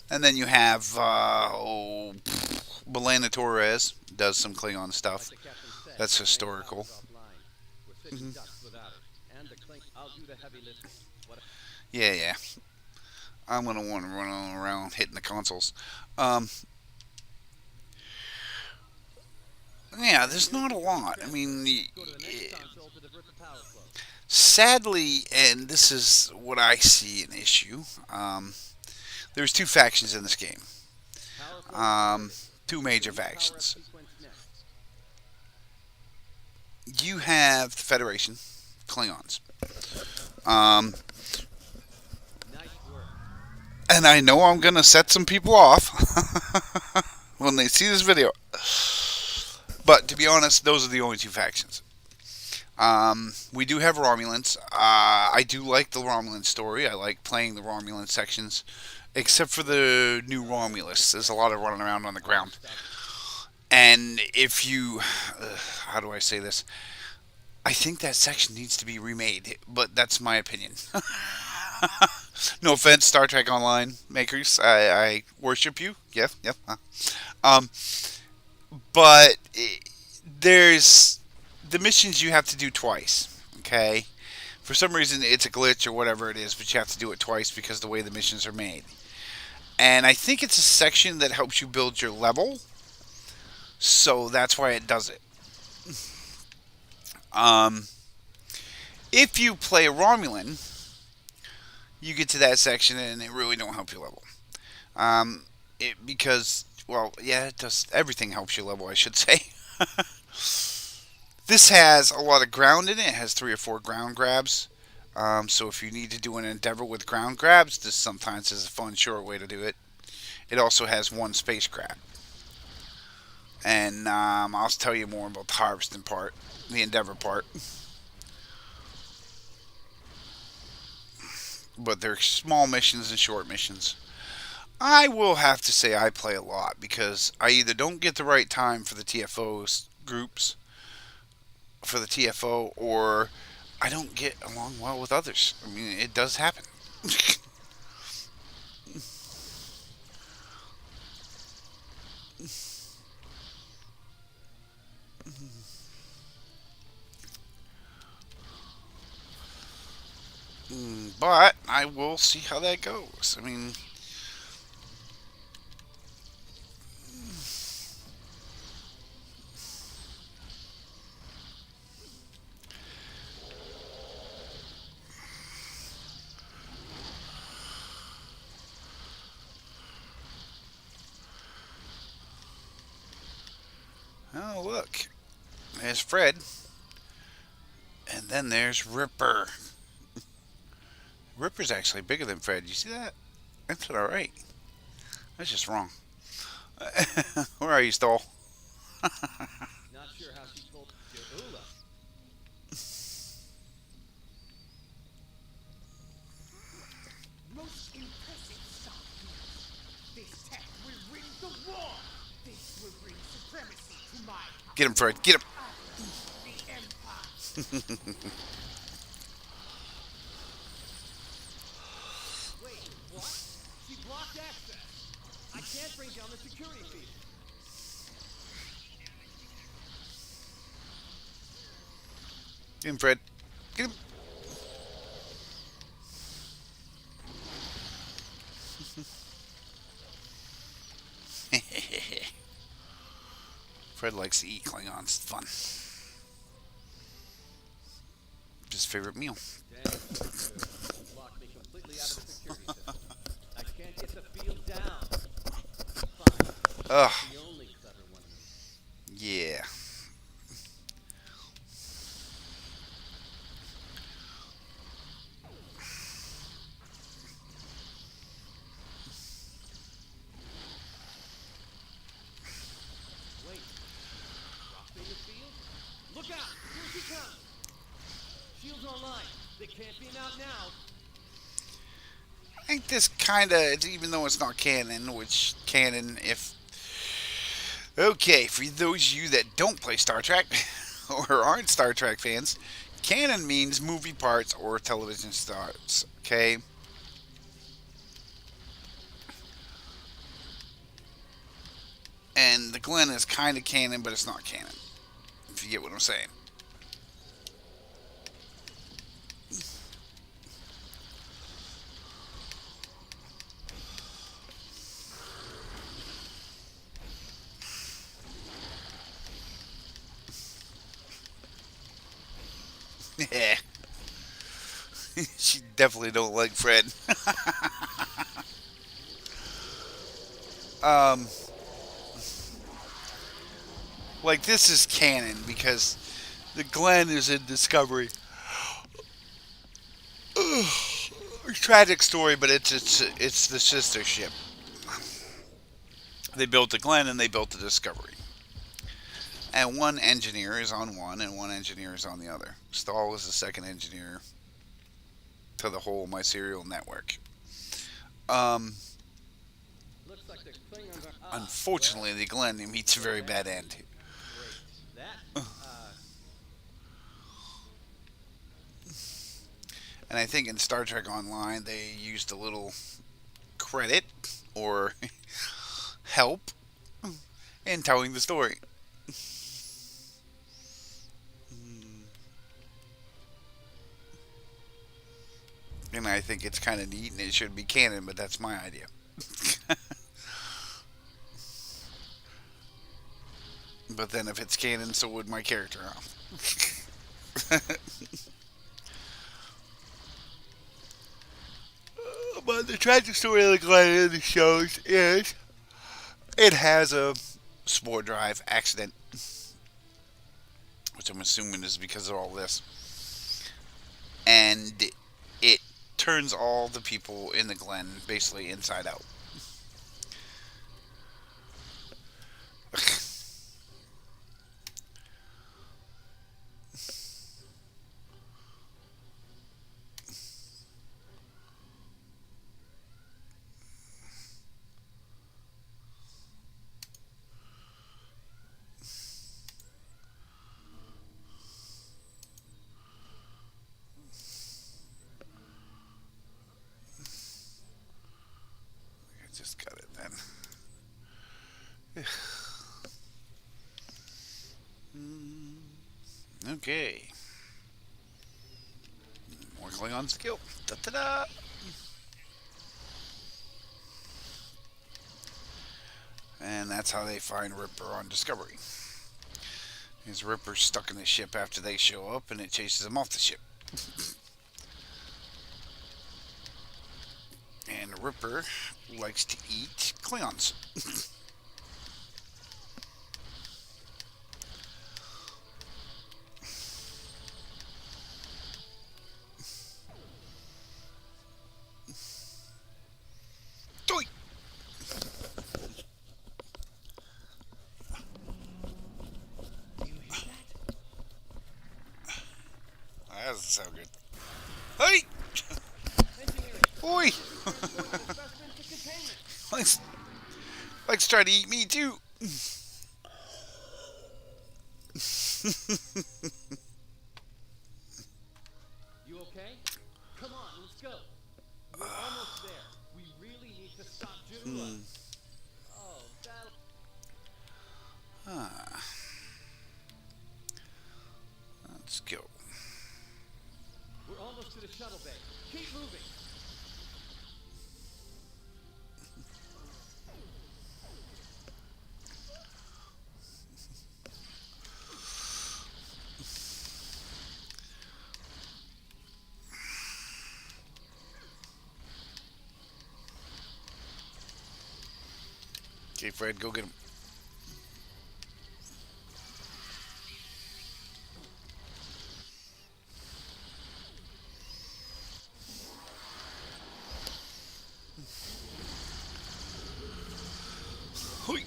And then you have, Belana Torres does some Klingon stuff. That's historical. Yeah. I'm going to want to run around hitting the consoles. Yeah, there's not a lot. I mean, sadly, and this is what I see an issue, there's two factions in this game. Two major factions. You have the Federation, Klingons. And I know I'm going to set some people off when they see this video. But to be honest, those are the only two factions. We do have Romulans. I do like the Romulan story. I like playing the Romulan sections. Except for the new Romulus. There's a lot of running around on the ground. And if you... how do I say this? I think that section needs to be remade. But that's my opinion. No offense, Star Trek Online makers. I worship you. Yep. But there's the missions you have to do twice. Okay? For some reason, it's a glitch or whatever it is, but you have to do it twice because of the way the missions are made. And I think it's a section that helps you build your level. So that's why it does it. If you play a Romulan, you get to that section and it really don't help your level. Because, well, yeah, it does. Everything helps your level, I should say. This has a lot of ground in it. It has 3 or 4 ground grabs. So if you need to do an endeavor with ground grabs, this sometimes is a fun, short way to do it. It also has 1 space grab. And I'll tell you more about the harvesting part, the endeavor part. But they're small missions and short missions. I will have to say I play a lot because I either don't get the right time for the TFO groups, for the TFO, or I don't get along well with others. I mean, it does happen. But I will see how that goes. I mean, Oh, look. There's Fred. And then there's Ripper. Ripper's actually bigger than Fred. You see that? That's alright. That's just wrong. Where are you, Stall? Not sure how she told Ula. Most impressive stuff. This tech will win the war. This will bring supremacy to my Get him, Fred. Get him. the empire. Wait, what? She blocked access. I can't bring down the security feed. Get him, Fred. Get him. Fred likes to eat Klingons. It's fun. His favorite meal. Damn, blocked me completely out of the security system. I can't get the field down. Fine. Ugh. The only clever one. Yeah. Wait. Dropping the field? Look out! Here she comes! Shield's online. They can't beam out now. I think this kind of, even though it's not canon, which canon, if... Okay, for those of you that don't play Star Trek, or aren't Star Trek fans, canon means movie parts or television stars, okay? And the Glen is kind of canon, but it's not canon, if you get what I'm saying. Yeah. She definitely don't like Fred. Like this is canon because the Glen is in Discovery. Tragic story, but it's the sister ship. They built the Glen and they built the Discovery. And one engineer is on one and one engineer is on the other. Stahl is the second engineer to the whole My Serial network. Looks like the Klingons are... Unfortunately, the Glen meets a very bad end. That, And I think in Star Trek Online they used a little credit or help in telling the story. And I think it's kind of neat and it should be canon, but that's my idea. But then if it's canon, so would my character. But the tragic story of the Glen in the shows is it has a spore drive accident, which I'm assuming is because of all this. And it turns all the people in the Glen basically inside out. Just got it then. Okay. More Klingon skill. Da-da-da! And that's how they find Ripper on Discovery. His Ripper's stuck in the ship after they show up, and it chases him off the ship. And Ripper likes to eat Klingons. Hey! Oi! Specimen to containment. Likes trying to eat me too. You okay? Come on, let's go. We're almost there. We really need to stop Jirua. Oh, that. Let's go. We're almost to the shuttle bay. Keep moving. Okay, Fred, go get him. Hoi.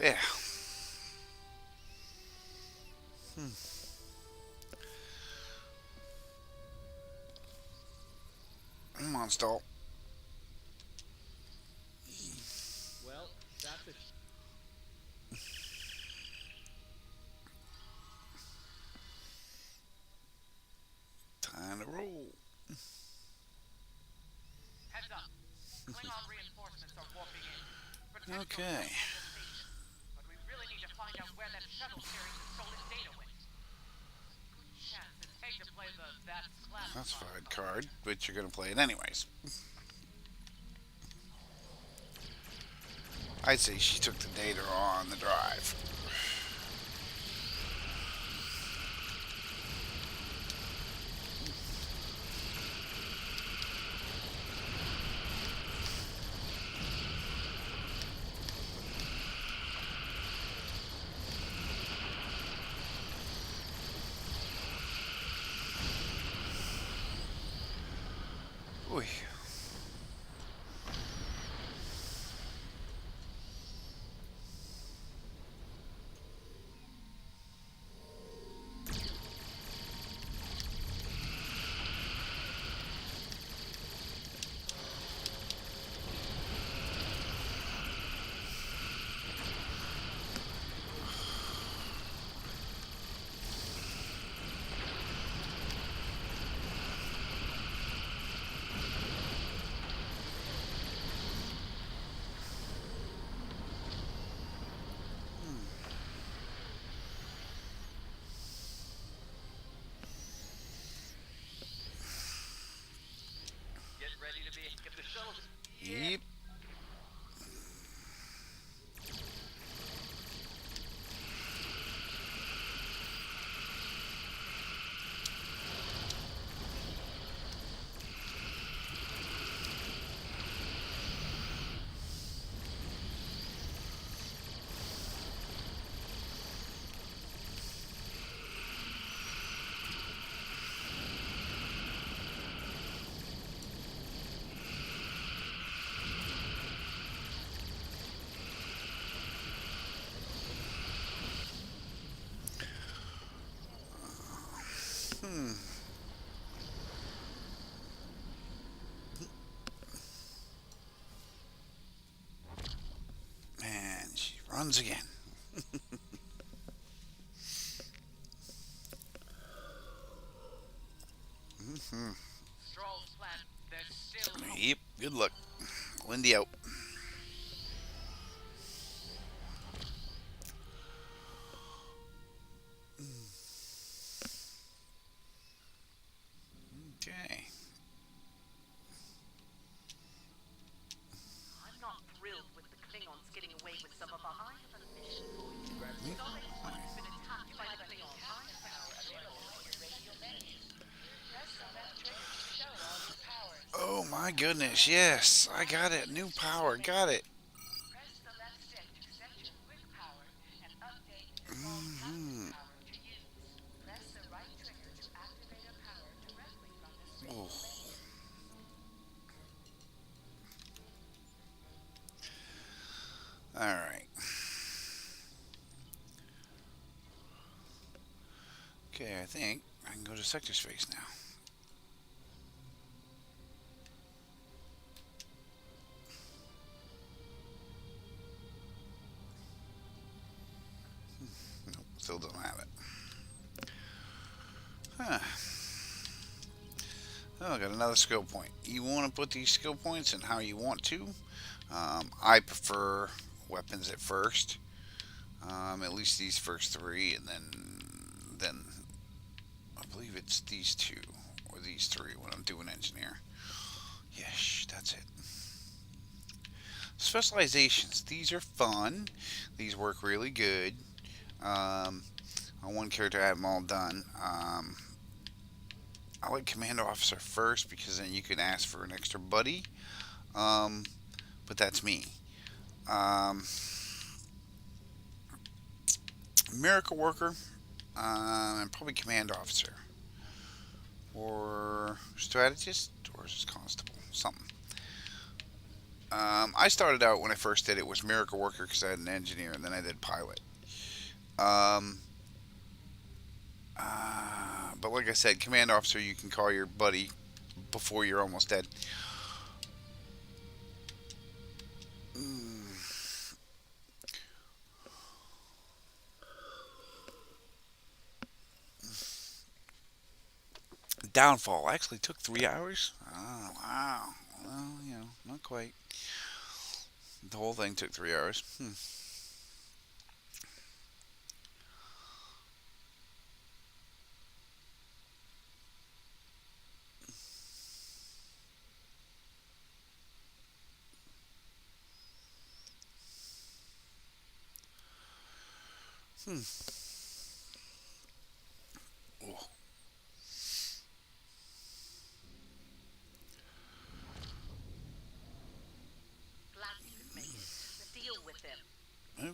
Yeah. Come on, stall. Well, that's a. Time to roll. Heads up. Klingon reinforcements are warping in. Protect Okay. the station. But we really need to find out where that shuttle carrying the stolen data went. Good chance it's take to play the that's classified. Classified card, but you're gonna play it anyways. I'd say she took the data on the drive. Oy. Get ready to be if the shuttle. Yep. And she runs again. Stroll's plan, there's still hope. Yep. Good luck. Lindy out. Okay. I'm not thrilled with the Klingons getting away with some of our mission for you. Sorry. my goodness, yes. I got it. New power. Got it. Mhm. Oh. Alright. Okay, I think I can go to sector space now. Nope, still don't have it. Huh. Oh, I got another skill point. You want to put these skill points in how you want to. I prefer weapons at first. At least these first three, and then I believe it's these two or these three when I'm doing engineer. Yes, that's it. Specializations. These are fun. These work really good. On one character, I have them all done. I like Commando Officer first because then you can ask for an extra buddy. But that's me. Miracle Worker, and probably Command Officer. Or Strategist, or just Constable, something. I started out when I first did it was Miracle Worker because I had an engineer, and then I did Pilot. But like I said, Command Officer, you can call your buddy before you're almost dead. Downfall actually took 3 hours. Oh, wow. Well, you know, not quite. The whole thing took 3 hours. Oh.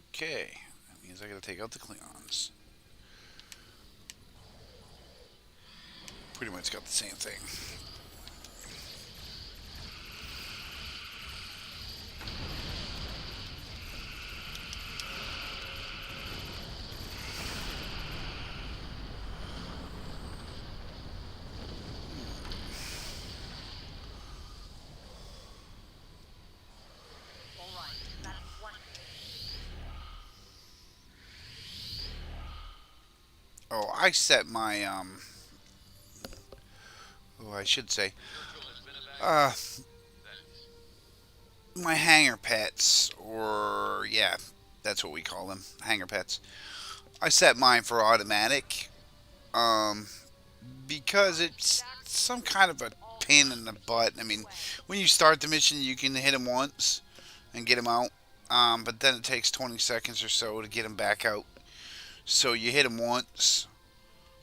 Okay, that means I gotta take out the Klingons. Pretty much got the same thing. Oh, I set my I should say my hangar pets, or yeah, that's what we call them, hangar pets. I set mine for automatic, because it's some kind of a pain in the butt. I mean, when you start the mission, you can hit them once and get them out, but then it takes 20 seconds or so to get them back out. So you hit them once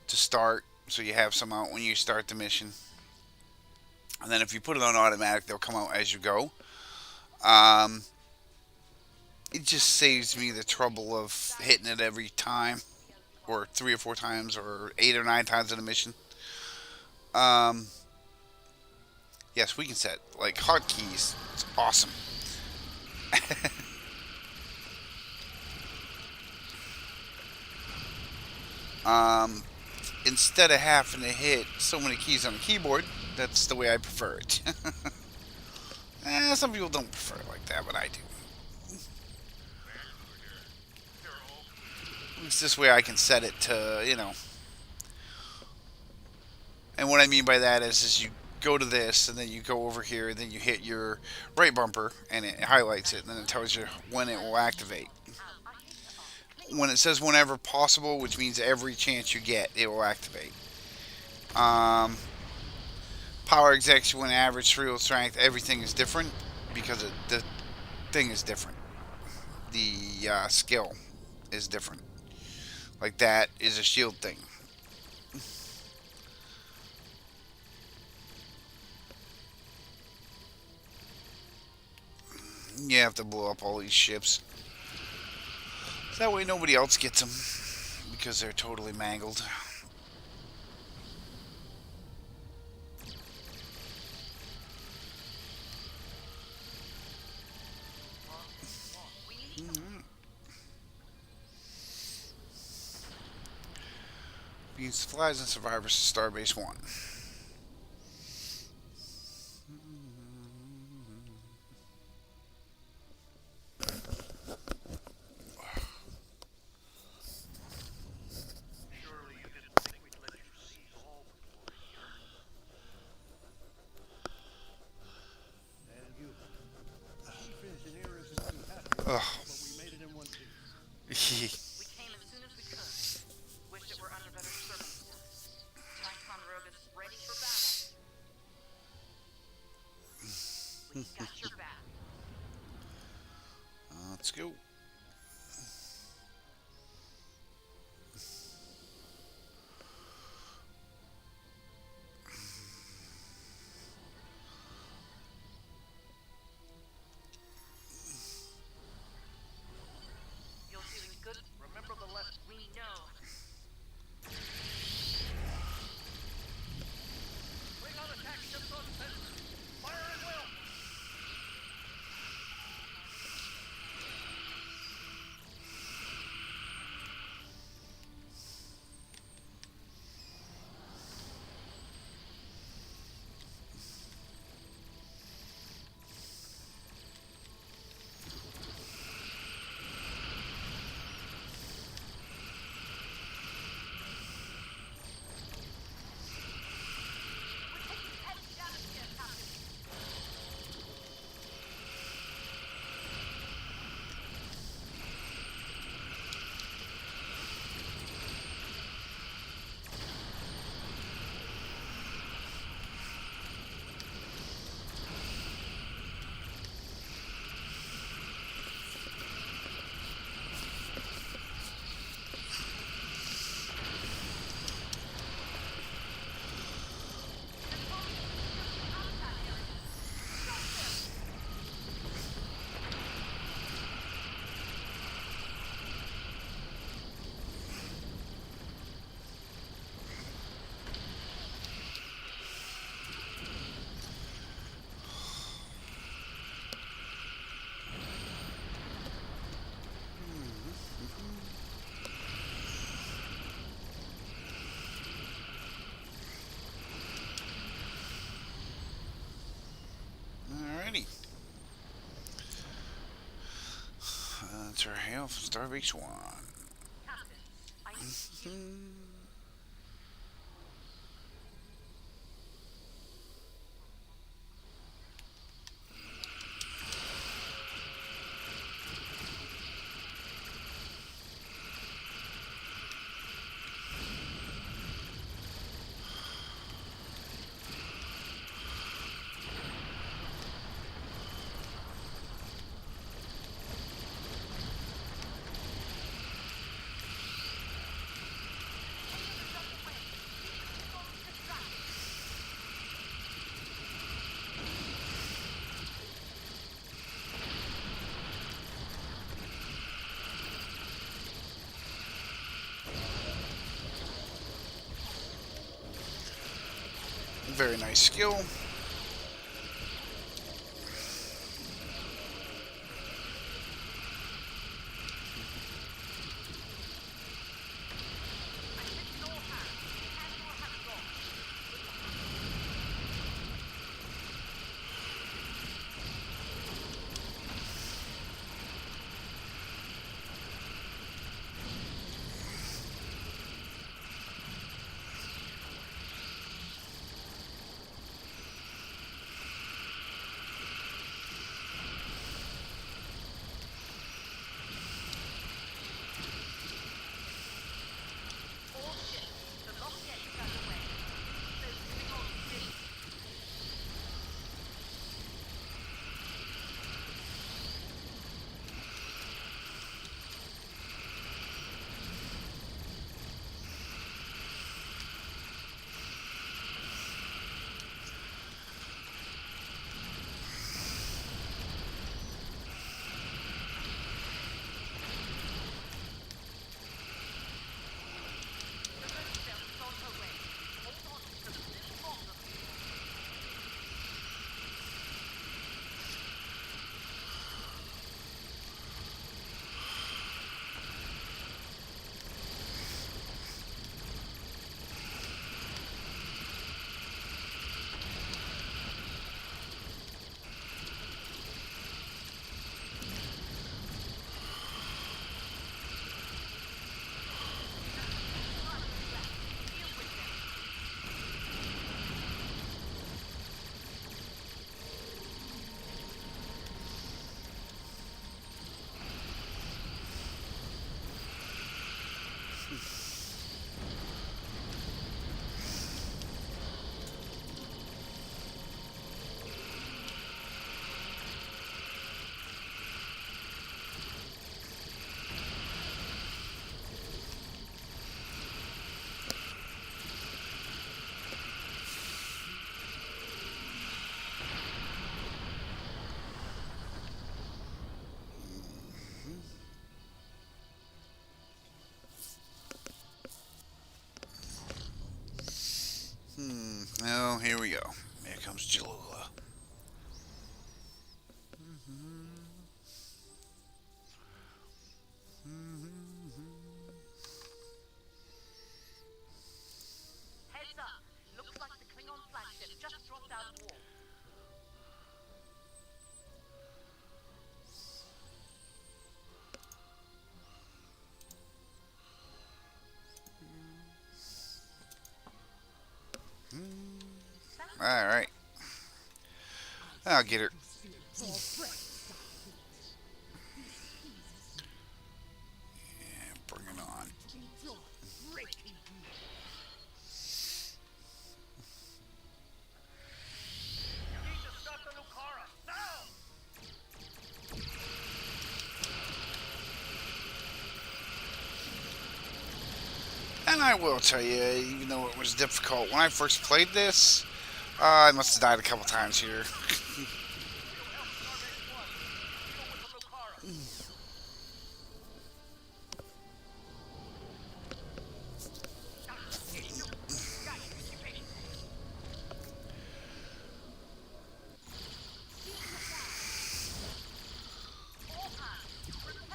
to start, so you have some out when you start the mission. And then if you put it on automatic, they'll come out as you go. It just saves me the trouble of hitting it every time, or 3 or 4 times, or 8 or 9 times in a mission. Yes, we can set like hotkeys. It's awesome. Instead of having to hit so many keys on the keyboard, that's the way I prefer it. Some people don't prefer it like that, but I do. It's this way I can set it to, you know. And what I mean by that is you go to this, and then you go over here, and then you hit your right bumper, and it highlights it, and then it tells you when it will activate. When it says whenever possible, which means every chance you get, it will activate. Power execution, average, real strength, everything is different because the thing is different. The skill is different. Like that is a shield thing. You have to blow up all these ships. That way nobody else gets them because they're totally mangled. Being supplies and survivors to Starbase 1. Surely you didn't think we'd let you see all the glory here. And you. Chief engineer isn't too happy, Ugh. but we made it in one piece. We came as soon as we could. Wished it were under better circumstances. Ticonderoga is ready for battle. We got your back. Let's go. You're feeling good? Remember the lesson. We know. Klingon attack ships on center. Fire at will. Alrighty. That's our hail from Starbase 1. Captain, I need you. Very nice skill. comes Jalula. Heads up. Looks like the Klingon flagship just dropped out of war. Alright. I'll get her. Yeah, bring it on. You need to stop the Lucara now. And I will tell you, even though it was difficult, when I first played this, I must have died a couple times here.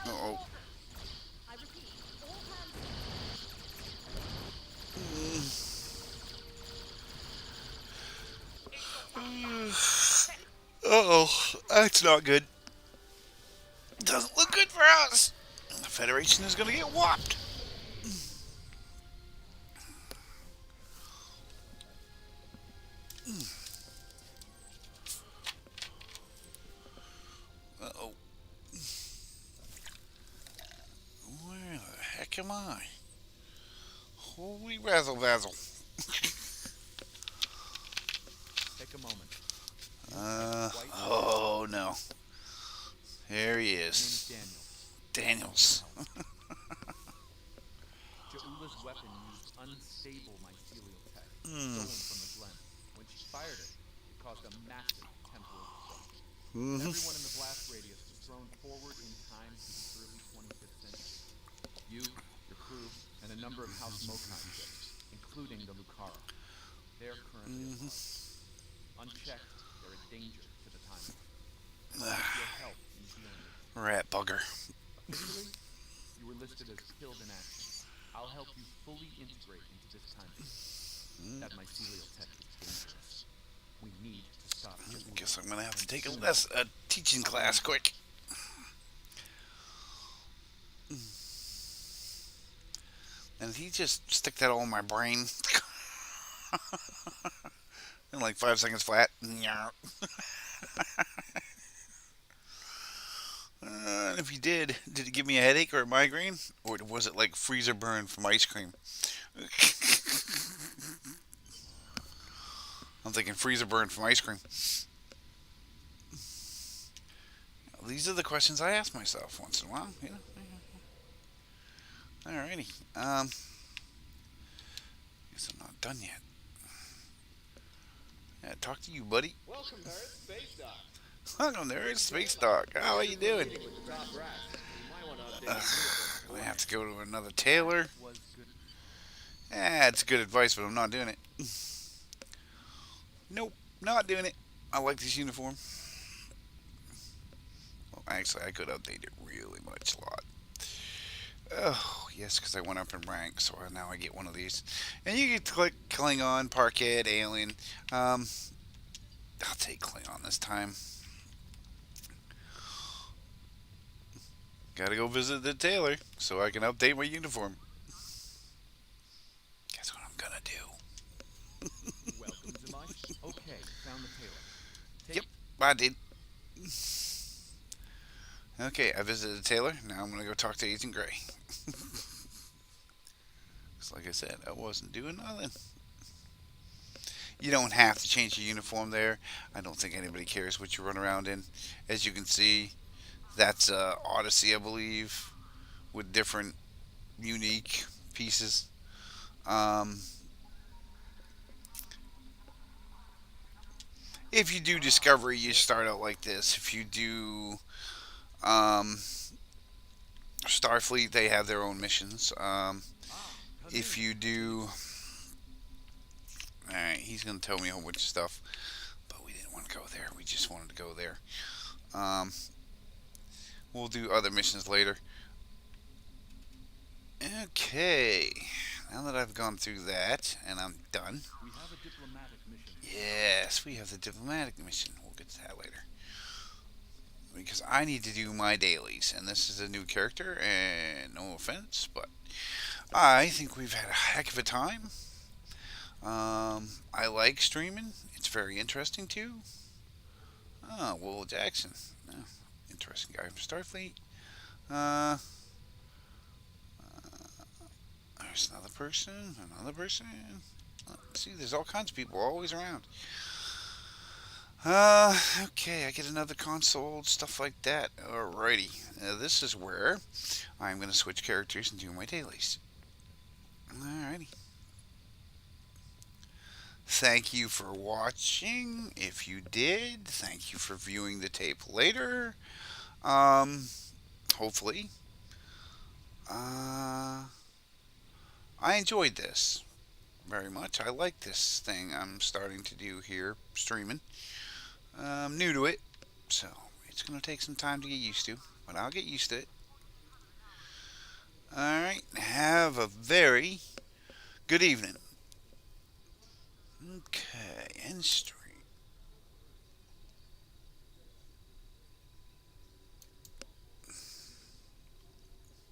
Uh-oh. I repeat, all hands. Uh-oh. That's not good. Doesn't look good for us. The Federation is going to get whopped. Uh-oh. Where the heck am I? Holy razzle dazzle. Take a moment. Oh no. There he His name is. is Daniel. Daniels. Ja'ula's weapon used unstable mycelial tech, Hmm. stolen from the Glen. When she fired it, it caused a massive temporal disruption. Mhm. Everyone in the blast radius was thrown forward in time to the early 25th century. You, your crew, and a number of House Mokai ships, including the Lucara. They're currently apart. Unchecked, they're a danger to the timeline. I need your help in dealing with them. Rat bugger. Officially, you were listed as killed in action. I'll help you fully integrate into this time. That mycelial tech is dangerous. We need to stop Ja'ula. Guess I'm gonna have to take a teaching class quick. And he just stick that all in my brain. In like 5 seconds flat. And if he did it give me a headache or a migraine? Or was it like freezer burn from ice cream? I'm thinking freezer burn from ice cream. These are the questions I ask myself once in a while, you know. Alrighty. Guess I'm not done yet. Yeah, talk to you, buddy. Welcome, Earth Space Dock. Welcome to Earth Space Dock. How are you doing? Meeting with the top brass. You might want to update your uniform. I have to go to another tailor. Was good. It's good advice, but I'm not doing it. Nope, not doing it. I like this uniform. Well, actually, I could update it really much a lot. Oh, yes, because I went up in rank, so now I get one of these. And you can click Klingon, Parkhead, Alien. I'll take Klingon this time. Gotta go visit the tailor so I can update my uniform. Guess what I'm gonna do? Welcome to my... Okay, found the tailor. Yep, I did. Okay, I visited the tailor. Now I'm gonna go talk to Agent Gray. Just like I said, I wasn't doing nothing. You don't have to change your uniform there. I don't think anybody cares what you run around in. As you can see, that's Odyssey, I believe, with different unique pieces. If you do Discovery, you start out like this. If you do Starfleet, they have their own missions. If you do... Alright, he's going to tell me a whole bunch of stuff. But to go there. We just wanted to go there. We'll do other missions later. Okay. Now that I've gone through that and I'm done. We have a diplomatic mission. Yes, we have the diplomatic mission. We'll get to that later. Because I need to do my dailies. And this is a new character. And no offense, but I think we've had a heck of a time. I like streaming. It's very interesting too. Oh, Will Jackson. Oh, interesting guy from Starfleet. There's another person. See, there's all kinds of people always around. Okay, I get another console, stuff like that. Alrighty. This is where I'm going to switch characters and do my dailies. Alrighty. Thank you for watching. If you did, thank you for viewing the tape later. Hopefully. I enjoyed this very much. I like this thing I'm starting to do here, streaming. I'm new to it, so it's going to take some time to get used to, but I'll get used to it. Alright, have a very good evening. Okay, end stream.